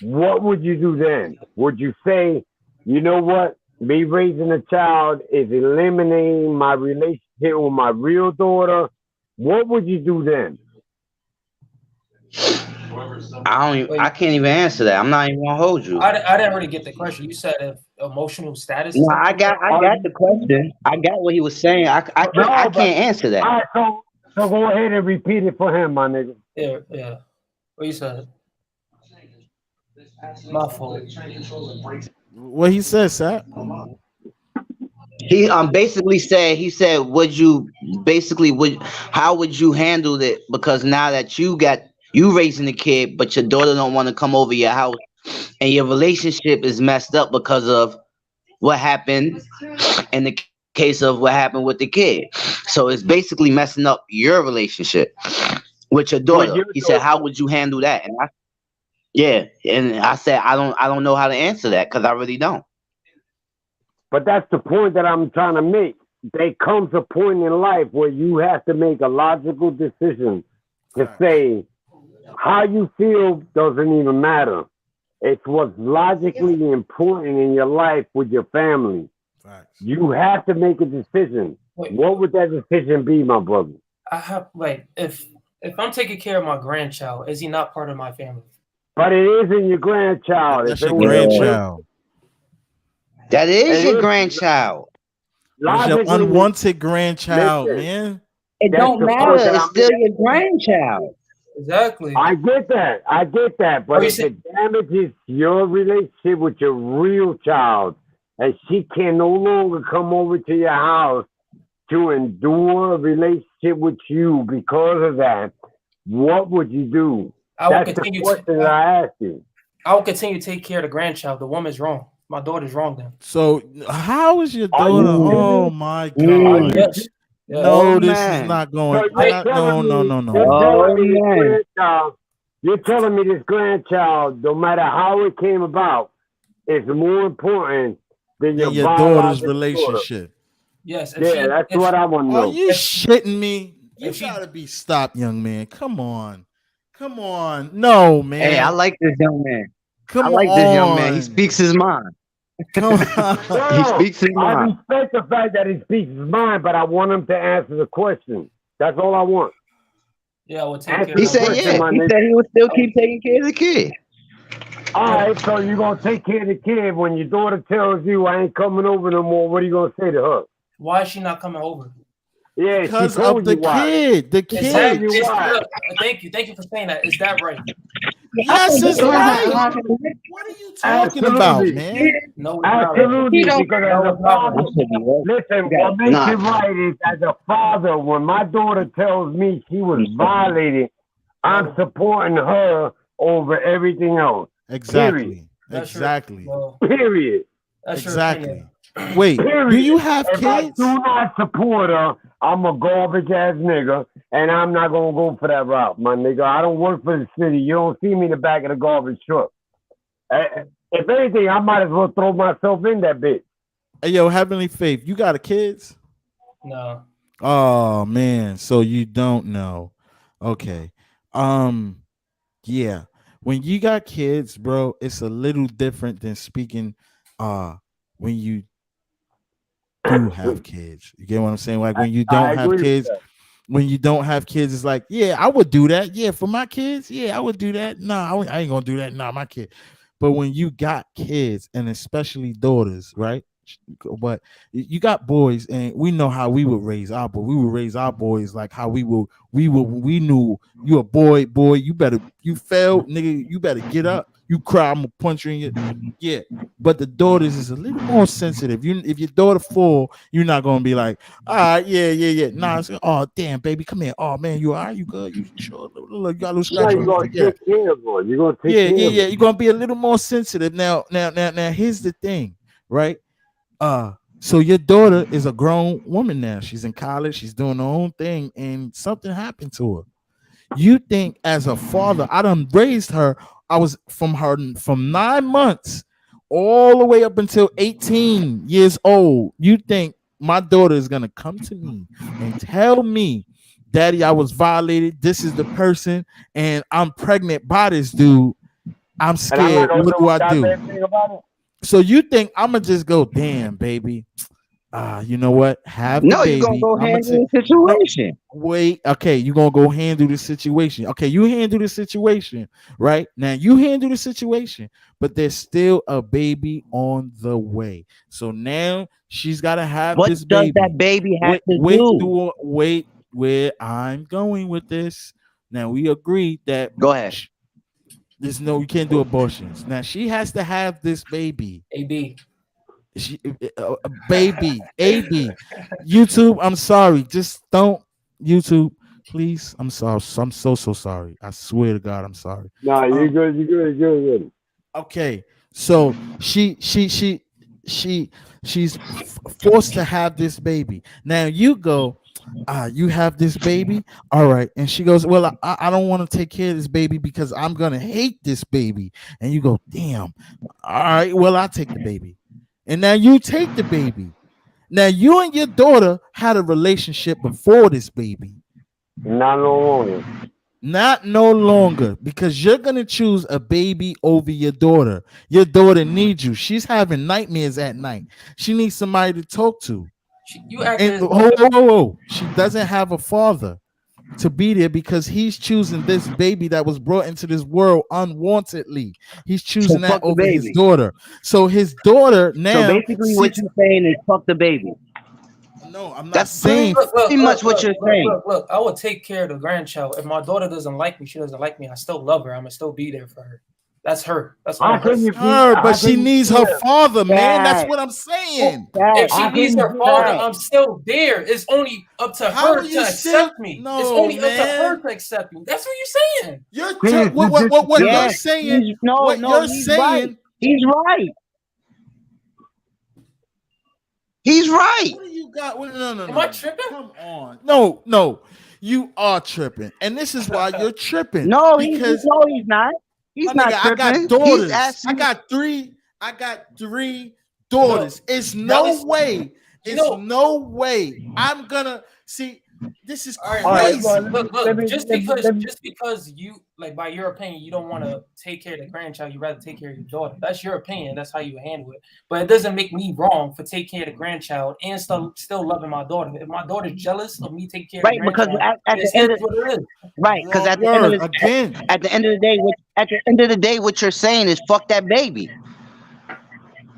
[SPEAKER 1] what would you do then? Would you say, you know what? Me raising a child is eliminating my relationship with my real daughter. What would you do then?
[SPEAKER 3] I don't. I can't even answer that. I'm not even gonna hold you.
[SPEAKER 6] I didn't really get the question. You said if emotional status.
[SPEAKER 3] No, I got the question. I got what he was saying. I
[SPEAKER 1] No,
[SPEAKER 3] can't answer
[SPEAKER 1] all
[SPEAKER 3] that.
[SPEAKER 1] right, so go ahead and repeat it for him, my nigga.
[SPEAKER 6] Yeah. What you said? My fault.
[SPEAKER 2] What he said, Sap?
[SPEAKER 3] He basically said would you how would you handle it, because now that you raising the kid but your daughter don't want to come over your house and your relationship is messed up because of what happened in the case of what happened with the kid. So it's basically messing up your relationship with your daughter. He said, how would you handle that? And I said I don't know how to answer that because I really don't.
[SPEAKER 1] But that's the point that I'm trying to make. There comes a point in life where you have to make a logical decision to say how you feel doesn't even matter. It's what's logically important in your life with your family.
[SPEAKER 2] Facts.
[SPEAKER 1] You have to make a decision. What would that decision be, my brother?
[SPEAKER 6] I have if I'm taking care of my grandchild, is he not part of my family?
[SPEAKER 1] But it isn't your grandchild.
[SPEAKER 2] That's your grandchild.
[SPEAKER 3] That is your grandchild.
[SPEAKER 2] That's your unwanted grandchild, man.
[SPEAKER 3] It don't matter. It's still your grandchild.
[SPEAKER 6] Exactly.
[SPEAKER 1] I get that. But if it damages your relationship with your real child, and she can no longer come over to your house to endure a relationship with you because of that, what would you do? That's the question that I asked you.
[SPEAKER 6] I will continue to take care of the grandchild. The woman's wrong. My daughter's wrong then.
[SPEAKER 2] So how is your daughter? Oh my God.
[SPEAKER 6] Yes.
[SPEAKER 2] No, this is not going. No.
[SPEAKER 1] You're telling me this grandchild, no matter how it came about, is more important than your
[SPEAKER 2] daughter's relationship.
[SPEAKER 6] Yes.
[SPEAKER 1] That's what I want to know.
[SPEAKER 2] Are you shitting me? You gotta be stopped, young man. Come on. No, man.
[SPEAKER 3] Hey, I like this young man.
[SPEAKER 2] Come on.
[SPEAKER 3] I like this young man. He speaks his mind.
[SPEAKER 2] Come on.
[SPEAKER 3] He speaks his mind.
[SPEAKER 1] I respect the fact that he speaks his mind, but I want him to answer the question. That's all I want.
[SPEAKER 6] Yeah, we'll take care of
[SPEAKER 3] He said, he said he would still keep taking care of the kid.
[SPEAKER 1] All right, so you're going to take care of the kid. When your daughter tells you I ain't coming over no more, what are you going to say to her?
[SPEAKER 6] Why is she not coming over?
[SPEAKER 1] Yeah,
[SPEAKER 2] because of the kid. The kid.
[SPEAKER 6] Thank you for saying that. Is that right?
[SPEAKER 2] Yes, it's right. What are you talking about, man?
[SPEAKER 6] No,
[SPEAKER 1] absolutely. Because as a father, listen, what makes it right is as a father, when my daughter tells me she was violated, I'm supporting her over everything else.
[SPEAKER 2] Exactly.
[SPEAKER 1] Period.
[SPEAKER 2] Exactly.
[SPEAKER 1] Period.
[SPEAKER 2] Exactly. Wait,
[SPEAKER 1] period.
[SPEAKER 2] Do you have
[SPEAKER 1] if
[SPEAKER 2] kids?
[SPEAKER 1] I do not support her, I'm a garbage ass nigga, and I'm not gonna go for that route, my nigga. I don't work for the city. You don't see me in the back of the garbage truck. If anything, I might as well throw myself in that bitch.
[SPEAKER 2] Hey, yo, Heavenly Faith, you got a kids?
[SPEAKER 6] No.
[SPEAKER 2] Oh man, so you don't know. Okay. Yeah. When you got kids, bro, it's a little different than speaking when you do have kids. You get what I'm saying? Like when you don't have kids, it's like, yeah, I would do that. Yeah, for my kids, yeah, I would do that. Nah, I ain't gonna do that. Nah, my kid. But when you got kids, and especially daughters, right? But you got boys, and we know how we would raise our boys. We would raise our boys like how we knew you a boy, you failed, nigga, you better get up. You cry, I'm gonna punch you in your But the daughters is a little more sensitive. If your daughter fall, you're not gonna be like, all right, yeah. Nah, it's, oh damn, baby, come here. Oh man, you all right? You good? You sure? Look, you got a little scratch.
[SPEAKER 1] You're gonna take care of her. You're gonna take care of her.
[SPEAKER 2] You're gonna be a little more sensitive. Now, here's the thing, right? So your daughter is a grown woman now. She's in college. She's doing her own thing, and something happened to her. You think as a father, I done raised her. I was from 9 months all the way up until 18 years old. You think my daughter is gonna come to me and tell me, Daddy, I was violated. This is the person, and I'm pregnant by this dude. I'm
[SPEAKER 1] And I'm not
[SPEAKER 2] scared.
[SPEAKER 1] gonna
[SPEAKER 2] What
[SPEAKER 1] do
[SPEAKER 2] do
[SPEAKER 1] a
[SPEAKER 2] I do?
[SPEAKER 1] goddamn thing about it.
[SPEAKER 2] So you think I'm gonna just go, damn, baby? You know what? Have the
[SPEAKER 3] No, you're gonna
[SPEAKER 2] baby.
[SPEAKER 3] go
[SPEAKER 2] I'm gonna
[SPEAKER 3] handle the
[SPEAKER 2] no,
[SPEAKER 3] situation.
[SPEAKER 2] wait. Okay, you gonna go handle the situation. Okay, you handle the situation, right? Now you handle the situation, but there's still a baby on the way. So now she's gotta have
[SPEAKER 3] What
[SPEAKER 2] this
[SPEAKER 3] does
[SPEAKER 2] baby.
[SPEAKER 3] that baby have to
[SPEAKER 2] Wait,
[SPEAKER 3] do?
[SPEAKER 2] wait, where I'm going with this. Now we agreed that
[SPEAKER 3] Go ahead.
[SPEAKER 2] there's no, you can't do abortions. Now she has to have this baby.
[SPEAKER 6] AB.
[SPEAKER 2] She, baby, AB, YouTube. I'm sorry. Just don't YouTube, please. I'm sorry. I'm so sorry. I swear to God, I'm sorry.
[SPEAKER 1] No, you're good. You're good. You're good.
[SPEAKER 2] Okay, so she's forced to have this baby. Now you go, you have this baby, all right, and she goes, well, I don't want to take care of this baby because I'm gonna hate this baby. And you go, damn, all right, well, I'll take the baby. And now you take the baby. Now you and your daughter had a relationship before this baby.
[SPEAKER 1] Not no longer.
[SPEAKER 2] Not no longer, because you're gonna choose a baby over your daughter. Your daughter needs you. She's having nightmares at night. She needs somebody to talk to.
[SPEAKER 6] You act
[SPEAKER 2] And
[SPEAKER 6] as
[SPEAKER 2] whoa. She doesn't have a father to be there because he's choosing this baby that was brought into this world unwantedly. He's choosing that
[SPEAKER 3] fuck the
[SPEAKER 2] over his
[SPEAKER 3] baby.
[SPEAKER 2] daughter. So his daughter now.
[SPEAKER 3] So basically, what you're saying is fuck the baby.
[SPEAKER 2] No, I'm not
[SPEAKER 3] That's
[SPEAKER 2] saying.
[SPEAKER 3] pretty much what you're saying.
[SPEAKER 6] Look, I will take care of the grandchild. If my daughter doesn't like me, she doesn't like me. I still love her. I'm gonna still be there for her. That's her. That's what
[SPEAKER 1] How
[SPEAKER 6] I'm
[SPEAKER 1] can you
[SPEAKER 2] Her,
[SPEAKER 1] how
[SPEAKER 2] but she
[SPEAKER 1] can you
[SPEAKER 2] needs
[SPEAKER 1] do
[SPEAKER 2] her
[SPEAKER 1] that?
[SPEAKER 2] father, man. That's
[SPEAKER 3] Right.
[SPEAKER 2] what I'm saying.
[SPEAKER 6] If she
[SPEAKER 1] How
[SPEAKER 6] needs
[SPEAKER 1] can
[SPEAKER 6] her
[SPEAKER 1] you
[SPEAKER 6] father,
[SPEAKER 3] do that?
[SPEAKER 6] I'm still there. It's only up to
[SPEAKER 2] How
[SPEAKER 6] her
[SPEAKER 2] are
[SPEAKER 6] to
[SPEAKER 2] you
[SPEAKER 6] accept
[SPEAKER 2] still-
[SPEAKER 6] me.
[SPEAKER 2] No,
[SPEAKER 6] It's only up to
[SPEAKER 2] man.
[SPEAKER 6] her to accept me. That's what you're saying.
[SPEAKER 2] You're
[SPEAKER 1] Please,
[SPEAKER 2] what you're
[SPEAKER 3] Yes,
[SPEAKER 2] saying.
[SPEAKER 3] he's
[SPEAKER 2] What you're saying.
[SPEAKER 3] He's right. He's right.
[SPEAKER 2] What do you got? No.
[SPEAKER 6] Am I tripping?
[SPEAKER 2] Come on. No. You are tripping, and this is why you're tripping.
[SPEAKER 3] No,
[SPEAKER 2] because
[SPEAKER 3] he's not. He's
[SPEAKER 2] my
[SPEAKER 3] not
[SPEAKER 2] nigga,
[SPEAKER 3] tripping.
[SPEAKER 2] I got
[SPEAKER 3] He's
[SPEAKER 2] daughters.
[SPEAKER 3] asking.
[SPEAKER 2] I got three daughters. It's
[SPEAKER 6] Now
[SPEAKER 2] no
[SPEAKER 6] listen,
[SPEAKER 2] way.
[SPEAKER 6] you
[SPEAKER 2] It's
[SPEAKER 6] know-
[SPEAKER 2] no way. I'm gonna see. This is
[SPEAKER 6] All right,
[SPEAKER 2] crazy.
[SPEAKER 1] well,
[SPEAKER 6] look.
[SPEAKER 1] let me-
[SPEAKER 6] Just
[SPEAKER 1] let me-
[SPEAKER 6] because you like, by your opinion, you don't want to take care of the grandchild. You rather take care of your daughter. That's your opinion. That's how you handle it. But it doesn't make me wrong for taking care of the grandchild and still loving my daughter. If my daughter's jealous of me taking care of
[SPEAKER 3] Right,
[SPEAKER 6] the
[SPEAKER 3] because
[SPEAKER 6] grandchild,
[SPEAKER 3] at
[SPEAKER 6] it's
[SPEAKER 3] the end of
[SPEAKER 6] what it is.
[SPEAKER 3] right, because at the
[SPEAKER 2] Wrong
[SPEAKER 3] end of
[SPEAKER 2] word
[SPEAKER 3] the
[SPEAKER 2] again.
[SPEAKER 3] at the end of the day, what you're saying is fuck that baby.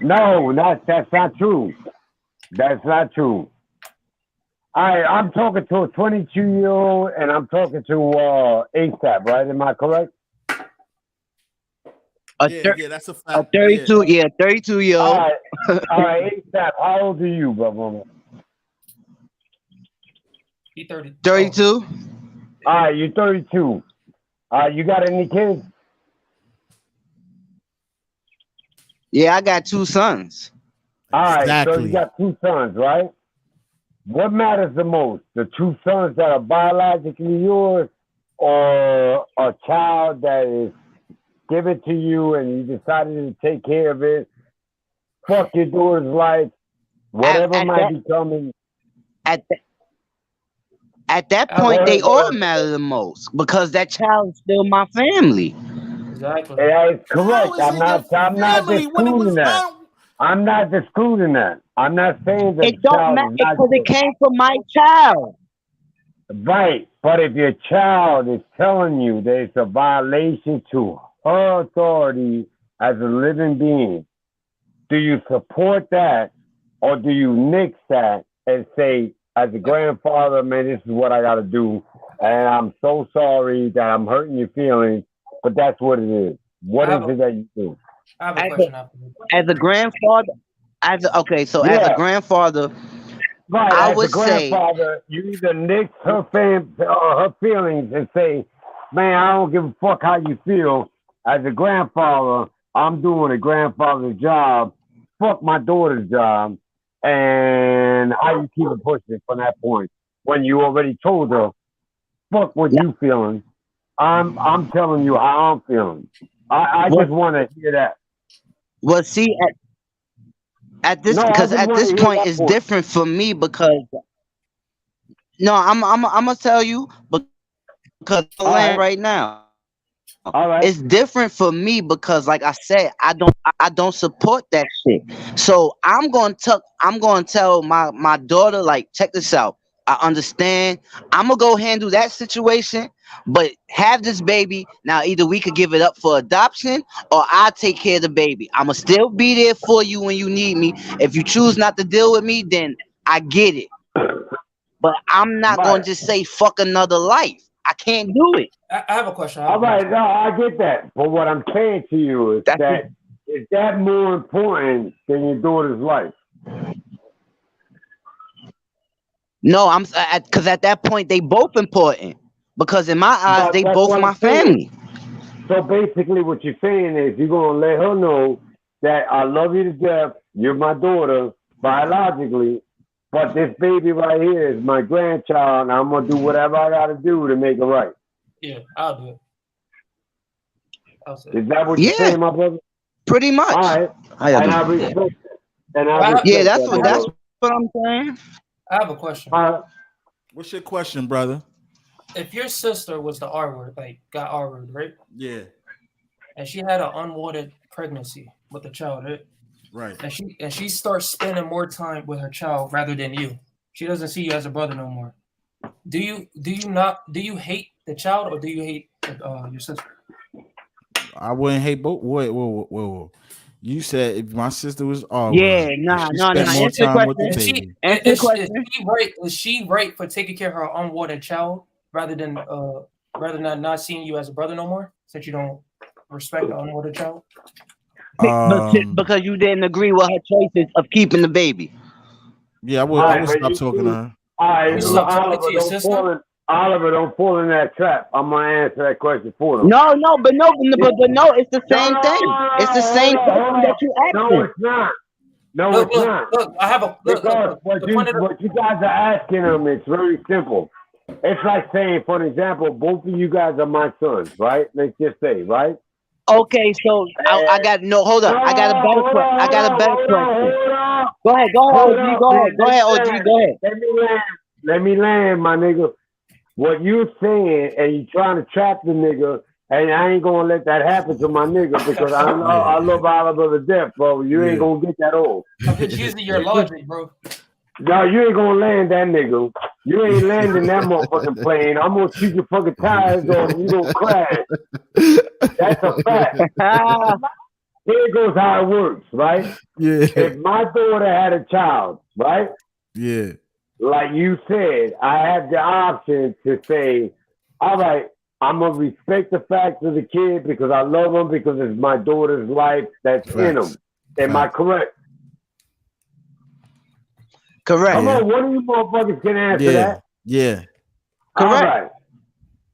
[SPEAKER 1] No, that's not true. That's not true. I'm talking to a 22-year-old, and I'm talking to ASAP, right? Am I correct?
[SPEAKER 2] Yeah, that's a fact.
[SPEAKER 3] A 32, yeah, 32-year-old.
[SPEAKER 1] All right, ASAP. How old are you, brother?
[SPEAKER 6] He 30.
[SPEAKER 3] 32.
[SPEAKER 1] All right, you're 32. You got any kids?
[SPEAKER 3] Yeah, I got 2 sons.
[SPEAKER 1] All right, so
[SPEAKER 2] Exactly.
[SPEAKER 1] you got 2 sons, right? What matters the most? The 2 sons that are biologically yours, or a child that is given to you and you decided to take care of it? Fuck your daughter's life, whatever
[SPEAKER 3] At
[SPEAKER 1] might
[SPEAKER 3] that-
[SPEAKER 1] be coming.
[SPEAKER 3] At that point, they all matter the most because that child is still my family.
[SPEAKER 6] Exactly.
[SPEAKER 1] Yeah, it's correct.
[SPEAKER 2] How is
[SPEAKER 1] I'm
[SPEAKER 2] it
[SPEAKER 1] not.
[SPEAKER 2] your
[SPEAKER 1] I'm not
[SPEAKER 2] family when it was
[SPEAKER 1] disputing that.
[SPEAKER 2] not?
[SPEAKER 1] I'm not disputing that. I'm not saying that
[SPEAKER 3] It
[SPEAKER 1] the
[SPEAKER 3] don't
[SPEAKER 1] child
[SPEAKER 3] matter
[SPEAKER 1] is not
[SPEAKER 3] because it came from my child.
[SPEAKER 1] right. But if your child is telling you there's a violation to her authority as a living being, do you support that, or do you nix that and say, as a grandfather, man, this is what I got to do, and I'm so sorry that I'm hurting your feelings, but that's what it is. What is it that you do?
[SPEAKER 6] I have a
[SPEAKER 3] As
[SPEAKER 6] question after this.
[SPEAKER 3] As a grandfather, as a
[SPEAKER 1] Yeah.
[SPEAKER 3] grandfather,
[SPEAKER 1] Right,
[SPEAKER 3] I
[SPEAKER 1] as
[SPEAKER 3] would
[SPEAKER 1] a grandfather, you either nix her her feelings and say, "Man, I don't give a fuck how you feel." As a grandfather, I'm doing a grandfather's job. Fuck my daughter's job, and how you keep it pushing from that point when you already told her, "Fuck what you feeling." I'm telling you how I'm feeling. I
[SPEAKER 3] Well,
[SPEAKER 1] just want to hear that.
[SPEAKER 3] well, see, at this,
[SPEAKER 1] No, I
[SPEAKER 3] because
[SPEAKER 1] just
[SPEAKER 3] at
[SPEAKER 1] want
[SPEAKER 3] this
[SPEAKER 1] to hear
[SPEAKER 3] point
[SPEAKER 1] that
[SPEAKER 3] it's
[SPEAKER 1] point.
[SPEAKER 3] different for me because no, I'm gonna tell you because I'm
[SPEAKER 1] All
[SPEAKER 3] land
[SPEAKER 1] right,
[SPEAKER 3] right now.
[SPEAKER 1] all right.
[SPEAKER 3] It's different for me because, like I said, I don't support that shit. So I'm gonna tell my daughter, like, check this out. I understand. I'm gonna go handle that situation, but have this baby now. Either we could give it up for adoption, or I take care of the baby. I'ma still be there for you when you need me. If you choose not to deal with me, then I get it. But I'm not gonna
[SPEAKER 1] Right.
[SPEAKER 3] just say fuck another life. I can't do it.
[SPEAKER 6] I have a question. I have
[SPEAKER 1] All
[SPEAKER 6] a
[SPEAKER 1] right.
[SPEAKER 6] question.
[SPEAKER 1] No, I get that. But what I'm saying to you is
[SPEAKER 3] That's it.
[SPEAKER 1] that is that more important than your daughter's life?
[SPEAKER 3] No, I'm because at that point they both important. Because in my eyes,
[SPEAKER 1] But
[SPEAKER 3] they
[SPEAKER 1] that's
[SPEAKER 3] both
[SPEAKER 1] what
[SPEAKER 3] my
[SPEAKER 1] I'm saying.
[SPEAKER 3] family.
[SPEAKER 1] So basically, what you're saying is you're gonna let her know that I love you to death. You're my daughter biologically, but this baby right here is my grandchild, and I'm gonna do whatever I gotta do to make it right.
[SPEAKER 6] Yeah, I'll do it. I'll say it.
[SPEAKER 1] Is that what you're
[SPEAKER 3] Yeah,
[SPEAKER 1] saying, my brother?
[SPEAKER 3] pretty
[SPEAKER 1] All
[SPEAKER 3] much.
[SPEAKER 1] right,
[SPEAKER 3] How y'all
[SPEAKER 1] and I
[SPEAKER 3] doing?
[SPEAKER 1] respect that. And I
[SPEAKER 6] I have,
[SPEAKER 3] Yeah,
[SPEAKER 1] respect that, my
[SPEAKER 3] that's
[SPEAKER 1] brother.
[SPEAKER 3] what I'm saying.
[SPEAKER 6] I have a question.
[SPEAKER 1] All right.
[SPEAKER 2] What's your question, brother?
[SPEAKER 6] If your sister was the R word, like got R word, right?
[SPEAKER 2] Yeah,
[SPEAKER 6] And she had an unwanted pregnancy with a child, right?
[SPEAKER 2] right.
[SPEAKER 6] And she starts spending more time with her child rather than you. She doesn't see you as a brother no more. Do you hate the child or do you hate your sister?
[SPEAKER 2] I wouldn't hate both. Whoa. You said if my sister was R
[SPEAKER 3] Yeah,
[SPEAKER 2] word,
[SPEAKER 3] nah,
[SPEAKER 2] she
[SPEAKER 3] nah,
[SPEAKER 2] spent
[SPEAKER 3] nah.
[SPEAKER 2] more
[SPEAKER 3] Answer the
[SPEAKER 2] time with the
[SPEAKER 3] question.
[SPEAKER 6] Is she
[SPEAKER 2] baby.
[SPEAKER 3] Answer the question.
[SPEAKER 6] is she right for taking care of her unwanted child rather than not seeing you as a brother no more since you don't respect the unwanted child?
[SPEAKER 3] Because you didn't agree with her choices of keeping the baby.
[SPEAKER 2] Yeah, I
[SPEAKER 1] All
[SPEAKER 2] would
[SPEAKER 1] right,
[SPEAKER 2] stop
[SPEAKER 1] but you
[SPEAKER 2] talking to her.
[SPEAKER 1] all right,
[SPEAKER 6] You stop talking to your sister?
[SPEAKER 1] Oliver, don't fall in that trap. I'm gonna answer that question for them.
[SPEAKER 3] No, but no, it's the
[SPEAKER 1] No,
[SPEAKER 3] same thing. It's the same
[SPEAKER 1] hold
[SPEAKER 3] question that
[SPEAKER 1] on.
[SPEAKER 3] you
[SPEAKER 1] No,
[SPEAKER 3] asking.
[SPEAKER 1] it's not. No,
[SPEAKER 6] Look,
[SPEAKER 1] it's not.
[SPEAKER 6] look, I have a
[SPEAKER 1] Because
[SPEAKER 6] look. The point of the
[SPEAKER 1] what you guys are asking them, it's very simple. It's like saying, for an example, both of you guys are my sons, right? Let's just say, right?
[SPEAKER 3] Okay, so I got no. Hold up, I got a better question. I got a better question. Go ahead,
[SPEAKER 1] Hold
[SPEAKER 3] OG.
[SPEAKER 1] up,
[SPEAKER 3] Go
[SPEAKER 1] man.
[SPEAKER 3] ahead, OG. Go ahead.
[SPEAKER 1] Let me land, my nigga. What you saying, and you trying to trap the nigga, and I ain't gonna let that happen to my nigga because I love Oliver to death, bro. You ain't gonna get that old.
[SPEAKER 6] I'm just using your logic, bro.
[SPEAKER 1] No, you ain't gonna land that nigga. You ain't landing that motherfucking plane. I'm gonna shoot your fucking tires off and you gonna crash. That's a fact. Here goes how it works, right?
[SPEAKER 2] Yeah,
[SPEAKER 1] If my daughter had a child, right?
[SPEAKER 2] yeah,
[SPEAKER 1] Like you said, I have the option to say, all right, I'm gonna respect the facts of the kid because I love him because it's my daughter's life that's in him. Am I correct?
[SPEAKER 3] Correct.
[SPEAKER 1] Come on, one of you motherfuckers can answer that.
[SPEAKER 2] Yeah.
[SPEAKER 3] Correct.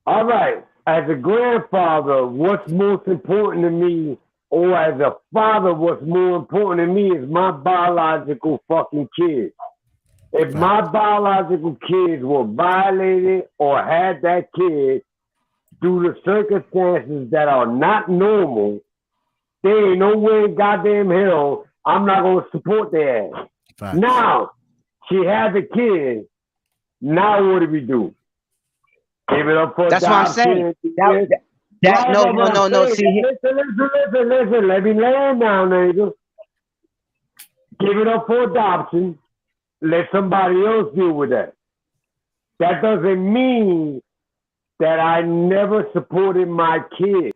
[SPEAKER 1] All right. As a grandfather, what's most important to me, or as a father, what's more important to me is my biological fucking kids. If my biological kids were violated or had that kid due to circumstances that are not normal, there ain't no way in goddamn hell I'm not gonna support their ass.
[SPEAKER 2] Facts.
[SPEAKER 1] Now, she had the kid. Now what do we do? Give it up for
[SPEAKER 3] That's what I'm saying. No. See,
[SPEAKER 1] Listen. Let me land now, nigga. Give it up for adoption. Let somebody else deal with that. That doesn't mean that I never supported my kid.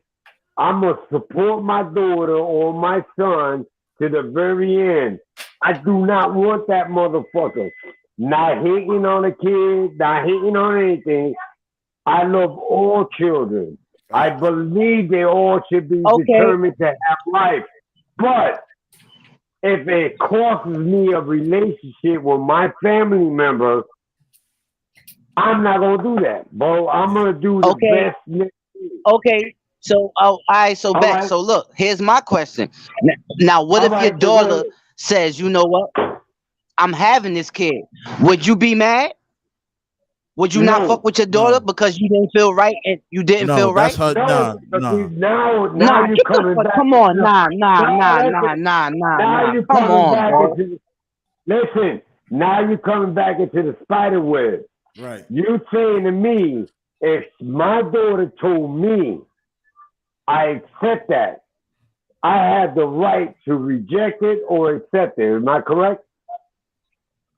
[SPEAKER 1] I'm going to support my daughter or my son to the very end. I do not want that motherfucker. Not hating on a kid, not hating on anything. I love all children. I believe they all should be determined to have life. But if it costs me a relationship with my family member, I'm not going to do that, bro. I'm going to do the best.
[SPEAKER 3] Okay. So, all right. So,
[SPEAKER 1] Right.
[SPEAKER 3] So, look, here's my question. Now, what if your daughter says, you know what? I'm having this kid. Would you be mad? Would you not
[SPEAKER 1] No.
[SPEAKER 3] fuck with your daughter
[SPEAKER 2] No.
[SPEAKER 3] because you didn't feel right and you didn't
[SPEAKER 2] No,
[SPEAKER 3] feel right?
[SPEAKER 2] that's her.
[SPEAKER 1] No,
[SPEAKER 2] Nah, nah.
[SPEAKER 1] now
[SPEAKER 3] Nah,
[SPEAKER 1] you
[SPEAKER 3] get the
[SPEAKER 1] coming
[SPEAKER 3] fuck.
[SPEAKER 1] back.
[SPEAKER 3] Come on,
[SPEAKER 1] No,
[SPEAKER 3] nah.
[SPEAKER 1] now you
[SPEAKER 3] Come
[SPEAKER 1] coming
[SPEAKER 3] on,
[SPEAKER 1] back
[SPEAKER 3] bro.
[SPEAKER 1] into. Listen, now you coming back into the spider web.
[SPEAKER 2] Right.
[SPEAKER 1] You saying to me, if my daughter told me, I accept that. I have the right to reject it or accept it. Am I correct?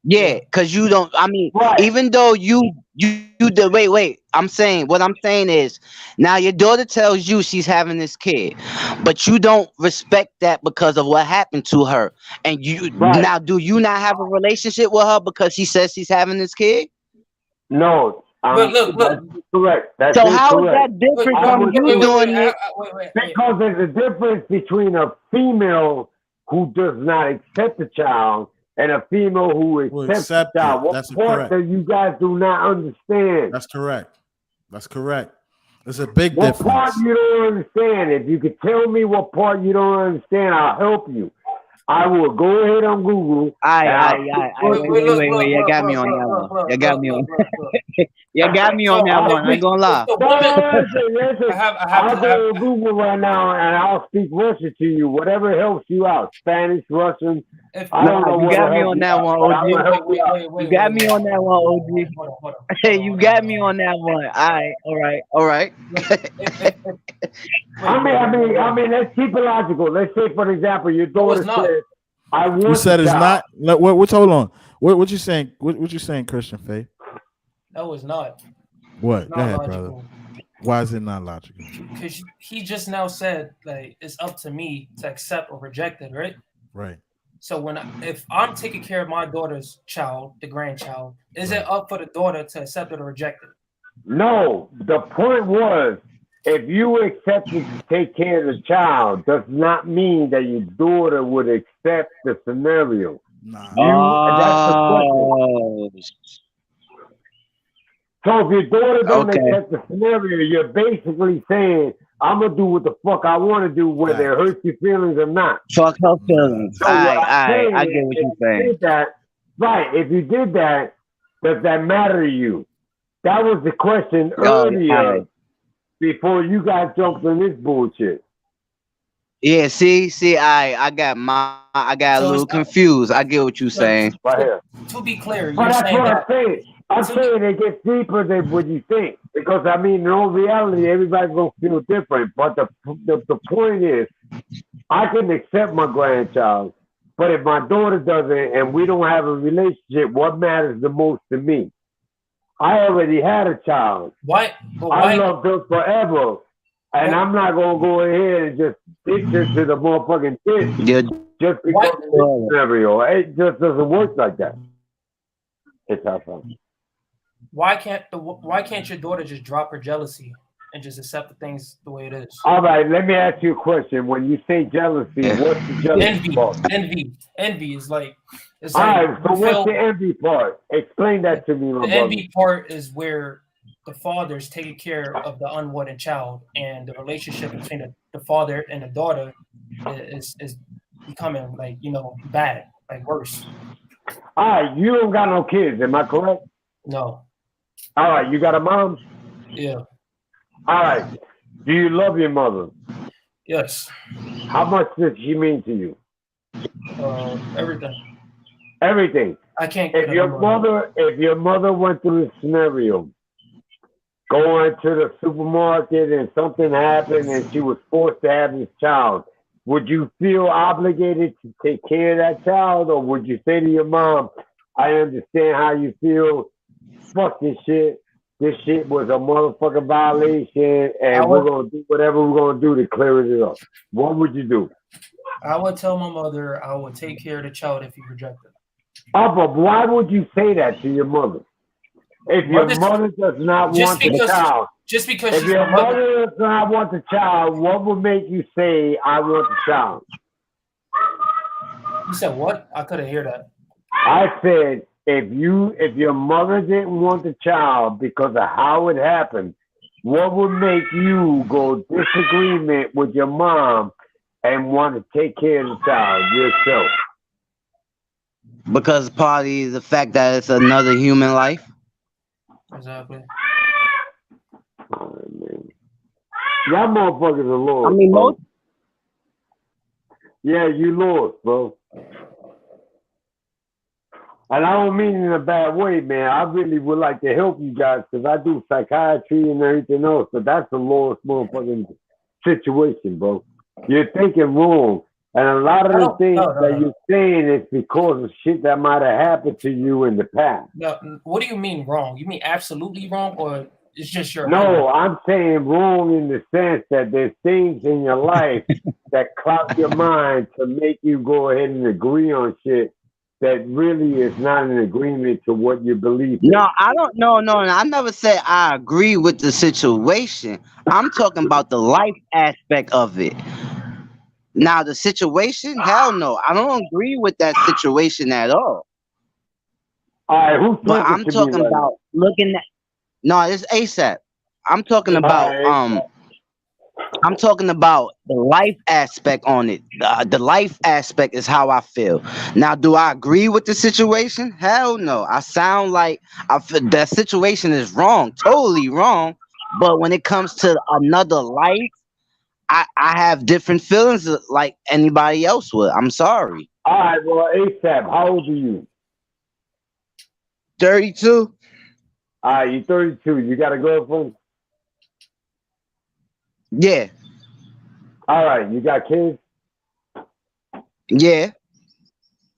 [SPEAKER 3] Yeah, cause you don't. I mean,
[SPEAKER 1] Right.
[SPEAKER 3] even though you did. Wait. What I'm saying is, now your daughter tells you she's having this kid, but you don't respect that because of what happened to her. And you
[SPEAKER 1] Right.
[SPEAKER 3] now, do you not have a relationship with her because she says she's having this kid?
[SPEAKER 1] No.
[SPEAKER 6] Look.
[SPEAKER 1] That's correct. That's
[SPEAKER 3] So how is
[SPEAKER 1] incorrect.
[SPEAKER 3] that different
[SPEAKER 1] I
[SPEAKER 3] from
[SPEAKER 1] would-
[SPEAKER 3] you doing it?
[SPEAKER 6] Wait.
[SPEAKER 1] Because there's a difference between a female who does not accept the child and a female who accepts the
[SPEAKER 2] accept it.
[SPEAKER 1] child. What
[SPEAKER 2] That's
[SPEAKER 1] part
[SPEAKER 2] correct.
[SPEAKER 1] that you guys do not understand?
[SPEAKER 2] That's correct. That's correct. There's a big
[SPEAKER 1] What part
[SPEAKER 2] difference.
[SPEAKER 1] you don't understand? If you could tell me what part you don't understand, I'll help you. I will go ahead on Google.
[SPEAKER 3] Wait.
[SPEAKER 6] Wait.
[SPEAKER 3] You got me on that one. You got me on. You got me
[SPEAKER 6] So,
[SPEAKER 3] on that one. I ain't gonna lie.
[SPEAKER 6] the
[SPEAKER 1] No,
[SPEAKER 6] woman-
[SPEAKER 1] listen.
[SPEAKER 6] I have
[SPEAKER 1] I'll go to Google right now and I'll speak Russian to you. Whatever helps you out. Spanish, Russian.
[SPEAKER 6] if-
[SPEAKER 1] I don't know
[SPEAKER 3] You
[SPEAKER 1] what
[SPEAKER 3] got
[SPEAKER 1] will
[SPEAKER 3] me
[SPEAKER 1] help
[SPEAKER 3] on
[SPEAKER 1] you
[SPEAKER 3] that
[SPEAKER 1] out,
[SPEAKER 3] one,
[SPEAKER 1] but I'm
[SPEAKER 3] OG.
[SPEAKER 1] gonna help you out.
[SPEAKER 3] You got me on that one, OG.
[SPEAKER 6] Hold
[SPEAKER 3] Hey, you
[SPEAKER 6] on.
[SPEAKER 3] got me on that one. All right.
[SPEAKER 1] I mean, let's keep it logical. Let's say, for example, your daughter
[SPEAKER 6] it's not.
[SPEAKER 1] says, "I want."
[SPEAKER 2] You said
[SPEAKER 1] the
[SPEAKER 2] it's
[SPEAKER 1] child."
[SPEAKER 2] not. What? Hold on. What you saying? What you saying, Christian Faith?
[SPEAKER 6] No, it's not.
[SPEAKER 2] What?
[SPEAKER 6] Not
[SPEAKER 2] Go ahead, brother.
[SPEAKER 6] logical.
[SPEAKER 2] Why is it not logical?
[SPEAKER 6] Because he just now said like it's up to me to accept or reject it, right?
[SPEAKER 2] Right.
[SPEAKER 6] So if I'm taking care of my daughter's child, the grandchild, is
[SPEAKER 2] Right.
[SPEAKER 6] it up for the daughter to accept it or reject it?
[SPEAKER 1] No, the point was, if you accept to take care of the child, does not mean that your daughter would accept the scenario.
[SPEAKER 2] Nah.
[SPEAKER 1] That's the question. So if your daughter don't
[SPEAKER 3] Okay.
[SPEAKER 1] accept the scenario, you're basically saying, "I'm gonna do what the fuck I want to do, whether it hurts your feelings or not."
[SPEAKER 3] Fuck her feelings.
[SPEAKER 1] So what I'm saying
[SPEAKER 3] I get what
[SPEAKER 1] is,
[SPEAKER 3] you're
[SPEAKER 1] if you
[SPEAKER 3] saying.
[SPEAKER 1] did that, right? If you did that, does that matter to you? That was the question earlier
[SPEAKER 3] alright.
[SPEAKER 1] before you guys jumped on this bullshit.
[SPEAKER 3] Yeah, see, I got a
[SPEAKER 6] So
[SPEAKER 3] little
[SPEAKER 6] it's not-
[SPEAKER 3] confused. I get what you're saying.
[SPEAKER 1] Right here.
[SPEAKER 6] To be clear,
[SPEAKER 1] But
[SPEAKER 6] you're
[SPEAKER 1] that's
[SPEAKER 6] saying
[SPEAKER 1] what I'm
[SPEAKER 6] that
[SPEAKER 1] saying. I'm saying it gets deeper than what you think. Because, I mean, in all reality, everybody's going to feel different. But the point is, I can accept my grandchild. But if my daughter doesn't and we don't have a relationship, what matters the most to me? I already had a child.
[SPEAKER 6] why? But
[SPEAKER 1] I
[SPEAKER 6] why?
[SPEAKER 1] loved her forever. And I'm not going to go ahead and just ditch her to the motherfucking ditch
[SPEAKER 3] Yeah,
[SPEAKER 1] just because of this scenario. It just doesn't work like that. It's our problem.
[SPEAKER 6] Why can't your daughter just drop her jealousy and just accept the things the way it is?
[SPEAKER 1] All right, let me ask you a question. When you say jealousy, what's the jealousy part?
[SPEAKER 6] Envy is like it's
[SPEAKER 1] All
[SPEAKER 6] like
[SPEAKER 1] right, so
[SPEAKER 6] you
[SPEAKER 1] what's
[SPEAKER 6] feel-
[SPEAKER 1] the envy part? Explain that to me, my
[SPEAKER 6] the
[SPEAKER 1] brother.
[SPEAKER 6] envy part is where the father's taking care of the unwanted child, and the relationship between the father and the daughter is becoming like bad, like worse.
[SPEAKER 1] All right, you don't got no kids, am I correct?
[SPEAKER 6] No,
[SPEAKER 1] All right, you got a mom?
[SPEAKER 6] yeah,
[SPEAKER 1] All right, do you love your mother?
[SPEAKER 6] yes,
[SPEAKER 1] How much does she mean to you?
[SPEAKER 6] everything.
[SPEAKER 1] Everything.
[SPEAKER 6] I can't.
[SPEAKER 1] If your mother went through this scenario, going to the supermarket and something happened and she was forced to have this child, would you feel obligated to take care of that child, or would you say to your mom, "I understand how you feel. Fuck this shit. This shit was a motherfucking violation, and we're gonna do whatever we're gonna do to clear it up"? What would you do?
[SPEAKER 6] I would tell my mother I would take care of the child if he rejected.
[SPEAKER 1] Oh, but why would you say that to your mother? If your mother does not want the child,
[SPEAKER 6] Just because
[SPEAKER 1] if
[SPEAKER 6] she's
[SPEAKER 1] your
[SPEAKER 6] my mother.
[SPEAKER 1] mother does not want the child, what would make you say, "I want the child"?
[SPEAKER 6] You said what? I couldn't hear that.
[SPEAKER 1] I said, if your mother didn't want the child because of how it happened, what would make you go disagreement with your mom and want to take care of the child yourself?
[SPEAKER 3] because partly the fact that it's another human life.
[SPEAKER 6] Exactly.
[SPEAKER 1] All right, man. Y'all motherfuckers are lost.
[SPEAKER 3] I mean,
[SPEAKER 1] bro.
[SPEAKER 3] most
[SPEAKER 1] Yeah, you lost, bro. And I don't mean in a bad way, man. I really would like to help you guys because I do psychiatry and everything else, but that's a lost motherfucking situation, bro. You're thinking wrong. And a lot of the things that you're saying is because of shit that might have happened to you in the past.
[SPEAKER 6] No, what do you mean wrong? You mean absolutely wrong, or it's just your
[SPEAKER 1] No,
[SPEAKER 6] opinion?
[SPEAKER 1] I'm saying wrong in the sense that there's things in your life that cloud your mind to make you go ahead and agree on shit that really is not an agreement to what you believe in.
[SPEAKER 3] no, I don't. No, I never said I agree with the situation. I'm talking about the life aspect of it. Now, the situation, hell no, I don't agree with that situation at all.
[SPEAKER 1] All right, who's
[SPEAKER 3] But
[SPEAKER 1] talking
[SPEAKER 3] I'm
[SPEAKER 1] to
[SPEAKER 3] talking
[SPEAKER 1] me right
[SPEAKER 3] about looking at. No, it's ASAP. I'm talking
[SPEAKER 1] now?
[SPEAKER 3] about
[SPEAKER 1] All right.
[SPEAKER 3] I'm talking about the life aspect on it. The life aspect is how I feel. Now, do I agree with the situation? Hell no. I sound like I feel that situation is wrong, totally wrong. But when it comes to another life, I have different feelings like anybody else would. I'm sorry.
[SPEAKER 1] All right, well, ASAP, how old are you?
[SPEAKER 3] 32?
[SPEAKER 1] All right, you're 32. You got a girlfriend?
[SPEAKER 3] Yeah.
[SPEAKER 1] All right, you got kids?
[SPEAKER 3] Yeah.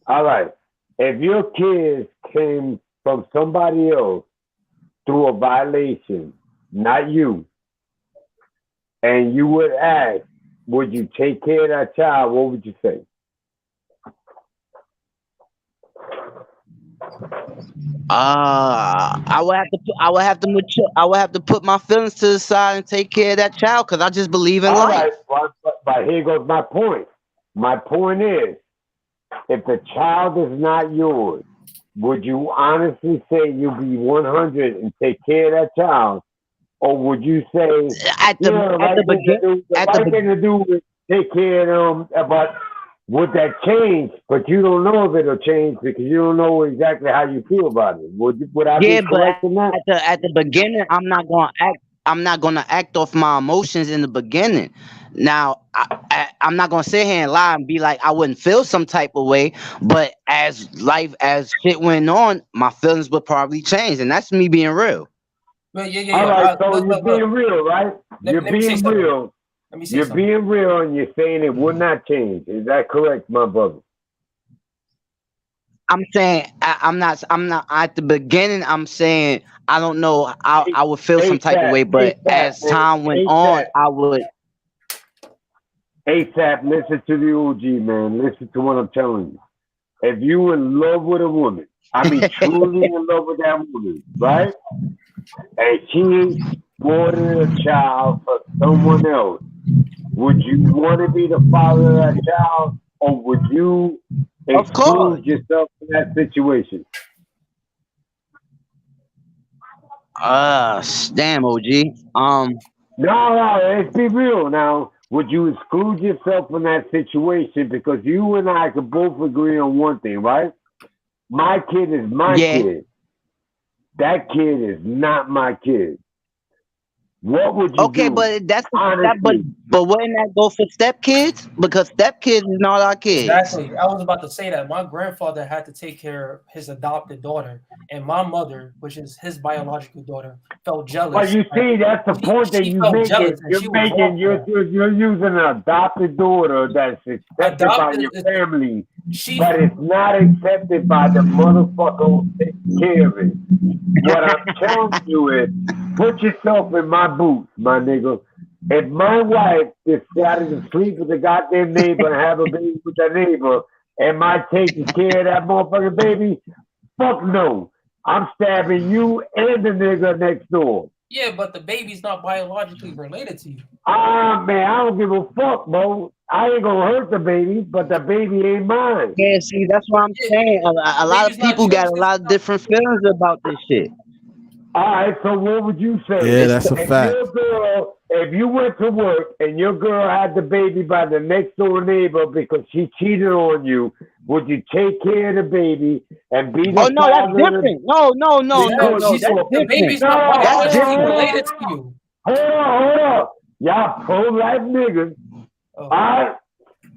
[SPEAKER 1] All right. If your kids came from somebody else through a violation, not you, and you would ask, would you take care of that child? What would you say?
[SPEAKER 3] I would have to mature. I would have to put my feelings to the side and take care of that child because I just believe in
[SPEAKER 1] All
[SPEAKER 3] life.
[SPEAKER 1] right, but here goes my point. My point is, if the child is not yours, would you honestly say you'll be 100 and take care of that child? Or would you say,
[SPEAKER 3] At the beginning,
[SPEAKER 1] right thing to do is take care of them, but would that change? But you don't know if it'll change because you don't know exactly how you feel about it. Would I
[SPEAKER 3] yeah,
[SPEAKER 1] be
[SPEAKER 3] but
[SPEAKER 1] correct in that?
[SPEAKER 3] at the beginning, I'm not gonna act off my emotions in the beginning. Now, I'm not gonna sit here and lie and be like I wouldn't feel some type of way. But as shit went on, my feelings would probably change, and that's me being real.
[SPEAKER 6] Well, yeah.
[SPEAKER 1] All right, so
[SPEAKER 6] Look,
[SPEAKER 1] you're
[SPEAKER 6] look.
[SPEAKER 1] being real, right? You're
[SPEAKER 6] Let me say
[SPEAKER 1] being
[SPEAKER 6] something.
[SPEAKER 1] real.
[SPEAKER 6] Let me say
[SPEAKER 1] You're
[SPEAKER 6] something.
[SPEAKER 1] being real, and you're saying it would not change. Is that correct, my brother?
[SPEAKER 3] I'm saying I'm not at the beginning. I'm saying I don't know. I would feel some type of way, but as time went on, I would.
[SPEAKER 1] ASAP, listen to the OG, man. Listen to what I'm telling you. If you in love with a woman, I mean truly in love with that woman, right? And she wanted a child for someone else, would you want to be the father of that child, or would you
[SPEAKER 3] Of course.
[SPEAKER 1] exclude yourself from that situation?
[SPEAKER 3] Damn, OG.
[SPEAKER 1] No, let's be real now. Would you exclude yourself from that situation? Because you and I could both agree on one thing, right? My kid is my kid. That kid is not my kid. What would you do?
[SPEAKER 3] But but wouldn't that go for stepkids? Because stepkids is not our kids.
[SPEAKER 6] Exactly. I was about to say that. My grandfather had to take care of his adopted daughter, and my mother, which is his biological daughter, felt jealous.
[SPEAKER 1] But you see, that's the point that you're making. You're using an adopted daughter that's accepted by your family, but it's not accepted by the motherfucker who takes care of it. What I'm telling you is, put yourself in my boots, my nigga. If my wife decided to sleep with the goddamn neighbor and have a baby with that neighbor, am I taking care of that motherfucking baby? Fuck no. I'm stabbing you and the nigga next door.
[SPEAKER 6] Yeah, but the baby's not biologically related to you.
[SPEAKER 1] Man, I don't give a fuck, bro. I ain't gonna hurt the baby, but the baby ain't mine.
[SPEAKER 3] Yeah, see, that's what I'm saying. A lot of people got a lot of different feelings about this shit.
[SPEAKER 1] All right, so what would you say?
[SPEAKER 2] Yeah, that's a fact.
[SPEAKER 1] Your girl if you went to work and your girl had the baby by the next door neighbor because she cheated on you, would you take care of the baby and be the
[SPEAKER 3] Oh no, that's
[SPEAKER 1] father of the-
[SPEAKER 3] different. No.
[SPEAKER 1] She's-
[SPEAKER 3] That's
[SPEAKER 6] The
[SPEAKER 3] different.
[SPEAKER 6] baby's
[SPEAKER 1] No,
[SPEAKER 6] not white. How
[SPEAKER 3] that's
[SPEAKER 6] is she
[SPEAKER 3] different.
[SPEAKER 6] related to you?
[SPEAKER 1] Hold on. Y'all pro-life niggas.
[SPEAKER 6] Oh.
[SPEAKER 1] All right?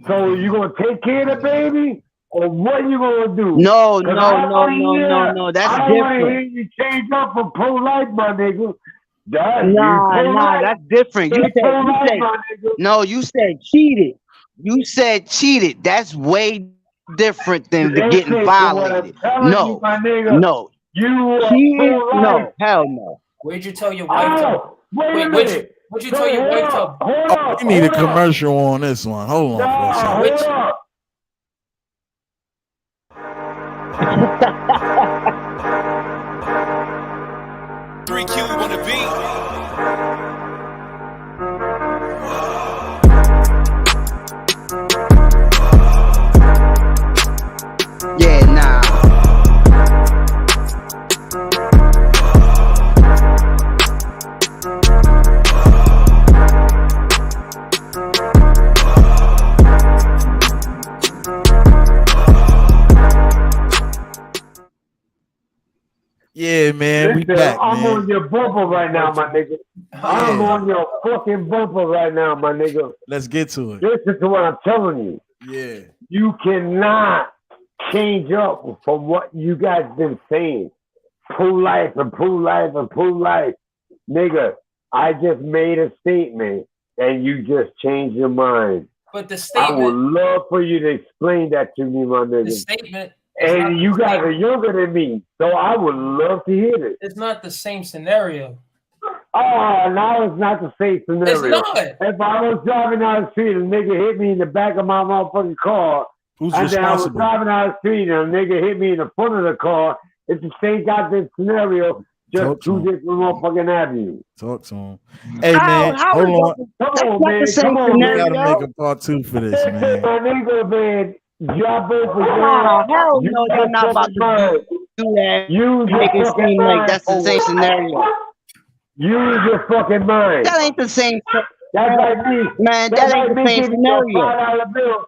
[SPEAKER 1] So you gonna take care of the baby, or what you gonna do?
[SPEAKER 3] No.
[SPEAKER 1] 'Cause I don't wanna hear-
[SPEAKER 3] That's
[SPEAKER 1] I don't wanna hear
[SPEAKER 3] different.
[SPEAKER 1] you change up for pro-life, my nigga. That's you
[SPEAKER 3] Nah,
[SPEAKER 1] pro-life.
[SPEAKER 3] that's different. You
[SPEAKER 1] Pro-life,
[SPEAKER 3] said
[SPEAKER 1] my nigga.
[SPEAKER 3] no. You said cheated. You said cheated. That's way different than
[SPEAKER 1] Listen
[SPEAKER 3] getting
[SPEAKER 1] to what
[SPEAKER 3] violated.
[SPEAKER 1] I'm telling
[SPEAKER 3] No.
[SPEAKER 1] you, my nigga.
[SPEAKER 3] No,
[SPEAKER 1] You are
[SPEAKER 3] cheating.
[SPEAKER 1] pro-life.
[SPEAKER 3] No, hell no.
[SPEAKER 6] Where'd you tell your wife to?
[SPEAKER 1] Oh, wait a
[SPEAKER 6] Wait,
[SPEAKER 1] minute.
[SPEAKER 6] what'd you tell your wife to?
[SPEAKER 1] Hold
[SPEAKER 2] Oh,
[SPEAKER 1] up.
[SPEAKER 2] we need a
[SPEAKER 1] hold up.
[SPEAKER 2] commercial on this one. Hold on for a
[SPEAKER 1] Nah,
[SPEAKER 2] second.
[SPEAKER 1] hold
[SPEAKER 6] Which-
[SPEAKER 1] up.
[SPEAKER 7] Three Q on the beat.
[SPEAKER 3] Yeah, nah.
[SPEAKER 2] Yeah, man, we
[SPEAKER 1] Listen,
[SPEAKER 2] back,
[SPEAKER 1] I'm
[SPEAKER 2] man.
[SPEAKER 1] on your bumper right now, my nigga. I'm
[SPEAKER 2] Yeah.
[SPEAKER 1] on your fucking bumper right now, my nigga.
[SPEAKER 2] Let's get to it.
[SPEAKER 1] Listen to what I'm telling you.
[SPEAKER 2] Yeah.
[SPEAKER 1] You cannot change up from what you guys been saying. Pro-life and pro-life and pro-life. Nigga, I just made a statement and you just changed your mind.
[SPEAKER 6] But the
[SPEAKER 1] I would
[SPEAKER 6] statement,
[SPEAKER 1] love for you to explain that to me, my
[SPEAKER 6] the
[SPEAKER 1] nigga.
[SPEAKER 6] statement, is not
[SPEAKER 1] And
[SPEAKER 6] the
[SPEAKER 1] you guys
[SPEAKER 6] same.
[SPEAKER 1] are younger than me, so I would love to hear this.
[SPEAKER 6] It's not the same scenario.
[SPEAKER 1] Oh, now it's not the same
[SPEAKER 6] It's
[SPEAKER 1] scenario.
[SPEAKER 6] not.
[SPEAKER 1] If I was driving down the street and a nigga hit me in the back of my motherfucking car,
[SPEAKER 2] Who's
[SPEAKER 1] and then I was
[SPEAKER 2] responsible?
[SPEAKER 1] driving down the street and a nigga hit me in the front of the car, it's the same goddamn scenario, just
[SPEAKER 2] Talk to
[SPEAKER 1] two
[SPEAKER 2] him.
[SPEAKER 1] different motherfucking avenues.
[SPEAKER 2] Talk to him. Hey, man,
[SPEAKER 3] How
[SPEAKER 2] hold
[SPEAKER 3] is
[SPEAKER 2] on.
[SPEAKER 1] Come
[SPEAKER 3] That's
[SPEAKER 1] on,
[SPEAKER 3] not
[SPEAKER 1] man.
[SPEAKER 3] the same
[SPEAKER 1] Come on,
[SPEAKER 2] We
[SPEAKER 1] man.
[SPEAKER 3] scenario.
[SPEAKER 2] gotta make a part 2 for this,
[SPEAKER 1] Listen,
[SPEAKER 2] man.
[SPEAKER 1] my nigga, man. Y'all both
[SPEAKER 3] Oh,
[SPEAKER 1] are
[SPEAKER 3] hell
[SPEAKER 1] you
[SPEAKER 3] no,
[SPEAKER 1] got
[SPEAKER 3] they're not about
[SPEAKER 1] fucking
[SPEAKER 3] to
[SPEAKER 1] mind.
[SPEAKER 3] do that.
[SPEAKER 1] Use your
[SPEAKER 3] Make it
[SPEAKER 1] fucking
[SPEAKER 3] seem like
[SPEAKER 1] mind
[SPEAKER 3] that's the
[SPEAKER 1] for
[SPEAKER 3] same
[SPEAKER 1] what?
[SPEAKER 3] scenario.
[SPEAKER 1] Use your fucking mind.
[SPEAKER 3] That ain't the same.
[SPEAKER 1] That's like me.
[SPEAKER 3] Man,
[SPEAKER 1] That's
[SPEAKER 3] that ain't
[SPEAKER 1] like
[SPEAKER 3] the
[SPEAKER 1] me
[SPEAKER 3] same
[SPEAKER 1] giving you a
[SPEAKER 3] scenario.
[SPEAKER 1] $5 bill.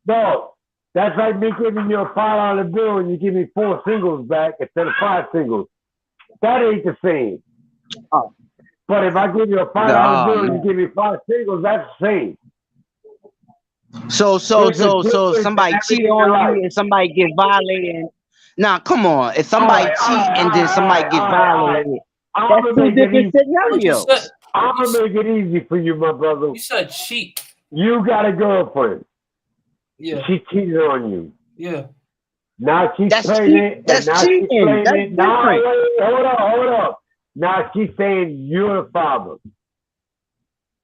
[SPEAKER 1] No, that's like me giving you a $5 bill and you give me 4 singles back instead of 5 singles. That ain't the same.
[SPEAKER 3] Oh.
[SPEAKER 1] But if I give you a $5
[SPEAKER 3] Nah,
[SPEAKER 1] bill and
[SPEAKER 3] man.
[SPEAKER 1] you give me 5 singles, that's the same.
[SPEAKER 3] So
[SPEAKER 1] There's a difference
[SPEAKER 3] if somebody
[SPEAKER 1] in
[SPEAKER 3] cheat
[SPEAKER 1] everything in
[SPEAKER 3] on
[SPEAKER 1] life.
[SPEAKER 3] you and somebody get violated. Nah, come on. If somebody cheat and then somebody get violated,
[SPEAKER 1] I'm
[SPEAKER 3] that's
[SPEAKER 1] gonna
[SPEAKER 3] two
[SPEAKER 1] make it
[SPEAKER 3] different
[SPEAKER 1] easy.
[SPEAKER 6] But you
[SPEAKER 3] scenarios.
[SPEAKER 6] said,
[SPEAKER 1] I'm gonna make it easy for you, my brother.
[SPEAKER 6] you said cheat.
[SPEAKER 1] You got a girlfriend.
[SPEAKER 6] Yeah,
[SPEAKER 1] She cheated on you.
[SPEAKER 6] yeah.
[SPEAKER 1] Now she's
[SPEAKER 3] That's
[SPEAKER 1] pregnant.
[SPEAKER 3] that's
[SPEAKER 1] and now she's
[SPEAKER 3] cheating.
[SPEAKER 1] pregnant.
[SPEAKER 3] That's
[SPEAKER 1] Now,
[SPEAKER 3] different.
[SPEAKER 1] wait, hold up. Now she's saying you're the father.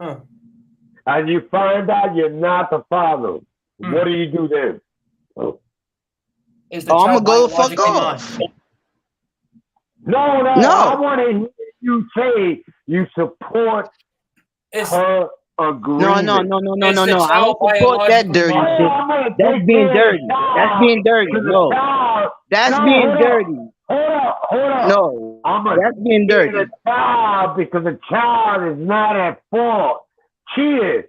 [SPEAKER 6] Huh.
[SPEAKER 1] And you find out you're not the father.
[SPEAKER 6] Hmm.
[SPEAKER 1] What do you do then?
[SPEAKER 6] Is the
[SPEAKER 3] Oh, I'm
[SPEAKER 6] child
[SPEAKER 3] gonna go the fuck
[SPEAKER 6] biologically
[SPEAKER 3] off.
[SPEAKER 6] mine?
[SPEAKER 1] No.
[SPEAKER 3] No.
[SPEAKER 1] I want to hear you say you support
[SPEAKER 6] Is,
[SPEAKER 1] her
[SPEAKER 3] No.
[SPEAKER 1] agreement.
[SPEAKER 3] I
[SPEAKER 6] Is
[SPEAKER 3] don't
[SPEAKER 6] the
[SPEAKER 3] support
[SPEAKER 6] child
[SPEAKER 3] that
[SPEAKER 6] biologically
[SPEAKER 3] dirty
[SPEAKER 1] Oh,
[SPEAKER 6] mine?
[SPEAKER 3] shit.
[SPEAKER 1] I'm gonna
[SPEAKER 3] That's
[SPEAKER 1] take
[SPEAKER 3] being
[SPEAKER 1] care of the
[SPEAKER 3] dirty. That's
[SPEAKER 1] child.
[SPEAKER 3] being dirty.
[SPEAKER 1] 'Cause the
[SPEAKER 3] No,
[SPEAKER 1] child-
[SPEAKER 3] that's
[SPEAKER 1] No,
[SPEAKER 3] being
[SPEAKER 1] hold up.
[SPEAKER 3] dirty.
[SPEAKER 1] Hold up.
[SPEAKER 3] No,
[SPEAKER 1] I'm gonna
[SPEAKER 3] that's being
[SPEAKER 1] take care of
[SPEAKER 3] dirty.
[SPEAKER 1] the child because the child is not at fault. She is,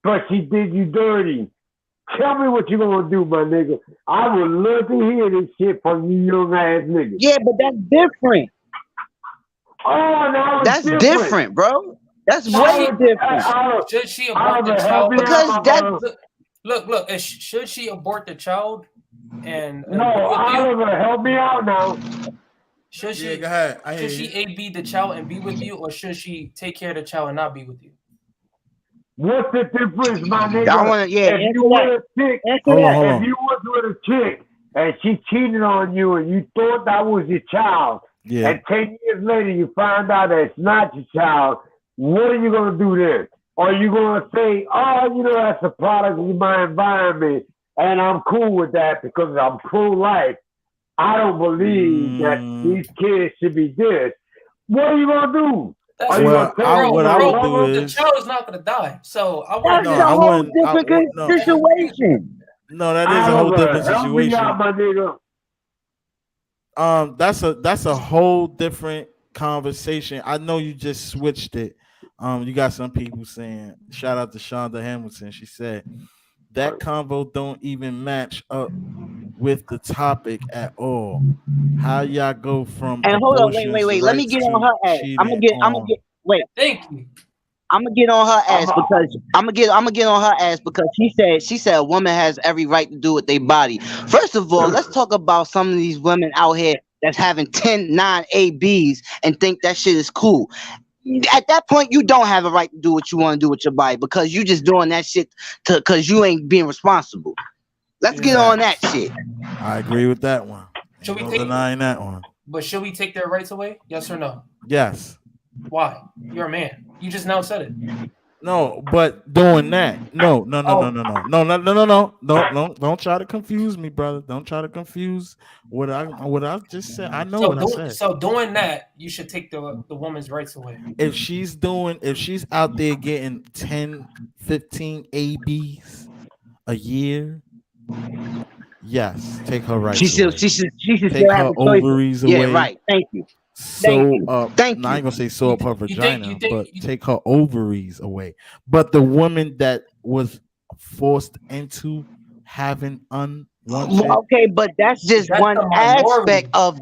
[SPEAKER 1] but she did you dirty. Tell me what you gonna do, my nigga. I would love to hear this shit from you young ass niggas.
[SPEAKER 3] Yeah, but that's different.
[SPEAKER 1] Oh, now it's
[SPEAKER 3] That's different, bro. That's
[SPEAKER 1] Now
[SPEAKER 3] way
[SPEAKER 1] it's-
[SPEAKER 3] different.
[SPEAKER 6] Should she abort
[SPEAKER 1] Oliver,
[SPEAKER 6] the
[SPEAKER 1] help
[SPEAKER 6] child?
[SPEAKER 1] me out,
[SPEAKER 3] Because
[SPEAKER 1] my
[SPEAKER 3] that-
[SPEAKER 1] brother.
[SPEAKER 6] Look. Should she abort the child and
[SPEAKER 1] No,
[SPEAKER 6] be with you?
[SPEAKER 1] Oliver, help me out now.
[SPEAKER 6] Should
[SPEAKER 2] Yeah,
[SPEAKER 6] she?
[SPEAKER 2] go ahead. I hear
[SPEAKER 6] Should
[SPEAKER 2] you.
[SPEAKER 6] she AB the child and be with you, or should she take care of the child and not be with you?
[SPEAKER 1] What's the difference, my nigga?
[SPEAKER 3] I want to, yeah,
[SPEAKER 1] if you
[SPEAKER 3] answer that.
[SPEAKER 1] with a chick,
[SPEAKER 3] Answer
[SPEAKER 2] Hold on,
[SPEAKER 3] that.
[SPEAKER 2] hold
[SPEAKER 1] if
[SPEAKER 2] on.
[SPEAKER 1] you was with a chick and she cheated on you and you thought that was your child,
[SPEAKER 2] Yeah.
[SPEAKER 1] and 10 years later you find out that it's not your child, what are you gonna do then? Are you gonna say, oh, you know, that's a product of my environment, and I'm cool with that because I'm pro-life. I don't believe that these kids should be this. What are you gonna do?
[SPEAKER 6] That's
[SPEAKER 1] Are you
[SPEAKER 2] Well,
[SPEAKER 1] gonna tell
[SPEAKER 2] what
[SPEAKER 1] them,
[SPEAKER 2] I would
[SPEAKER 1] bro,
[SPEAKER 2] do
[SPEAKER 6] the
[SPEAKER 2] is
[SPEAKER 6] child is not gonna die. So I
[SPEAKER 3] That's
[SPEAKER 6] want
[SPEAKER 2] No,
[SPEAKER 3] the
[SPEAKER 2] I
[SPEAKER 3] whole
[SPEAKER 2] wouldn't- I
[SPEAKER 3] different
[SPEAKER 2] no.
[SPEAKER 3] situation.
[SPEAKER 2] no, that is a whole
[SPEAKER 1] Oliver,
[SPEAKER 2] different
[SPEAKER 1] help me out,
[SPEAKER 2] situation.
[SPEAKER 1] my nigga.
[SPEAKER 2] That's a whole different conversation. I know you just switched it, You got some people saying, shout out to Shonda Hamilton. She said that convo don't even match up with the topic at all. How y'all go from
[SPEAKER 3] And hold on, wait,
[SPEAKER 2] abortion's
[SPEAKER 3] Let me
[SPEAKER 2] rights
[SPEAKER 3] get on
[SPEAKER 2] to
[SPEAKER 3] her ass.
[SPEAKER 2] cheating
[SPEAKER 3] I'm gonna
[SPEAKER 2] on?
[SPEAKER 3] get. Wait,
[SPEAKER 6] Thank you.
[SPEAKER 3] I'm gonna get on her ass because I'm gonna get on her ass because she said a woman has every right to do with their body. First of all, let's talk about some of these women out here that's having 10, 9 ABs and think that shit is cool. At that point, you don't have a right to do what you want to do with your body because you just doing that shit because you ain't being responsible. Let's get on that shit.
[SPEAKER 2] I agree with that one.
[SPEAKER 6] Should
[SPEAKER 2] Ain't
[SPEAKER 6] we
[SPEAKER 2] no
[SPEAKER 6] take?
[SPEAKER 2] denying that one.
[SPEAKER 6] But should we take their rights away? Yes or no?
[SPEAKER 2] Yes.
[SPEAKER 6] Why? You're a man. You just now said it.
[SPEAKER 2] No, but doing that, no, don't try to confuse me, brother. Don't try to confuse what I just said. I know what I said.
[SPEAKER 6] So doing that, you should take the woman's rights away.
[SPEAKER 2] If she's out there getting 10, 15 ABs a year, yes, take her rights away.
[SPEAKER 3] She should
[SPEAKER 2] take her ovaries away.
[SPEAKER 3] Yeah, right. Thank you.
[SPEAKER 2] Thank you. I ain't gonna say sew up her vagina, but take her ovaries away. But the woman that was forced into having unwanted.
[SPEAKER 3] Okay, but that's just one aspect of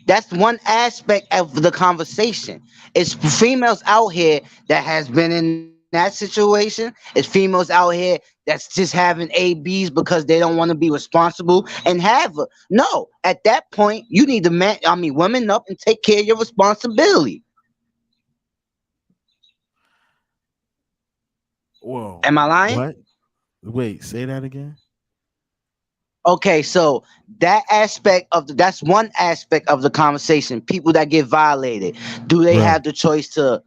[SPEAKER 3] that's one aspect of the conversation. It's females out here that has been in that situation. It's females out here that's just having ABs because they don't want to be responsible and have a, no. At that point, you need to women up and take care of your responsibility.
[SPEAKER 2] Whoa.
[SPEAKER 3] Am I lying?
[SPEAKER 2] What? Wait, say that again.
[SPEAKER 3] Okay, so that's one aspect of the conversation. People that get violated, do they have the choice to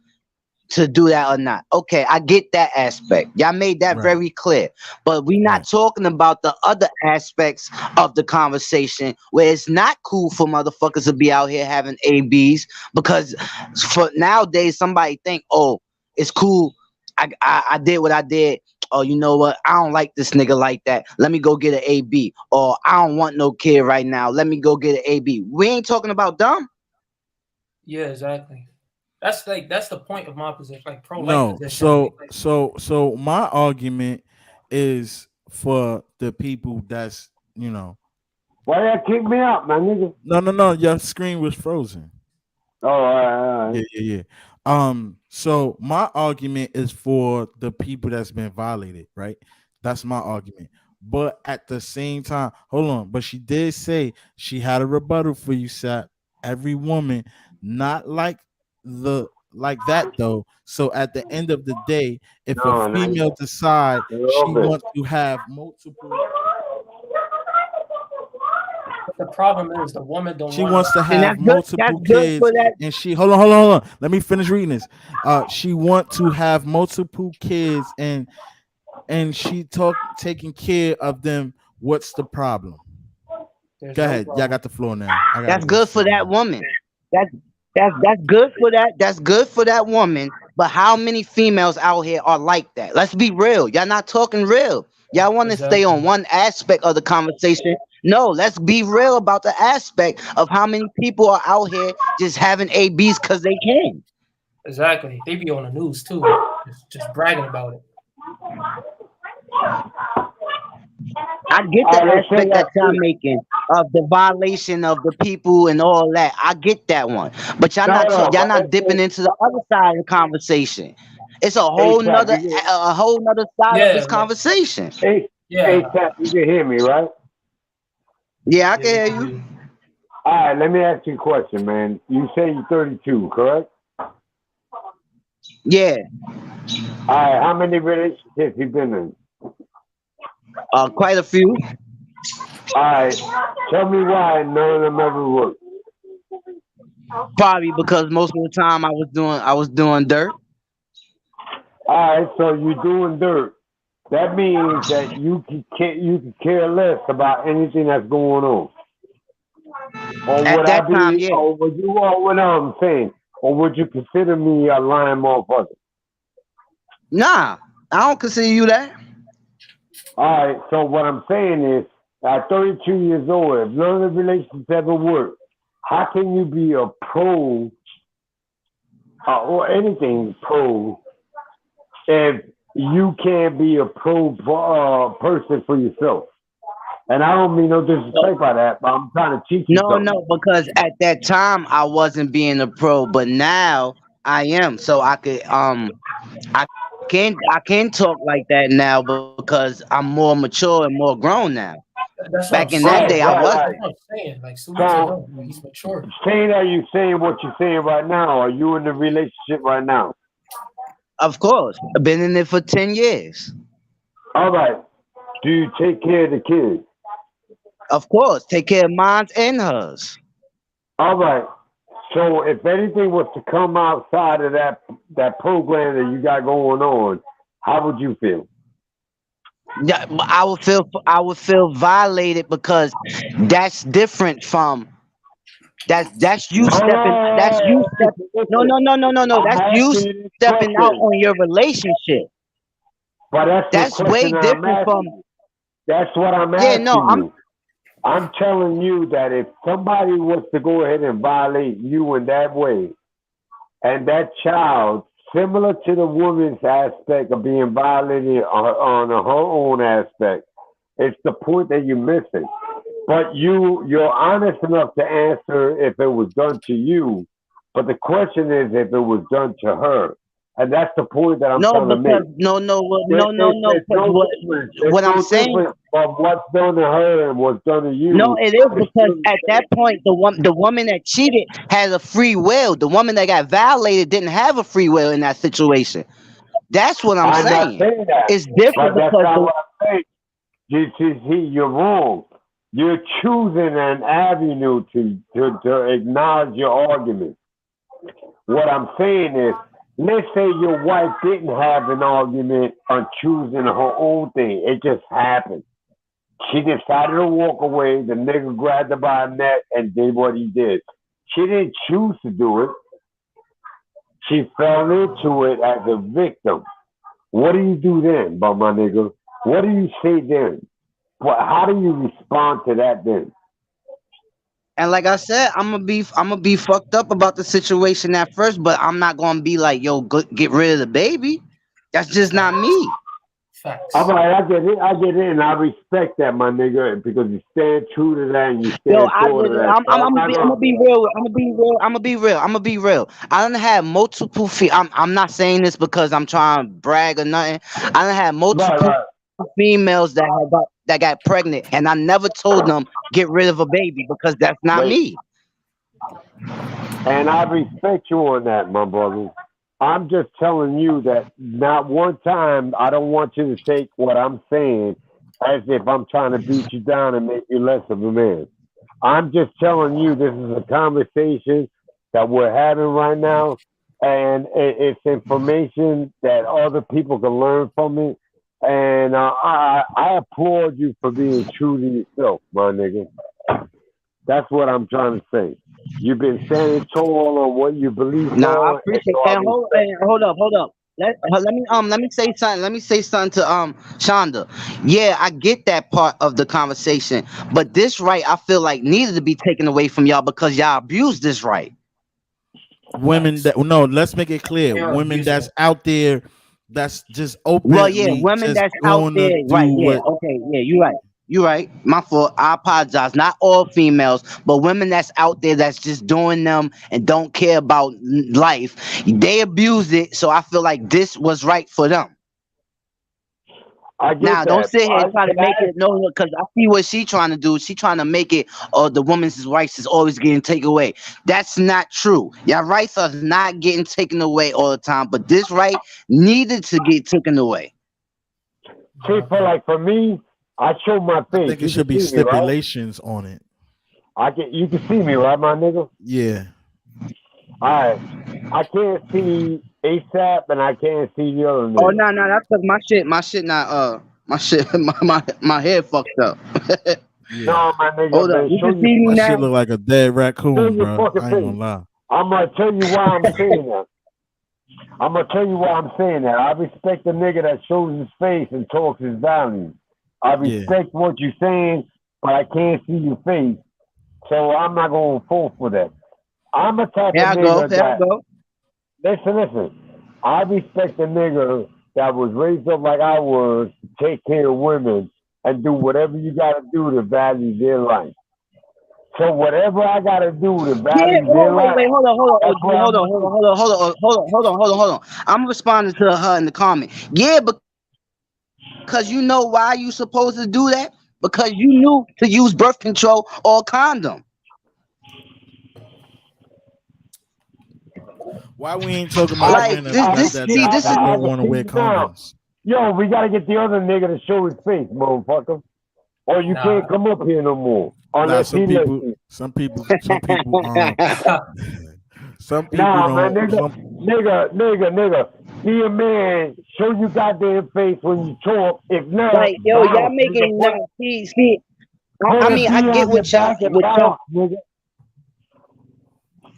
[SPEAKER 3] do that or not? Okay, I get that aspect. Y'all made that very clear. But we're not talking about the other aspects of the conversation where it's not cool for motherfuckers to be out here having ABs because for nowadays somebody think, oh, it's cool. I did what I did. Oh, you know what? I don't like this nigga like that. Let me go get an AB. Or I don't want no kid right now. Let me go get an AB. We ain't talking about dumb.
[SPEAKER 6] Yeah, exactly. That's the point of my position, like pro-life
[SPEAKER 2] No,
[SPEAKER 6] position.
[SPEAKER 2] so my argument is for the people that's
[SPEAKER 1] Why y'all kick me out, my nigga?
[SPEAKER 2] No, your screen was frozen.
[SPEAKER 1] Oh, all right.
[SPEAKER 2] Yeah. So my argument is for the people that's been violated, right? That's my argument. But at the same time, hold on. But she did say she had a rebuttal for you, Sap. Every woman, not like that though. So at the end of the day, if a female decides she wants to have multiple,
[SPEAKER 6] the problem is the woman don't.
[SPEAKER 2] She wants to have multiple kids, and she hold on. Let me finish reading this. She want to have multiple kids, and she taking care of them. What's the problem? Go ahead, y'all got the floor now.
[SPEAKER 3] That's good for that woman. That's good for that. That's good for that woman. But how many females out here are like that? Let's be real. Y'all not talking real. Y'all want to stay on one aspect of the conversation. No, let's be real about the aspect of how many people are out here just having ABs because they can.
[SPEAKER 6] Exactly. They be on the news too, just bragging about it.
[SPEAKER 3] I get the aspect that y'all making of the violation of the people and all that. I get that one, but y'all not dipping into the other side of the conversation. It's a whole nother side of this conversation.
[SPEAKER 1] Hey, you can hear me, right?
[SPEAKER 3] Yeah, I can hear you.
[SPEAKER 1] All right, let me ask you a question, man. You say you're 32, correct?
[SPEAKER 3] Yeah.
[SPEAKER 1] All right, how many relationships you been in?
[SPEAKER 3] Quite a few.
[SPEAKER 1] All right, tell me why none of them ever worked.
[SPEAKER 3] Probably because most of the time I was doing dirt.
[SPEAKER 1] All right, so you're doing dirt. That means that you can care less about anything that's going on. Or
[SPEAKER 3] at that time, yeah.
[SPEAKER 1] Or would you what I'm saying? Or would you consider me a lying motherfucker?
[SPEAKER 3] Nah, I don't consider you that.
[SPEAKER 1] All right, so what I'm saying is, at 32 years old, if none of the relationships ever work, how can you be a pro or anything pro, if you can't be a pro person for yourself. And I don't mean no disrespect by that, but I'm trying to teach you
[SPEAKER 3] No,
[SPEAKER 1] something.
[SPEAKER 3] no, because at that time I wasn't being a pro, but now I am. So I can talk like that now because I'm more mature and more grown now.
[SPEAKER 6] That's what I'm
[SPEAKER 3] Back in that
[SPEAKER 6] saying.
[SPEAKER 3] day
[SPEAKER 1] Right,
[SPEAKER 3] I
[SPEAKER 1] right,
[SPEAKER 3] wasn't.
[SPEAKER 1] right.
[SPEAKER 6] That's what I'm saying. Like, salute to
[SPEAKER 1] So,
[SPEAKER 6] him. He's mature.
[SPEAKER 1] saying that you saying what you're saying right now, are you in a relationship right now?
[SPEAKER 3] Of course. I've been in it for 10 years.
[SPEAKER 1] All right. Do you take care of the kids?
[SPEAKER 3] Of course. Take care of mine and hers.
[SPEAKER 1] All right. So if anything was to come outside of that program that you got going on, how would you feel?
[SPEAKER 3] Yeah, but I would feel violated because that's different from that's you
[SPEAKER 1] Hold
[SPEAKER 3] stepping that's
[SPEAKER 1] on.
[SPEAKER 3] you stepping no
[SPEAKER 1] Listen,
[SPEAKER 3] no no no no no
[SPEAKER 1] I'm
[SPEAKER 3] that's you
[SPEAKER 1] asking you this
[SPEAKER 3] stepping out
[SPEAKER 1] question,
[SPEAKER 3] on your relationship.
[SPEAKER 1] but that's the
[SPEAKER 3] That's way
[SPEAKER 1] question I'm
[SPEAKER 3] different
[SPEAKER 1] asking
[SPEAKER 3] from
[SPEAKER 1] you. That's what I'm
[SPEAKER 3] yeah, no,
[SPEAKER 1] asking you. I'm telling you that if somebody was to go ahead and violate you in that way, and that child, similar to the woman's aspect of being violated on her own aspect, it's the point that you're missing. But you're honest enough to answer if it was done to you. But the question is if it was done to her. And that's the point that I'm
[SPEAKER 3] no,
[SPEAKER 1] trying to make.
[SPEAKER 3] because no,
[SPEAKER 1] There's
[SPEAKER 3] because
[SPEAKER 1] no
[SPEAKER 3] what
[SPEAKER 1] difference. There's
[SPEAKER 3] what I'm
[SPEAKER 1] no
[SPEAKER 3] saying.
[SPEAKER 1] difference from what's done to her and what's done to
[SPEAKER 3] No,
[SPEAKER 1] you.
[SPEAKER 3] it is
[SPEAKER 1] It's
[SPEAKER 3] because
[SPEAKER 1] still the
[SPEAKER 3] at that
[SPEAKER 1] same.
[SPEAKER 3] point, the woman that cheated has a free will. The woman that got violated didn't have a free will in that situation. That's what I'm
[SPEAKER 1] I'm not
[SPEAKER 3] saying.
[SPEAKER 1] saying that.
[SPEAKER 3] It's different
[SPEAKER 1] But that's
[SPEAKER 3] because
[SPEAKER 1] not what I'm saying. You're wrong. You're choosing an avenue to acknowledge your argument. What I'm saying is, let's say your wife didn't have an argument on choosing her own thing. It just happened. She decided to walk away. The nigga grabbed her by the neck and did what he did. She didn't choose to do it. She fell into it as a victim. What do you do then, but my nigga? What do you say then? How do you respond to that then?
[SPEAKER 3] and like I said, I'm gonna be fucked up about the situation at first, but I'm not gonna be like, yo, get rid of the baby. That's just not me.
[SPEAKER 1] All
[SPEAKER 6] Facts.
[SPEAKER 1] right, I get it, and I respect that, my nigga, because you stand true to that and you
[SPEAKER 3] Yo,
[SPEAKER 1] stand tall to that. So I'm not
[SPEAKER 3] I'm gonna
[SPEAKER 1] gonna.
[SPEAKER 3] be real. I'm gonna be real. I'm gonna be real. I'm gonna be real. I don't have multiple I'm not saying this because I'm trying to brag or nothing. I don't have
[SPEAKER 1] Right,
[SPEAKER 3] multiple
[SPEAKER 1] right.
[SPEAKER 3] females that got pregnant, and I never told them get rid of a baby because that's not
[SPEAKER 1] Wait,
[SPEAKER 3] me.
[SPEAKER 1] and I respect you on that, my brother. I'm just telling you that not one time I don't want you to take what I'm saying as if I'm trying to beat you down and make you less of a man. I'm just telling you this is a conversation that we're having right now, and it's information that other people can learn from it. And I applaud you for being true to yourself, my nigga. That's what I'm trying to say. You've been standing tall on what you believe
[SPEAKER 3] Nah, I
[SPEAKER 1] on, and
[SPEAKER 3] appreciate
[SPEAKER 1] so I
[SPEAKER 3] and
[SPEAKER 1] respect.
[SPEAKER 3] hold up. Let me say something. Let me say something to Shonda. Yeah, I get that part of the conversation, but this right I feel like needed to be taken away from y'all because y'all abuse this right.
[SPEAKER 2] Women
[SPEAKER 6] Facts.
[SPEAKER 2] that no, let's make it clear.
[SPEAKER 6] They're
[SPEAKER 2] Women
[SPEAKER 6] abusing
[SPEAKER 2] that's
[SPEAKER 6] it.
[SPEAKER 2] out there that's just
[SPEAKER 3] Well, yeah,
[SPEAKER 2] openly
[SPEAKER 3] women
[SPEAKER 2] just
[SPEAKER 3] that's out
[SPEAKER 2] gonna
[SPEAKER 3] there, right?
[SPEAKER 2] do
[SPEAKER 3] Yeah,
[SPEAKER 2] what
[SPEAKER 3] okay, yeah, you're right. You're right. My fault. I apologize. Not all females, but women that's out there that's just doing them and don't care about life. They abuse it, so I feel like this was right for them.
[SPEAKER 1] I get
[SPEAKER 3] Now, don't
[SPEAKER 1] that.
[SPEAKER 3] sit here and try to
[SPEAKER 1] Can
[SPEAKER 3] make
[SPEAKER 1] I
[SPEAKER 3] it no, because I see what she trying to do. She trying to make it, the woman's rights is always getting taken away. That's not true. Your rights are not getting taken away all the time, but this right needed to get taken away.
[SPEAKER 1] see for me, I show my
[SPEAKER 2] I
[SPEAKER 1] face.
[SPEAKER 2] think it
[SPEAKER 1] You can
[SPEAKER 2] should be
[SPEAKER 1] see me, right?
[SPEAKER 2] stipulations on it.
[SPEAKER 1] You can see me, right, my nigga?
[SPEAKER 2] Yeah.
[SPEAKER 1] All right. I can't see ASAP and I can't see the other
[SPEAKER 3] Oh
[SPEAKER 1] nigga.
[SPEAKER 3] no, no, that's because my shit not my shit my head fucked up.
[SPEAKER 2] Yeah.
[SPEAKER 1] No, my nigga,
[SPEAKER 3] Hold up,
[SPEAKER 1] man,
[SPEAKER 3] you
[SPEAKER 1] show
[SPEAKER 3] can
[SPEAKER 1] your
[SPEAKER 3] see me
[SPEAKER 2] That
[SPEAKER 1] face.
[SPEAKER 2] shit
[SPEAKER 3] now.
[SPEAKER 2] look like a dead
[SPEAKER 1] Show
[SPEAKER 2] raccoon,
[SPEAKER 1] your
[SPEAKER 2] bro.
[SPEAKER 1] fucking
[SPEAKER 2] I ain't
[SPEAKER 1] face.
[SPEAKER 2] gonna lie.
[SPEAKER 1] I'm gonna tell you why I'm saying that. I'm gonna tell you why I'm saying that. I respect the nigga that shows his face and talks his values. I
[SPEAKER 2] Yeah.
[SPEAKER 1] respect what you're saying, but I can't see your face, so I'm not gonna fall for that. I'm a type
[SPEAKER 3] Here
[SPEAKER 1] of
[SPEAKER 3] I go.
[SPEAKER 1] nigga
[SPEAKER 3] Here I
[SPEAKER 1] that
[SPEAKER 3] go.
[SPEAKER 1] listen. I respect a nigga that was raised up like I was to take care of women and do whatever you gotta do to value their life. So whatever I gotta do to
[SPEAKER 3] Yeah,
[SPEAKER 1] value their
[SPEAKER 3] wait,
[SPEAKER 1] life,
[SPEAKER 3] hold on,
[SPEAKER 1] that's what I'm gonna do.
[SPEAKER 3] hold on. I'm responding to her in the comment. Yeah, because you know why you supposed to do that? Because you knew to use birth control or condom.
[SPEAKER 2] Why we ain't talking about the
[SPEAKER 3] Like
[SPEAKER 2] men
[SPEAKER 3] this
[SPEAKER 2] that
[SPEAKER 3] is
[SPEAKER 2] don't want to wear
[SPEAKER 1] now.
[SPEAKER 2] condoms?
[SPEAKER 1] Yo, we gotta get the other nigga to show his face, motherfucker. Or you
[SPEAKER 6] Nah.
[SPEAKER 1] can't come up here no more.
[SPEAKER 2] Nah,
[SPEAKER 1] Unless
[SPEAKER 2] some
[SPEAKER 1] he lets
[SPEAKER 2] people,
[SPEAKER 1] you.
[SPEAKER 2] some people, some people, some people
[SPEAKER 1] Nah, man,
[SPEAKER 2] don't.
[SPEAKER 1] nigga. Be a man. Show you goddamn face when you talk. If not,
[SPEAKER 3] like, yo, y'all
[SPEAKER 1] bounce.
[SPEAKER 3] making
[SPEAKER 1] Nigga,
[SPEAKER 3] see.
[SPEAKER 1] put
[SPEAKER 3] I
[SPEAKER 1] a
[SPEAKER 3] mean,
[SPEAKER 1] D
[SPEAKER 3] I get
[SPEAKER 1] on your
[SPEAKER 3] what y'all,
[SPEAKER 1] back and bounce, nigga.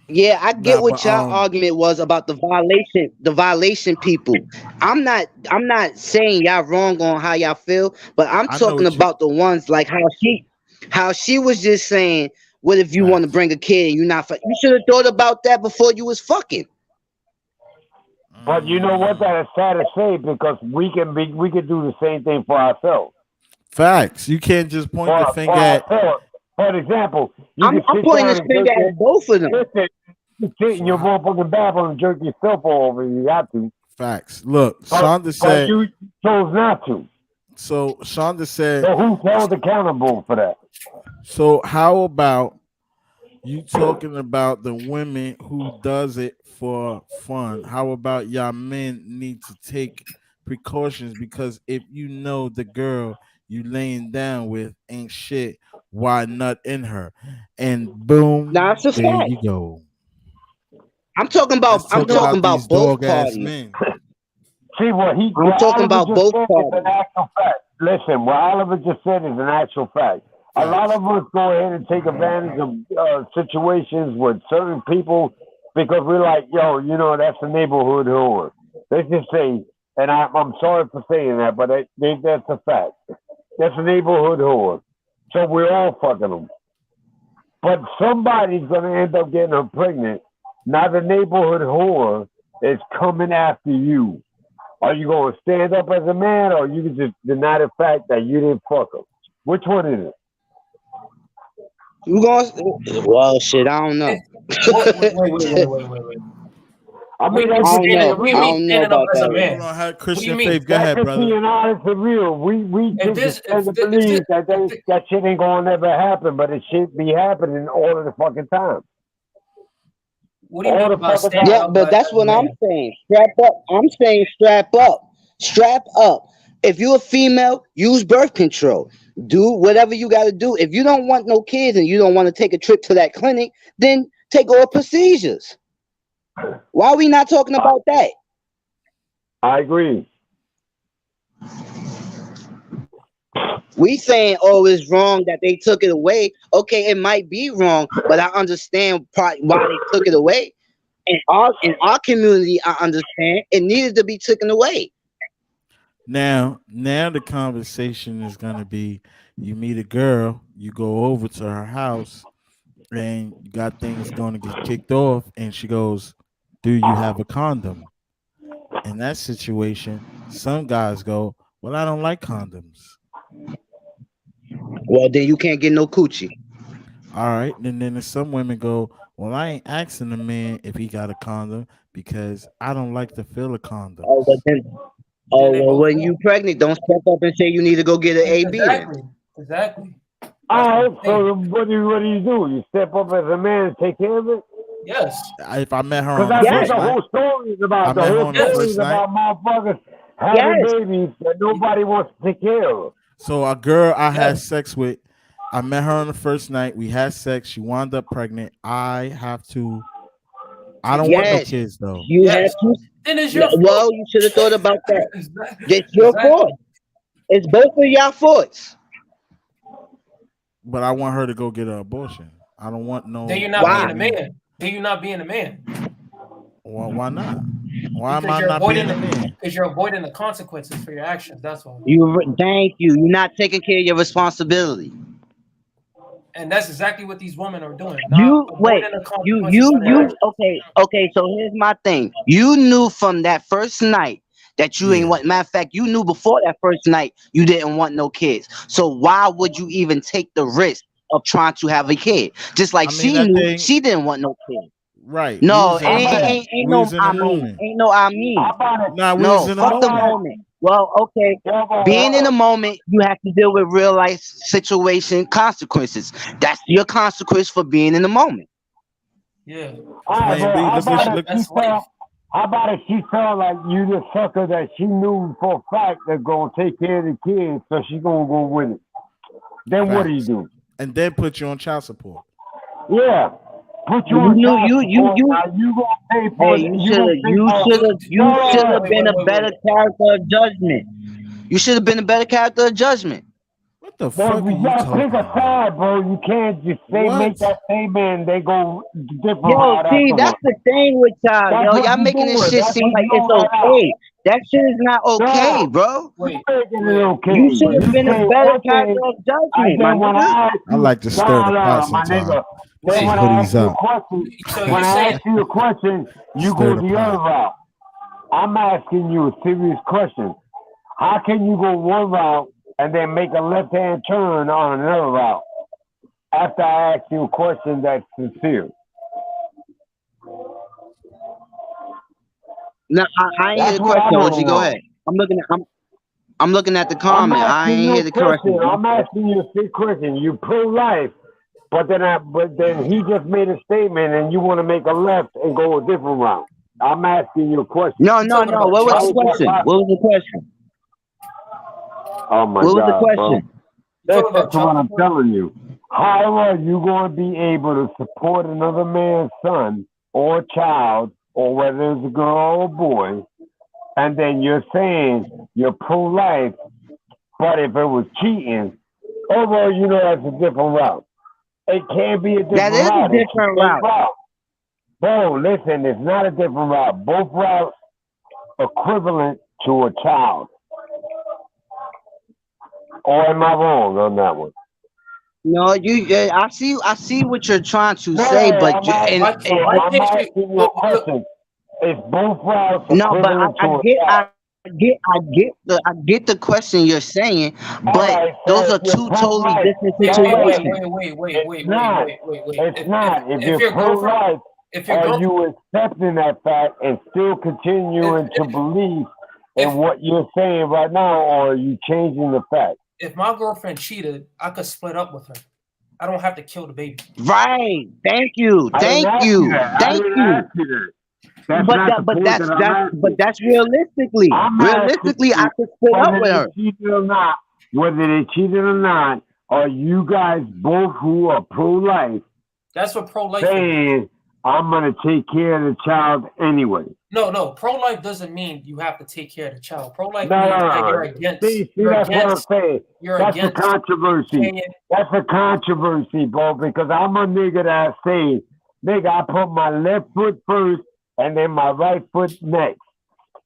[SPEAKER 3] yeah, I get
[SPEAKER 2] Nah,
[SPEAKER 3] what
[SPEAKER 2] but
[SPEAKER 3] y'all argument was about the violation people. I'm not saying y'all wrong on how y'all feel, but I'm
[SPEAKER 2] I know
[SPEAKER 3] talking
[SPEAKER 2] what you.
[SPEAKER 3] about the ones like how she was just saying, what if you want to
[SPEAKER 2] Facts.
[SPEAKER 3] bring a kid and you're not you should have thought about that before you was fucking.
[SPEAKER 1] But you know what? That is sad to say because we can do the same thing for ourselves.
[SPEAKER 2] Facts. You can't just point the
[SPEAKER 1] For
[SPEAKER 2] finger at.
[SPEAKER 1] ourselves. For example, you
[SPEAKER 3] I'm
[SPEAKER 1] can sit
[SPEAKER 3] pointing
[SPEAKER 1] down
[SPEAKER 3] this
[SPEAKER 1] and
[SPEAKER 3] finger
[SPEAKER 1] jerk
[SPEAKER 3] at both of them.
[SPEAKER 1] listen, you sit in your motherfucking bathroom and jerk yourself over if you got to.
[SPEAKER 2] Facts. Look,
[SPEAKER 1] But
[SPEAKER 2] Shonda said.
[SPEAKER 1] you chose not to.
[SPEAKER 2] So Shonda said.
[SPEAKER 1] So who's held accountable for that?
[SPEAKER 2] So how about you talking about the women who does it for fun? How about y'all men need to take precautions because if you know the girl you laying down with ain't shit, why nut in her? And boom,
[SPEAKER 3] That's a
[SPEAKER 2] there
[SPEAKER 3] fact.
[SPEAKER 2] you go.
[SPEAKER 3] I'm talking
[SPEAKER 2] Let's
[SPEAKER 3] about
[SPEAKER 2] talk about these
[SPEAKER 3] both
[SPEAKER 2] dog ass
[SPEAKER 3] parties.
[SPEAKER 2] men.
[SPEAKER 1] See what
[SPEAKER 3] I'm talking
[SPEAKER 1] Oliver
[SPEAKER 3] about
[SPEAKER 1] just
[SPEAKER 3] both
[SPEAKER 1] said is
[SPEAKER 3] parties.
[SPEAKER 1] an actual fact. Listen, what Oliver just said is an actual fact. A lot
[SPEAKER 2] Facts.
[SPEAKER 1] of us go ahead and take advantage of situations with certain people because we're like, yo, you know, that's a neighborhood whore. Let's just say, and I'm sorry for saying that, but that's a fact. That's a neighborhood whore. So we're all fucking them. But somebody's going to end up getting her pregnant. Now the neighborhood whore is coming after you. Are you going to stand up as a man or you can just deny the fact that you didn't fuck her? Which one is it?
[SPEAKER 3] You going? Well, shit, I don't know.
[SPEAKER 6] Wait.
[SPEAKER 1] I mean,
[SPEAKER 3] I
[SPEAKER 1] that's
[SPEAKER 3] don't know.
[SPEAKER 6] What do you
[SPEAKER 3] I
[SPEAKER 6] mean
[SPEAKER 3] don't know
[SPEAKER 6] standing up
[SPEAKER 3] about
[SPEAKER 6] as a
[SPEAKER 3] that.
[SPEAKER 6] man?
[SPEAKER 2] Hold on, have
[SPEAKER 6] What do you
[SPEAKER 2] Christian
[SPEAKER 6] mean?
[SPEAKER 2] Faith. Go ahead,
[SPEAKER 1] just
[SPEAKER 2] brother.
[SPEAKER 1] being honest and real. We
[SPEAKER 6] If
[SPEAKER 1] just
[SPEAKER 6] this,
[SPEAKER 1] tend to
[SPEAKER 6] if this,
[SPEAKER 1] believe that shit ain't going to never happen, but it should be happening all of the fucking time.
[SPEAKER 6] what do you
[SPEAKER 1] All
[SPEAKER 6] mean
[SPEAKER 1] the
[SPEAKER 6] by
[SPEAKER 1] fucking
[SPEAKER 6] standing
[SPEAKER 3] Yeah,
[SPEAKER 1] time.
[SPEAKER 6] up
[SPEAKER 3] but that's
[SPEAKER 6] as a
[SPEAKER 3] what I'm
[SPEAKER 6] man?
[SPEAKER 3] saying. Strap up. I'm saying strap up. Strap up. If you're a female, use birth control. Do whatever you got to do. If you don't want no kids and you don't want to take a trip to that clinic, then take all procedures. Why are we not talking about that?
[SPEAKER 1] I agree.
[SPEAKER 3] We saying, oh, it's wrong that they took it away. Okay, it might be wrong, but I understand why they took it away. In our community, I understand it needed to be taken away.
[SPEAKER 2] Now the conversation is gonna be: you meet a girl, you go over to her house, and you got things going to get kicked off, and she goes, "Do you have a condom?" In that situation, some guys go, "Well, I don't like condoms."
[SPEAKER 3] Well, then you can't get no coochie.
[SPEAKER 2] All right, and then some women go, "Well, I ain't asking a man if he got a condom because I don't like the feel of condoms."
[SPEAKER 3] Oh, but then,
[SPEAKER 6] Then they
[SPEAKER 3] well,
[SPEAKER 6] both
[SPEAKER 3] when you pregnant, don't step up and say you need to go get an AB then.
[SPEAKER 6] Exactly.
[SPEAKER 1] All right,
[SPEAKER 6] That's what I'm
[SPEAKER 1] so what do you do? You step up as a man and take care of it?
[SPEAKER 6] Yes.
[SPEAKER 2] If I met her
[SPEAKER 1] Because
[SPEAKER 2] on the
[SPEAKER 1] that's what
[SPEAKER 2] first
[SPEAKER 1] the
[SPEAKER 2] night,
[SPEAKER 1] whole story is
[SPEAKER 2] I
[SPEAKER 1] about. The
[SPEAKER 2] met her
[SPEAKER 1] whole
[SPEAKER 2] on the
[SPEAKER 1] story
[SPEAKER 2] first
[SPEAKER 1] is
[SPEAKER 2] night.
[SPEAKER 1] about motherfuckers having
[SPEAKER 3] Yes.
[SPEAKER 1] babies that nobody wants to take care of.
[SPEAKER 2] So a girl I had
[SPEAKER 6] Yes.
[SPEAKER 2] sex with, I met her on the first night. We had sex. She wound up pregnant. I don't want no
[SPEAKER 3] Yes.
[SPEAKER 2] kids though.
[SPEAKER 3] You have
[SPEAKER 6] Yes.
[SPEAKER 3] to.
[SPEAKER 6] Then it's your fault.
[SPEAKER 3] Well, you should have thought about that.
[SPEAKER 6] Exactly.
[SPEAKER 3] It's your fault. It's both of y'all faults.
[SPEAKER 2] But I want her to go get an abortion. I don't want no.
[SPEAKER 6] Then you're not
[SPEAKER 3] Why?
[SPEAKER 6] being a man. Then you're not being a man.
[SPEAKER 2] Why not? Why am
[SPEAKER 6] Because
[SPEAKER 2] I
[SPEAKER 6] you're
[SPEAKER 2] not
[SPEAKER 6] avoiding
[SPEAKER 2] being a man?
[SPEAKER 6] because you're avoiding the consequences for your actions. That's all.
[SPEAKER 3] Thank you. You're not taking care of your responsibility.
[SPEAKER 6] And that's exactly what these women are doing.
[SPEAKER 3] You
[SPEAKER 6] Not
[SPEAKER 3] wait.
[SPEAKER 6] avoiding the
[SPEAKER 3] You
[SPEAKER 6] consequences of their actions.
[SPEAKER 3] okay. So here's my thing. You knew from that first night that you ain't
[SPEAKER 2] Yeah.
[SPEAKER 3] want. Matter of fact, you knew before that first night you didn't want no kids. So why would you even take the risk of trying to have a kid? Just like
[SPEAKER 2] I mean,
[SPEAKER 3] she
[SPEAKER 2] that
[SPEAKER 3] knew
[SPEAKER 2] thing,
[SPEAKER 3] she didn't want no kid.
[SPEAKER 2] right?
[SPEAKER 3] No,
[SPEAKER 2] We was in the moment.
[SPEAKER 3] ain't
[SPEAKER 2] We
[SPEAKER 3] no
[SPEAKER 2] was in
[SPEAKER 3] I
[SPEAKER 2] the
[SPEAKER 3] mean.
[SPEAKER 2] moment.
[SPEAKER 3] Ain't no I mean.
[SPEAKER 1] How about it?
[SPEAKER 2] Nah, we
[SPEAKER 3] No,
[SPEAKER 2] was in the
[SPEAKER 3] fuck the
[SPEAKER 2] moment.
[SPEAKER 3] moment. Well, okay.
[SPEAKER 1] Yeah, but
[SPEAKER 3] Being in the
[SPEAKER 1] hold
[SPEAKER 3] moment, you have to deal with real life situation consequences. That's your consequence for being in the moment.
[SPEAKER 6] Yeah,
[SPEAKER 1] on. All right,
[SPEAKER 2] Plan
[SPEAKER 1] but
[SPEAKER 2] B.
[SPEAKER 1] how
[SPEAKER 2] Look,
[SPEAKER 1] about
[SPEAKER 2] look,
[SPEAKER 1] if
[SPEAKER 2] look.
[SPEAKER 1] she felt? How about if she felt like you the sucker that she knew for a fact that's gonna take care of the kids, so she gonna go with it? Then what do you
[SPEAKER 2] Facts.
[SPEAKER 1] do?
[SPEAKER 2] And then put you on child support.
[SPEAKER 1] Yeah, put you
[SPEAKER 3] You
[SPEAKER 1] on
[SPEAKER 3] knew
[SPEAKER 1] child
[SPEAKER 3] you
[SPEAKER 1] support. Now you gonna pay for
[SPEAKER 3] Hey,
[SPEAKER 1] it.
[SPEAKER 3] you
[SPEAKER 1] You
[SPEAKER 3] should
[SPEAKER 1] gonna
[SPEAKER 3] have
[SPEAKER 1] pay for
[SPEAKER 3] you should have
[SPEAKER 6] wait,
[SPEAKER 3] been
[SPEAKER 6] wait,
[SPEAKER 3] a
[SPEAKER 6] wait,
[SPEAKER 3] better
[SPEAKER 6] wait.
[SPEAKER 3] character of judgment. You should have been a better character of judgment.
[SPEAKER 2] What the
[SPEAKER 1] Bro,
[SPEAKER 2] fuck are
[SPEAKER 1] you
[SPEAKER 2] you
[SPEAKER 1] gotta
[SPEAKER 2] talking
[SPEAKER 1] pick a
[SPEAKER 2] about?
[SPEAKER 1] side, bro. You can't just say make
[SPEAKER 2] What?
[SPEAKER 1] that statement and they go different
[SPEAKER 3] Yo,
[SPEAKER 1] route
[SPEAKER 3] see,
[SPEAKER 1] afterwards.
[SPEAKER 3] that's the thing with y'all.
[SPEAKER 1] That's
[SPEAKER 3] Yo,
[SPEAKER 1] what
[SPEAKER 3] y'all
[SPEAKER 1] you
[SPEAKER 3] making this
[SPEAKER 1] doing.
[SPEAKER 3] shit
[SPEAKER 1] That's
[SPEAKER 3] seem
[SPEAKER 1] what
[SPEAKER 3] like
[SPEAKER 1] you
[SPEAKER 3] it's
[SPEAKER 1] don't let out.
[SPEAKER 3] okay. That shit is not okay,
[SPEAKER 1] No,
[SPEAKER 3] bro.
[SPEAKER 6] Wait,
[SPEAKER 1] making it
[SPEAKER 6] wait,
[SPEAKER 1] okay.
[SPEAKER 3] You should have
[SPEAKER 1] You
[SPEAKER 3] been a
[SPEAKER 1] say
[SPEAKER 3] better
[SPEAKER 1] one
[SPEAKER 3] character
[SPEAKER 1] thing,
[SPEAKER 3] of
[SPEAKER 1] and
[SPEAKER 3] judgment, my
[SPEAKER 1] then when
[SPEAKER 3] nigga.
[SPEAKER 1] I ask
[SPEAKER 2] I
[SPEAKER 1] you,
[SPEAKER 2] like to stir the pot
[SPEAKER 1] my
[SPEAKER 2] sometimes.
[SPEAKER 1] nigga.
[SPEAKER 2] This
[SPEAKER 1] Then
[SPEAKER 2] is
[SPEAKER 1] when I
[SPEAKER 2] hoodies
[SPEAKER 1] ask you a
[SPEAKER 2] up.
[SPEAKER 1] question,
[SPEAKER 6] so
[SPEAKER 1] when
[SPEAKER 6] you
[SPEAKER 1] I
[SPEAKER 6] say
[SPEAKER 1] ask you a question, you
[SPEAKER 2] Stir
[SPEAKER 1] go
[SPEAKER 2] the
[SPEAKER 1] the other
[SPEAKER 2] pot.
[SPEAKER 1] route. I'm asking you a serious question. How can you go one route and then make a left-hand turn on another route after I ask you a question that's sincere?
[SPEAKER 3] No, I ain't hear
[SPEAKER 1] That's
[SPEAKER 3] the
[SPEAKER 1] what I
[SPEAKER 3] question,
[SPEAKER 1] want
[SPEAKER 3] OG.
[SPEAKER 1] to
[SPEAKER 3] Go
[SPEAKER 1] know.
[SPEAKER 3] ahead. I'm looking at the
[SPEAKER 1] I'm
[SPEAKER 3] comment. I
[SPEAKER 1] asking
[SPEAKER 3] ain't
[SPEAKER 1] you
[SPEAKER 3] hear
[SPEAKER 1] a
[SPEAKER 3] the correction.
[SPEAKER 1] question. I'm asking you a sick question. You pro-life, but then he just made a statement, and you want to make a left and go a different route. I'm asking you a question.
[SPEAKER 3] No.
[SPEAKER 6] you talking about
[SPEAKER 3] What was
[SPEAKER 6] child
[SPEAKER 3] the
[SPEAKER 6] support?
[SPEAKER 3] question? What was the question?
[SPEAKER 1] Oh my
[SPEAKER 3] What was the
[SPEAKER 1] God, bro!
[SPEAKER 3] question?
[SPEAKER 6] You talking about
[SPEAKER 1] That's what
[SPEAKER 6] child
[SPEAKER 1] I'm
[SPEAKER 6] support?
[SPEAKER 1] telling you. How are you going to be able to support another man's son or child, or whether it's a girl or a boy, and then you're saying you're pro-life, but if it was cheating, oh well, you know that's a different route. It can't be a
[SPEAKER 3] That
[SPEAKER 1] different
[SPEAKER 3] is a
[SPEAKER 1] route. It's the
[SPEAKER 3] different
[SPEAKER 1] same
[SPEAKER 3] route.
[SPEAKER 1] route. Bro, listen, it's not a different route. Both routes equivalent to a child. Or am I wrong on that one?
[SPEAKER 3] No, I see what you're trying to
[SPEAKER 1] No,
[SPEAKER 3] say, but
[SPEAKER 1] I'm asking
[SPEAKER 6] Why,
[SPEAKER 1] you.
[SPEAKER 6] why
[SPEAKER 1] I'm
[SPEAKER 6] can't you?
[SPEAKER 1] asking you a question. It's both routes
[SPEAKER 3] no, but
[SPEAKER 1] equivalent
[SPEAKER 3] I
[SPEAKER 1] to a
[SPEAKER 3] get
[SPEAKER 1] child.
[SPEAKER 3] I get the question you're saying,
[SPEAKER 1] All
[SPEAKER 3] but
[SPEAKER 1] right, so
[SPEAKER 3] those are
[SPEAKER 1] if you're
[SPEAKER 3] two totally
[SPEAKER 1] pro-life,
[SPEAKER 3] different
[SPEAKER 6] Wait,
[SPEAKER 1] no,
[SPEAKER 6] wait,
[SPEAKER 1] no,
[SPEAKER 3] situations.
[SPEAKER 1] it's not. It's
[SPEAKER 6] If
[SPEAKER 1] not. If
[SPEAKER 6] if
[SPEAKER 1] you're
[SPEAKER 6] your girlfriend,
[SPEAKER 1] pro-life,
[SPEAKER 6] if your
[SPEAKER 1] are
[SPEAKER 6] girlfriend,
[SPEAKER 1] you accepting that fact and still continuing to believe in
[SPEAKER 6] if
[SPEAKER 1] what you're saying right now, or are you changing the fact?
[SPEAKER 6] if my girlfriend cheated, I could split up with her. I don't have to kill the baby.
[SPEAKER 3] Right. Thank you.
[SPEAKER 1] I didn't
[SPEAKER 3] Thank
[SPEAKER 1] ask you
[SPEAKER 3] you.
[SPEAKER 1] that. I
[SPEAKER 3] Thank
[SPEAKER 1] didn't
[SPEAKER 3] you.
[SPEAKER 1] ask you that. That's not the point that I'm asking.
[SPEAKER 3] That's realistically.
[SPEAKER 1] I'm
[SPEAKER 3] Realistically, I
[SPEAKER 1] asking
[SPEAKER 3] could split up
[SPEAKER 1] whether
[SPEAKER 3] with
[SPEAKER 1] they
[SPEAKER 3] her.
[SPEAKER 1] cheated or not. Whether they cheated or not, are you guys both who are pro-life
[SPEAKER 6] That's what pro-life is.
[SPEAKER 1] saying I'm gonna take care of the child anyway?
[SPEAKER 6] No. Pro-life doesn't mean you have to take care of the child. Pro-life
[SPEAKER 1] No,
[SPEAKER 6] means
[SPEAKER 1] no,
[SPEAKER 6] that
[SPEAKER 1] no.
[SPEAKER 6] you're against.
[SPEAKER 1] See,
[SPEAKER 6] You're
[SPEAKER 1] that's what I'm
[SPEAKER 6] against.
[SPEAKER 1] saying.
[SPEAKER 6] You're
[SPEAKER 1] That's a
[SPEAKER 6] against.
[SPEAKER 1] controversy.
[SPEAKER 6] Saying,
[SPEAKER 1] That's a controversy, bro, because I'm a nigga that say, nigga, I put my left foot first and then my right foot next.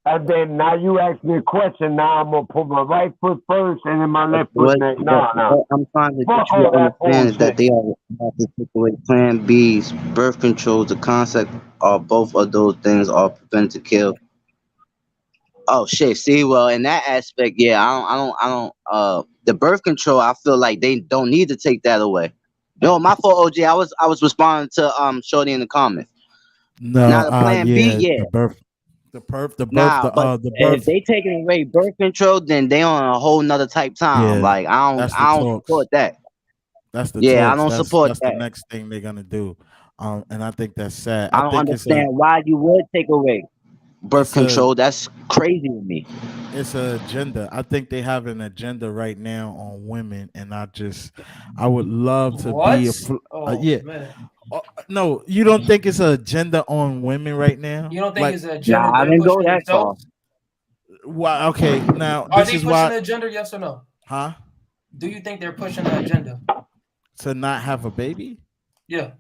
[SPEAKER 1] And then now you ask me a question, now I'm gonna put my right foot first and then my left foot next. No.
[SPEAKER 3] What I'm trying to
[SPEAKER 1] Fuck
[SPEAKER 3] get you
[SPEAKER 1] all
[SPEAKER 3] to
[SPEAKER 1] that
[SPEAKER 3] understand is that
[SPEAKER 1] bullshit.
[SPEAKER 3] they are about to take away Plan B's, birth control, the concept of both of those things are prevent to kill. Oh shit! See, well, in that aspect, yeah, I don't. The birth control, I feel like they don't need to take that away. No, my fault, OG. I was responding to Shorty in the comments.
[SPEAKER 2] No,
[SPEAKER 3] Now the Plan B,
[SPEAKER 2] yeah,
[SPEAKER 3] yeah. Nah, but
[SPEAKER 2] the
[SPEAKER 3] if
[SPEAKER 2] birth.
[SPEAKER 3] they taking away birth control, then they on a whole nother type time.
[SPEAKER 2] Yeah,
[SPEAKER 3] Like
[SPEAKER 2] that's the
[SPEAKER 3] I don't
[SPEAKER 2] talks.
[SPEAKER 3] support that.
[SPEAKER 2] That's the
[SPEAKER 3] Yeah, I
[SPEAKER 2] talks.
[SPEAKER 3] don't support
[SPEAKER 2] That's the
[SPEAKER 3] that.
[SPEAKER 2] next thing they're gonna do. And I think that's sad.
[SPEAKER 3] I
[SPEAKER 2] I
[SPEAKER 3] don't
[SPEAKER 2] think
[SPEAKER 3] understand why you would take away birth
[SPEAKER 2] it's a
[SPEAKER 3] control. That's crazy to me.
[SPEAKER 2] it's an agenda. I think they have an agenda right now on women, and I would love to
[SPEAKER 6] what?
[SPEAKER 2] be yeah.
[SPEAKER 6] Man.
[SPEAKER 2] No, you don't think it's an agenda on women right now?
[SPEAKER 6] You don't think
[SPEAKER 2] Like,
[SPEAKER 6] it's an agenda
[SPEAKER 3] Nah, I
[SPEAKER 6] they're
[SPEAKER 3] didn't go
[SPEAKER 6] pushing
[SPEAKER 3] that far.
[SPEAKER 6] themselves?
[SPEAKER 2] why? Okay, now
[SPEAKER 6] Are
[SPEAKER 2] this
[SPEAKER 6] they
[SPEAKER 2] is
[SPEAKER 6] pushing
[SPEAKER 2] why,
[SPEAKER 6] the agenda? Yes or no?
[SPEAKER 2] huh?
[SPEAKER 6] Do you think they're pushing the agenda?
[SPEAKER 2] To not have a baby?
[SPEAKER 6] Yeah.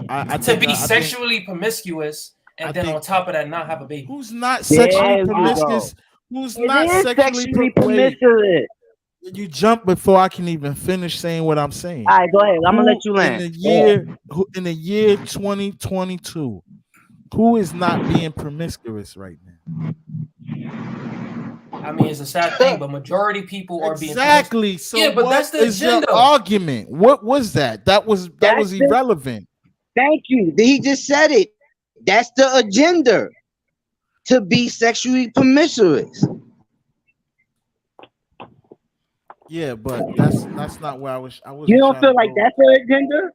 [SPEAKER 2] I
[SPEAKER 6] To
[SPEAKER 2] think
[SPEAKER 6] be
[SPEAKER 2] I think
[SPEAKER 6] sexually promiscuous and
[SPEAKER 2] I
[SPEAKER 6] then
[SPEAKER 2] think
[SPEAKER 6] on top of that not have a baby.
[SPEAKER 2] who's not sexually
[SPEAKER 3] There we go.
[SPEAKER 2] promiscuous? Who's
[SPEAKER 3] It
[SPEAKER 2] not
[SPEAKER 3] is
[SPEAKER 2] sexually
[SPEAKER 3] sexually
[SPEAKER 2] wait,
[SPEAKER 3] promiscuous.
[SPEAKER 2] You jump before I can even finish saying what I'm saying.
[SPEAKER 3] All right, go ahead. I'm gonna let you
[SPEAKER 2] In
[SPEAKER 3] land.
[SPEAKER 2] the year, in the year 2022, who is not being promiscuous right now?
[SPEAKER 6] I mean, it's a sad thing, but majority people are being
[SPEAKER 2] Exactly. So
[SPEAKER 6] Yeah, but
[SPEAKER 2] what
[SPEAKER 6] that's the
[SPEAKER 2] is your
[SPEAKER 6] agenda.
[SPEAKER 2] argument? What was that? That was
[SPEAKER 3] That's the-
[SPEAKER 2] irrelevant.
[SPEAKER 3] Thank you. He just said it. That's the agenda. To be sexually promiscuous.
[SPEAKER 2] Yeah, but that's not where I was. I wasn't.
[SPEAKER 3] You don't
[SPEAKER 2] trying
[SPEAKER 3] feel
[SPEAKER 2] to
[SPEAKER 3] like
[SPEAKER 2] go.
[SPEAKER 3] that's the agenda?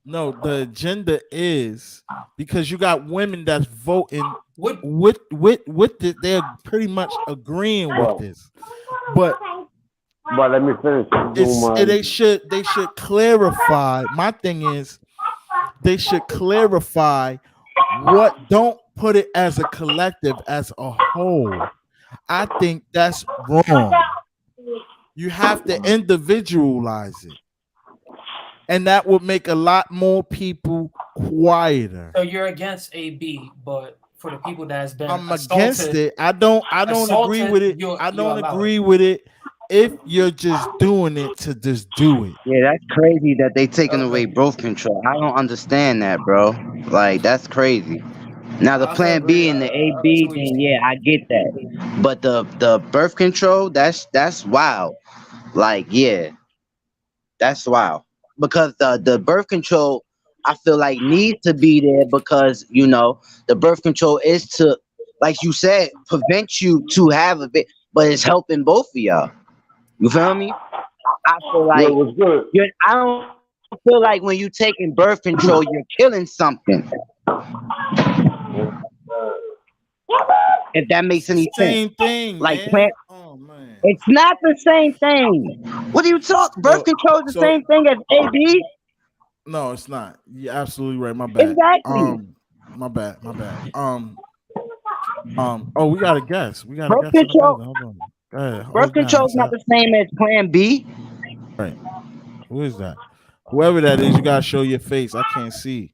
[SPEAKER 2] No, the agenda is because you got women that's voting
[SPEAKER 6] What?
[SPEAKER 2] with this. They're pretty much agreeing with this, but
[SPEAKER 1] let me finish.
[SPEAKER 2] they should clarify. My thing is they should clarify what. Don't put it as a collective, as a whole. I think that's wrong. You have to individualize it. And that would make a lot more people quieter.
[SPEAKER 6] So you're against AB, but for the people that has been
[SPEAKER 2] I'm
[SPEAKER 6] assaulted,
[SPEAKER 2] against it. I don't agree with it. I don't agree with it if you're just doing it to just do it.
[SPEAKER 3] Yeah, that's crazy that they taking away birth control. I don't understand that, bro. Like, that's crazy. Now the
[SPEAKER 6] I
[SPEAKER 3] plan
[SPEAKER 6] agree.
[SPEAKER 3] B and the
[SPEAKER 6] I
[SPEAKER 3] AB,
[SPEAKER 6] see what you're
[SPEAKER 3] then
[SPEAKER 6] saying.
[SPEAKER 3] yeah, I get that. But the birth control, that's wild. Like, yeah, that's wild. Because the birth control, I feel like needs to be there because the birth control is to, like you said, prevent you to have a bit, but it's helping both of y'all. You feel me? I feel like
[SPEAKER 1] was good.
[SPEAKER 3] I don't feel like when you taking birth control, you're killing something. If that makes any sense.
[SPEAKER 2] Same thing,
[SPEAKER 3] Like
[SPEAKER 2] man.
[SPEAKER 3] plant.
[SPEAKER 2] Oh man.
[SPEAKER 3] It's not the same thing. What are you talking? Birth control is the same thing as AB?
[SPEAKER 2] No, it's not. You're absolutely right. My bad.
[SPEAKER 3] Exactly.
[SPEAKER 2] My bad. Oh, we got a guest. We got a
[SPEAKER 3] Birth
[SPEAKER 2] guest.
[SPEAKER 3] control.
[SPEAKER 2] Hold on. Go ahead.
[SPEAKER 3] Birth control is not the same as Plan B.
[SPEAKER 2] Right. Who is that? Whoever that is, you gotta show your face. I can't see.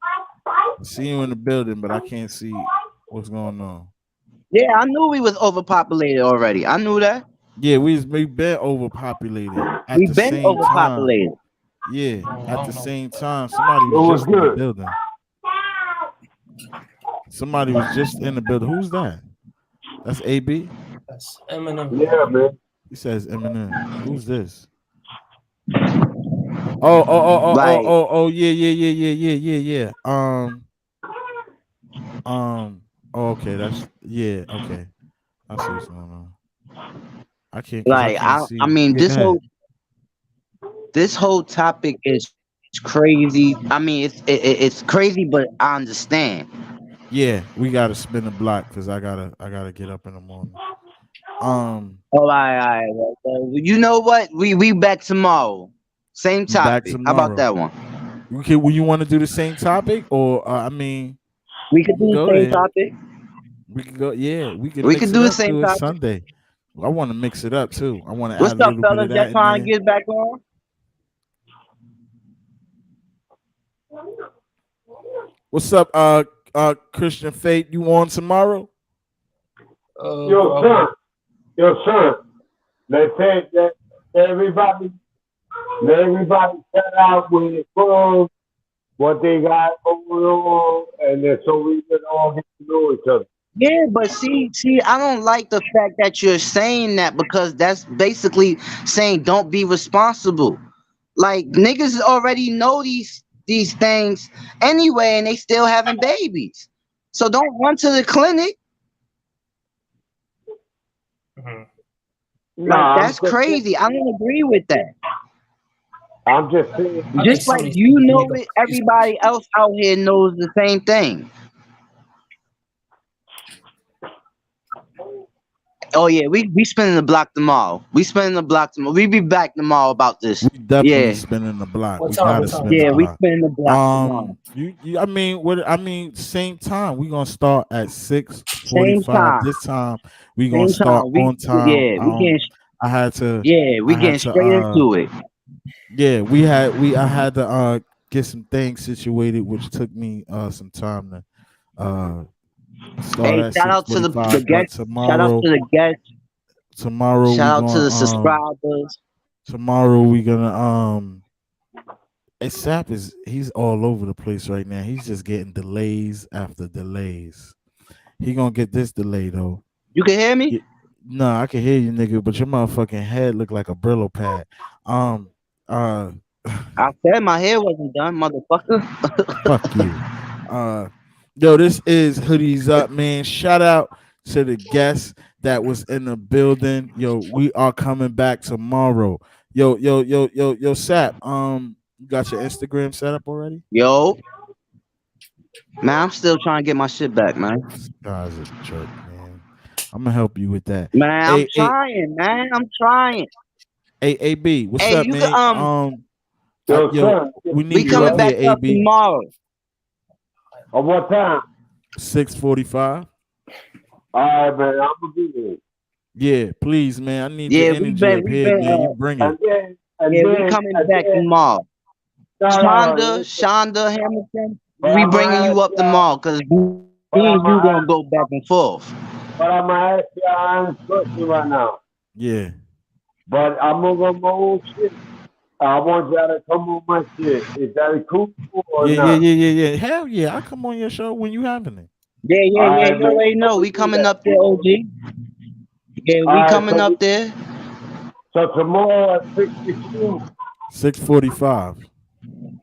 [SPEAKER 2] I see you in the building, but I can't see what's going on.
[SPEAKER 3] Yeah, I knew we was overpopulated already. I knew that.
[SPEAKER 2] Yeah, we've been overpopulated.
[SPEAKER 3] We've been overpopulated.
[SPEAKER 2] Yeah, at the same time, somebody was just in the building. Somebody was just in the building. Who's that? That's AB.
[SPEAKER 6] That's Eminem.
[SPEAKER 1] Yeah, man.
[SPEAKER 2] He says Eminem. Who's this? Oh, yeah. Okay, that's okay. I see what's going on. I can't.
[SPEAKER 3] Like I mean, this whole topic is crazy. I mean, it's crazy, but I understand.
[SPEAKER 2] Yeah, we gotta spin the block because I gotta get up in the morning.
[SPEAKER 3] All right. Well, you know what? We back tomorrow. Same topic. How about that one?
[SPEAKER 2] Okay, will you want to do the same topic, or I mean,
[SPEAKER 3] we could do the same topic.
[SPEAKER 2] We could go. Yeah, we could.
[SPEAKER 3] We could do the same topic
[SPEAKER 2] Sunday. I want to mix it up too. I want to.
[SPEAKER 3] What's
[SPEAKER 2] add a
[SPEAKER 3] up,
[SPEAKER 2] little
[SPEAKER 3] fellas?
[SPEAKER 2] bit of
[SPEAKER 3] Just trying to get back on.
[SPEAKER 2] What's up, Christian Fate? You on tomorrow?
[SPEAKER 1] Yo, son. Let's take that. Everybody set out with their phones, what they got going on, and then so we can all get to know each other.
[SPEAKER 3] Yeah, but see, I don't like the fact that you're saying that because that's basically saying don't be responsible. Like niggas already know these things anyway, and they still having babies. So don't run to the clinic.
[SPEAKER 6] Mm-hmm.
[SPEAKER 3] Like, that's crazy. I don't agree with that.
[SPEAKER 1] I'm just saying.
[SPEAKER 3] Just like you know it, everybody else out here knows the same thing. Oh yeah, we spinning the block tomorrow. We be back tomorrow about this.
[SPEAKER 2] We definitely spinning the block.
[SPEAKER 6] We
[SPEAKER 3] spinning the block tomorrow.
[SPEAKER 2] I mean, same time. We gonna start at 6:45. This time we gonna start on time.
[SPEAKER 3] Yeah,
[SPEAKER 2] I had to.
[SPEAKER 3] Yeah, we getting straight into it.
[SPEAKER 2] Yeah, I had to get some things situated, which took me some time to start.
[SPEAKER 3] Hey, shout out to the guests.
[SPEAKER 2] Tomorrow,
[SPEAKER 3] shout out to the guests.
[SPEAKER 2] Tomorrow we
[SPEAKER 3] Shout out to
[SPEAKER 2] gonna
[SPEAKER 3] the subscribers.
[SPEAKER 2] tomorrow we gonna Sap he's all over the place right now. He's just getting delays after delays. He gonna get this delay though.
[SPEAKER 3] You can hear me?
[SPEAKER 2] No, I can hear you, nigga, but your motherfucking head look like a Brillo pad. Uh,
[SPEAKER 3] I said my hair wasn't done, motherfucker.
[SPEAKER 2] fuck you. Yo, this is Hoodies Up, man. Shout out to the guests that was in the building. Yo, we are coming back tomorrow. Yo, Sap. You got your Instagram set up already?
[SPEAKER 3] Yo, man, I'm still trying to get my shit back, man.
[SPEAKER 2] This guy's a jerk, man. I'm gonna help you with that.
[SPEAKER 3] Man,
[SPEAKER 2] Hey,
[SPEAKER 3] I'm trying, man. I'm trying.
[SPEAKER 2] Hey, AB, what's
[SPEAKER 3] Hey,
[SPEAKER 2] up,
[SPEAKER 3] you
[SPEAKER 2] man?
[SPEAKER 3] can,
[SPEAKER 1] Yo,
[SPEAKER 2] yo,
[SPEAKER 1] son,
[SPEAKER 2] we need
[SPEAKER 3] we
[SPEAKER 2] you
[SPEAKER 3] coming
[SPEAKER 2] up
[SPEAKER 3] back
[SPEAKER 2] here,
[SPEAKER 3] up
[SPEAKER 2] AB.
[SPEAKER 3] tomorrow.
[SPEAKER 1] at what time?
[SPEAKER 2] 6:45.
[SPEAKER 1] All right, man. I'm gonna be there.
[SPEAKER 2] Yeah, please, man. I need
[SPEAKER 3] Yeah,
[SPEAKER 2] your
[SPEAKER 3] we
[SPEAKER 2] energy
[SPEAKER 3] been-
[SPEAKER 2] up
[SPEAKER 3] we
[SPEAKER 2] here,
[SPEAKER 3] been,
[SPEAKER 2] man. You bring it.
[SPEAKER 1] And
[SPEAKER 3] Yeah,
[SPEAKER 1] then,
[SPEAKER 3] we coming
[SPEAKER 1] and
[SPEAKER 3] back
[SPEAKER 1] then,
[SPEAKER 3] tomorrow.
[SPEAKER 1] no,
[SPEAKER 3] Shonda Hamilton,
[SPEAKER 1] But
[SPEAKER 3] we
[SPEAKER 1] I'ma
[SPEAKER 3] bringing you
[SPEAKER 1] ask
[SPEAKER 3] up
[SPEAKER 1] y'all-
[SPEAKER 3] tomorrow because me and you gonna go back and forth.
[SPEAKER 1] But I'm gonna ask y'all an honest question right now.
[SPEAKER 2] Yeah.
[SPEAKER 1] But I'm gonna go my own shit. I want y'all to come on my shit. Is that cool or not?
[SPEAKER 2] Yeah. Hell yeah. I come on your show when you having it.
[SPEAKER 3] Yeah,
[SPEAKER 1] All right,
[SPEAKER 3] you
[SPEAKER 1] man.
[SPEAKER 3] already know. We coming up there, OG. Yeah, we
[SPEAKER 1] All right,
[SPEAKER 3] coming
[SPEAKER 1] so
[SPEAKER 3] up there.
[SPEAKER 1] So tomorrow at 6:15.
[SPEAKER 2] 6:45.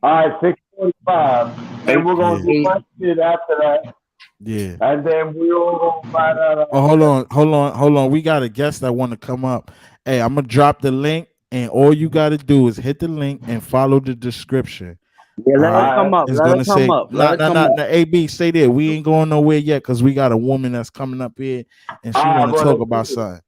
[SPEAKER 1] All right, 6:45. And we're gonna do my shit after that.
[SPEAKER 2] Yeah.
[SPEAKER 1] And then we all gonna find out.
[SPEAKER 2] Oh, hold on. We got a guest that want to come up. Hey, I'm gonna drop the link, and all you gotta do is hit the link and follow the description.
[SPEAKER 3] Yeah, let
[SPEAKER 2] All
[SPEAKER 3] her come up.
[SPEAKER 2] It's
[SPEAKER 3] Let
[SPEAKER 2] gonna
[SPEAKER 3] her
[SPEAKER 2] say,
[SPEAKER 3] come up. Let her come
[SPEAKER 2] nah,
[SPEAKER 3] up.
[SPEAKER 2] AB, stay there. We ain't going nowhere yet because we got a woman that's coming up here and she
[SPEAKER 1] All right,
[SPEAKER 2] want to
[SPEAKER 1] well,
[SPEAKER 2] talk
[SPEAKER 1] let's
[SPEAKER 2] about
[SPEAKER 1] do this.
[SPEAKER 2] something.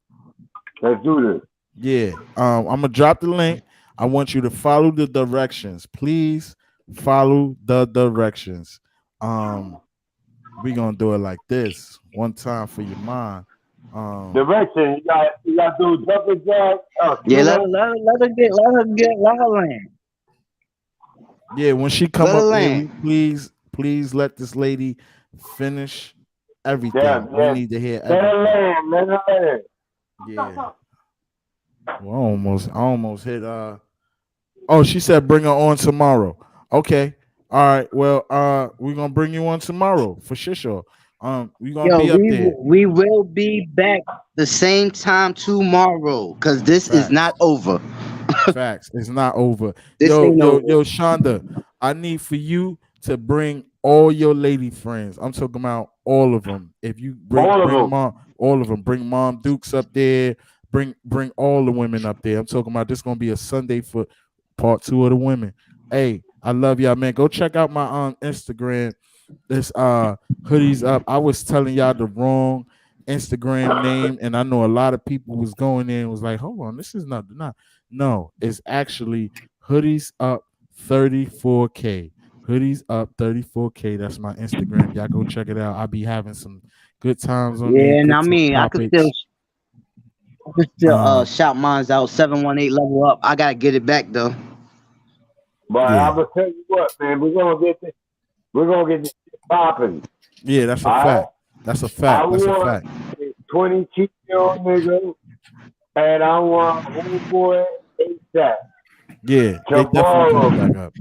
[SPEAKER 1] Let's do this.
[SPEAKER 2] Yeah. I'm gonna drop the link. I want you to follow the directions. Please follow the directions. We gonna do it like this. One time for your mind.
[SPEAKER 1] Direction. You got to do jumping jack.
[SPEAKER 3] Yeah, let her land.
[SPEAKER 2] Yeah, when she come
[SPEAKER 3] Let her
[SPEAKER 2] up here,
[SPEAKER 3] land.
[SPEAKER 2] please let this lady finish everything.
[SPEAKER 1] Yeah,
[SPEAKER 2] We
[SPEAKER 1] yeah.
[SPEAKER 2] need to hear
[SPEAKER 1] Let her
[SPEAKER 2] everything.
[SPEAKER 1] land. Let her land.
[SPEAKER 2] Yeah. Well, I almost hit oh, she said bring her on tomorrow. Okay. All right. Well, we're gonna bring you on tomorrow for sure. We're gonna be up there.
[SPEAKER 3] We will be back the same time tomorrow because this is
[SPEAKER 2] Facts.
[SPEAKER 3] not over.
[SPEAKER 2] Facts. It's not over.
[SPEAKER 3] This ain't over.
[SPEAKER 2] Yo, Shonda, I need for you to bring all your lady friends. I'm talking about all of them. If you bring
[SPEAKER 1] All of them.
[SPEAKER 2] mom, all of them, bring Mom Dukes up there. Bring all the women up there. I'm talking about this gonna be a Sunday for part 2 of the women. Hey, I love y'all, man. Go check out my Instagram. This Hoodies Up. I was telling y'all the wrong Instagram name, and I know a lot of people was going in and was like, hold on, this is not. No, it's actually Hoodies Up 34K. Hoodies Up 34K. That's my Instagram. Y'all go check it out. I'll be having some good times on there.
[SPEAKER 3] Yeah, and
[SPEAKER 2] good
[SPEAKER 3] I mean, I could still shout mines out 718 level up. I gotta get it back though.
[SPEAKER 1] But
[SPEAKER 2] Yeah.
[SPEAKER 1] I'm gonna tell you what, man. We're gonna get this shit popping.
[SPEAKER 2] Yeah, that's a
[SPEAKER 1] All
[SPEAKER 2] fact.
[SPEAKER 1] right?
[SPEAKER 2] That's a fact. That's a
[SPEAKER 1] want
[SPEAKER 2] fact.
[SPEAKER 1] a 22-year-old nigga, and I want homeboy ASAP.
[SPEAKER 2] Yeah, they definitely coming back up.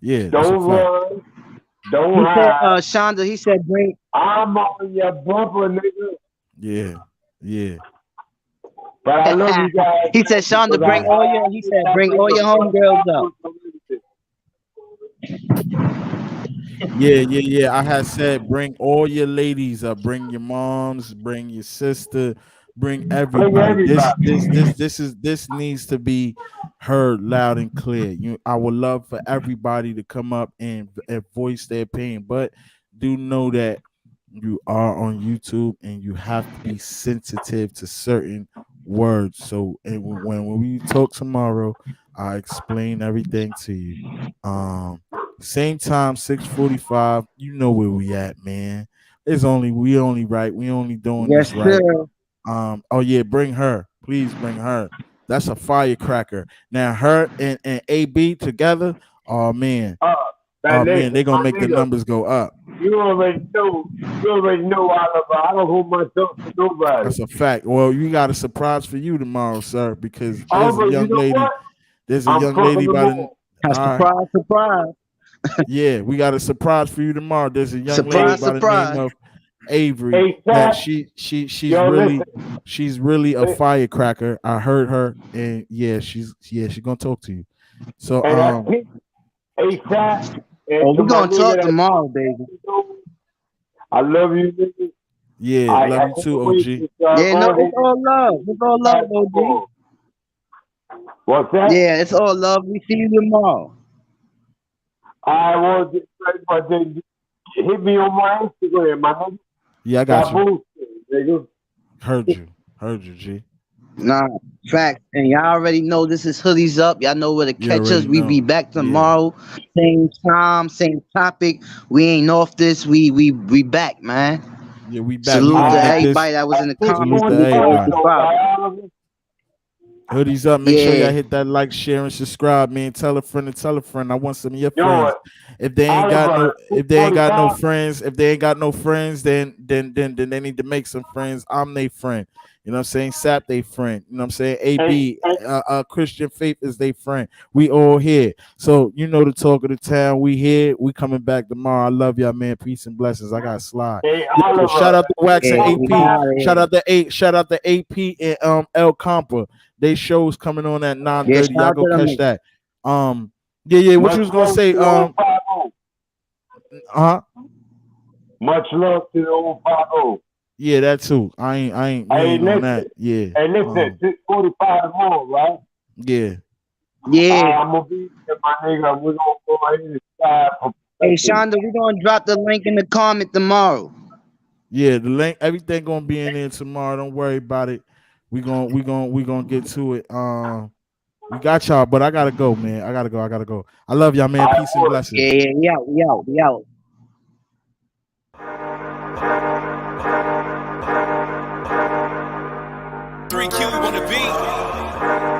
[SPEAKER 2] Yeah, that's
[SPEAKER 1] Don't
[SPEAKER 2] a fact.
[SPEAKER 1] run. Don't
[SPEAKER 3] He said,
[SPEAKER 1] hide.
[SPEAKER 3] Shonda, he said bring
[SPEAKER 1] I'm on your bumper, nigga.
[SPEAKER 2] Yeah.
[SPEAKER 1] But I love you guys.
[SPEAKER 3] He said, Shonda, bring all your homegirls up.
[SPEAKER 2] Yeah. I had said bring all your ladies up. Bring your moms. Bring your sister. Bring everybody. This needs to be heard loud and clear. I would love for everybody to come up and voice their opinion, but do know that you are on YouTube and you have to be sensitive to certain words. So when we talk tomorrow, I explain everything to you. Same time, 6:45. You know where we at, man. We only right. We only doing
[SPEAKER 3] Yes,
[SPEAKER 2] this right.
[SPEAKER 3] sir.
[SPEAKER 2] Oh yeah, bring her. Please bring her. That's a firecracker. Now her and AB together. Oh man.
[SPEAKER 1] That's
[SPEAKER 2] Oh man, they're gonna make the numbers go up.
[SPEAKER 1] You already know. You already know, Oliver. I don't hold myself to nobody.
[SPEAKER 2] That's a fact. Well, you got a surprise for you tomorrow, sir, because there's
[SPEAKER 1] Oliver,
[SPEAKER 2] a young
[SPEAKER 1] you know
[SPEAKER 2] lady.
[SPEAKER 1] what?
[SPEAKER 2] There's a
[SPEAKER 1] I'm
[SPEAKER 2] young lady
[SPEAKER 1] fucking
[SPEAKER 2] by the.
[SPEAKER 1] them all.
[SPEAKER 2] All right.
[SPEAKER 3] Surprise.
[SPEAKER 2] Yeah, we got a surprise for you tomorrow. There's a young
[SPEAKER 3] Surprise,
[SPEAKER 2] lady by the name of Avery.
[SPEAKER 1] Hey,
[SPEAKER 2] That
[SPEAKER 1] Sap.
[SPEAKER 2] she's
[SPEAKER 1] Yo,
[SPEAKER 2] really
[SPEAKER 1] listen.
[SPEAKER 2] she's really a firecracker. I heard her, and yeah, she's gonna talk to you. So
[SPEAKER 1] Hey, Sap.
[SPEAKER 3] Oh, we're gonna talk tomorrow, baby.
[SPEAKER 1] I love you, niggas.
[SPEAKER 2] yeah,
[SPEAKER 1] I
[SPEAKER 2] love you too, OG.
[SPEAKER 3] Yeah, no, it's all love. It's all love, OG.
[SPEAKER 1] What's that?
[SPEAKER 3] Yeah, it's all love. We see you tomorrow.
[SPEAKER 1] I want to but then hit me on my Instagram, my nigga.
[SPEAKER 2] Yeah, I got you.
[SPEAKER 1] Nigga.
[SPEAKER 2] Heard you, G.
[SPEAKER 3] Nah, fact. And y'all already know this is Hoodies Up. Y'all know where to
[SPEAKER 2] You
[SPEAKER 3] catch us.
[SPEAKER 2] already
[SPEAKER 3] We
[SPEAKER 2] know.
[SPEAKER 3] be back tomorrow. Same time, same topic. We ain't off this. We back, man.
[SPEAKER 2] Yeah, we back.
[SPEAKER 3] Salute
[SPEAKER 2] We gonna
[SPEAKER 3] to
[SPEAKER 2] get
[SPEAKER 3] everybody
[SPEAKER 2] this.
[SPEAKER 3] that was in the
[SPEAKER 2] Salute
[SPEAKER 3] comments.
[SPEAKER 2] to
[SPEAKER 3] We
[SPEAKER 2] everybody.
[SPEAKER 3] subscribe.
[SPEAKER 2] Hoodies up. Make sure
[SPEAKER 3] Yeah.
[SPEAKER 2] y'all hit that like, share, and subscribe, man. Tell a friend and tell a friend. I want some of your
[SPEAKER 1] Yo,
[SPEAKER 2] friends. If they ain't got no,
[SPEAKER 1] Oliver,
[SPEAKER 2] if they ain't got no
[SPEAKER 1] 45.
[SPEAKER 2] friends, if they ain't got no friends, then they need to make some friends. I'm their friend. You know what I'm saying? Sap they friend. You know what I'm saying? AB, Christian Faith is their friend. We all here. So you know the talk of the town. We here. We coming back tomorrow. I love y'all, man. Peace and blessings. I got slide.
[SPEAKER 1] Hey,
[SPEAKER 2] Yo,
[SPEAKER 1] Oliver.
[SPEAKER 2] shout out to Wax and
[SPEAKER 3] Yeah,
[SPEAKER 2] AP.
[SPEAKER 3] we outta here.
[SPEAKER 2] Shout out to AP and El Compa. They shows coming on at 9:30.
[SPEAKER 3] Yeah,
[SPEAKER 2] Y'all
[SPEAKER 3] shout out
[SPEAKER 2] go
[SPEAKER 3] to them.
[SPEAKER 2] catch that. Yeah. What you was gonna say?
[SPEAKER 1] Much love to the old 50.
[SPEAKER 2] Yeah, that too. I ain't
[SPEAKER 1] Hey,
[SPEAKER 2] on
[SPEAKER 1] listen.
[SPEAKER 2] that. Yeah.
[SPEAKER 1] Hey, listen, 6:45 more, right?
[SPEAKER 2] Yeah.
[SPEAKER 3] Yeah.
[SPEAKER 1] I'm gonna be there, my nigga. We're gonna go ahead and start.
[SPEAKER 3] Hey, Shonda, we're gonna drop the link in the comment tomorrow.
[SPEAKER 2] Yeah, the link, everything gonna be in there tomorrow. Don't worry about it. We gonna get to it. We got y'all, but I gotta go, man. I gotta go. I love y'all, man. Peace and blessings.
[SPEAKER 3] Yeah, we out.
[SPEAKER 7] 3Q, we wanna be.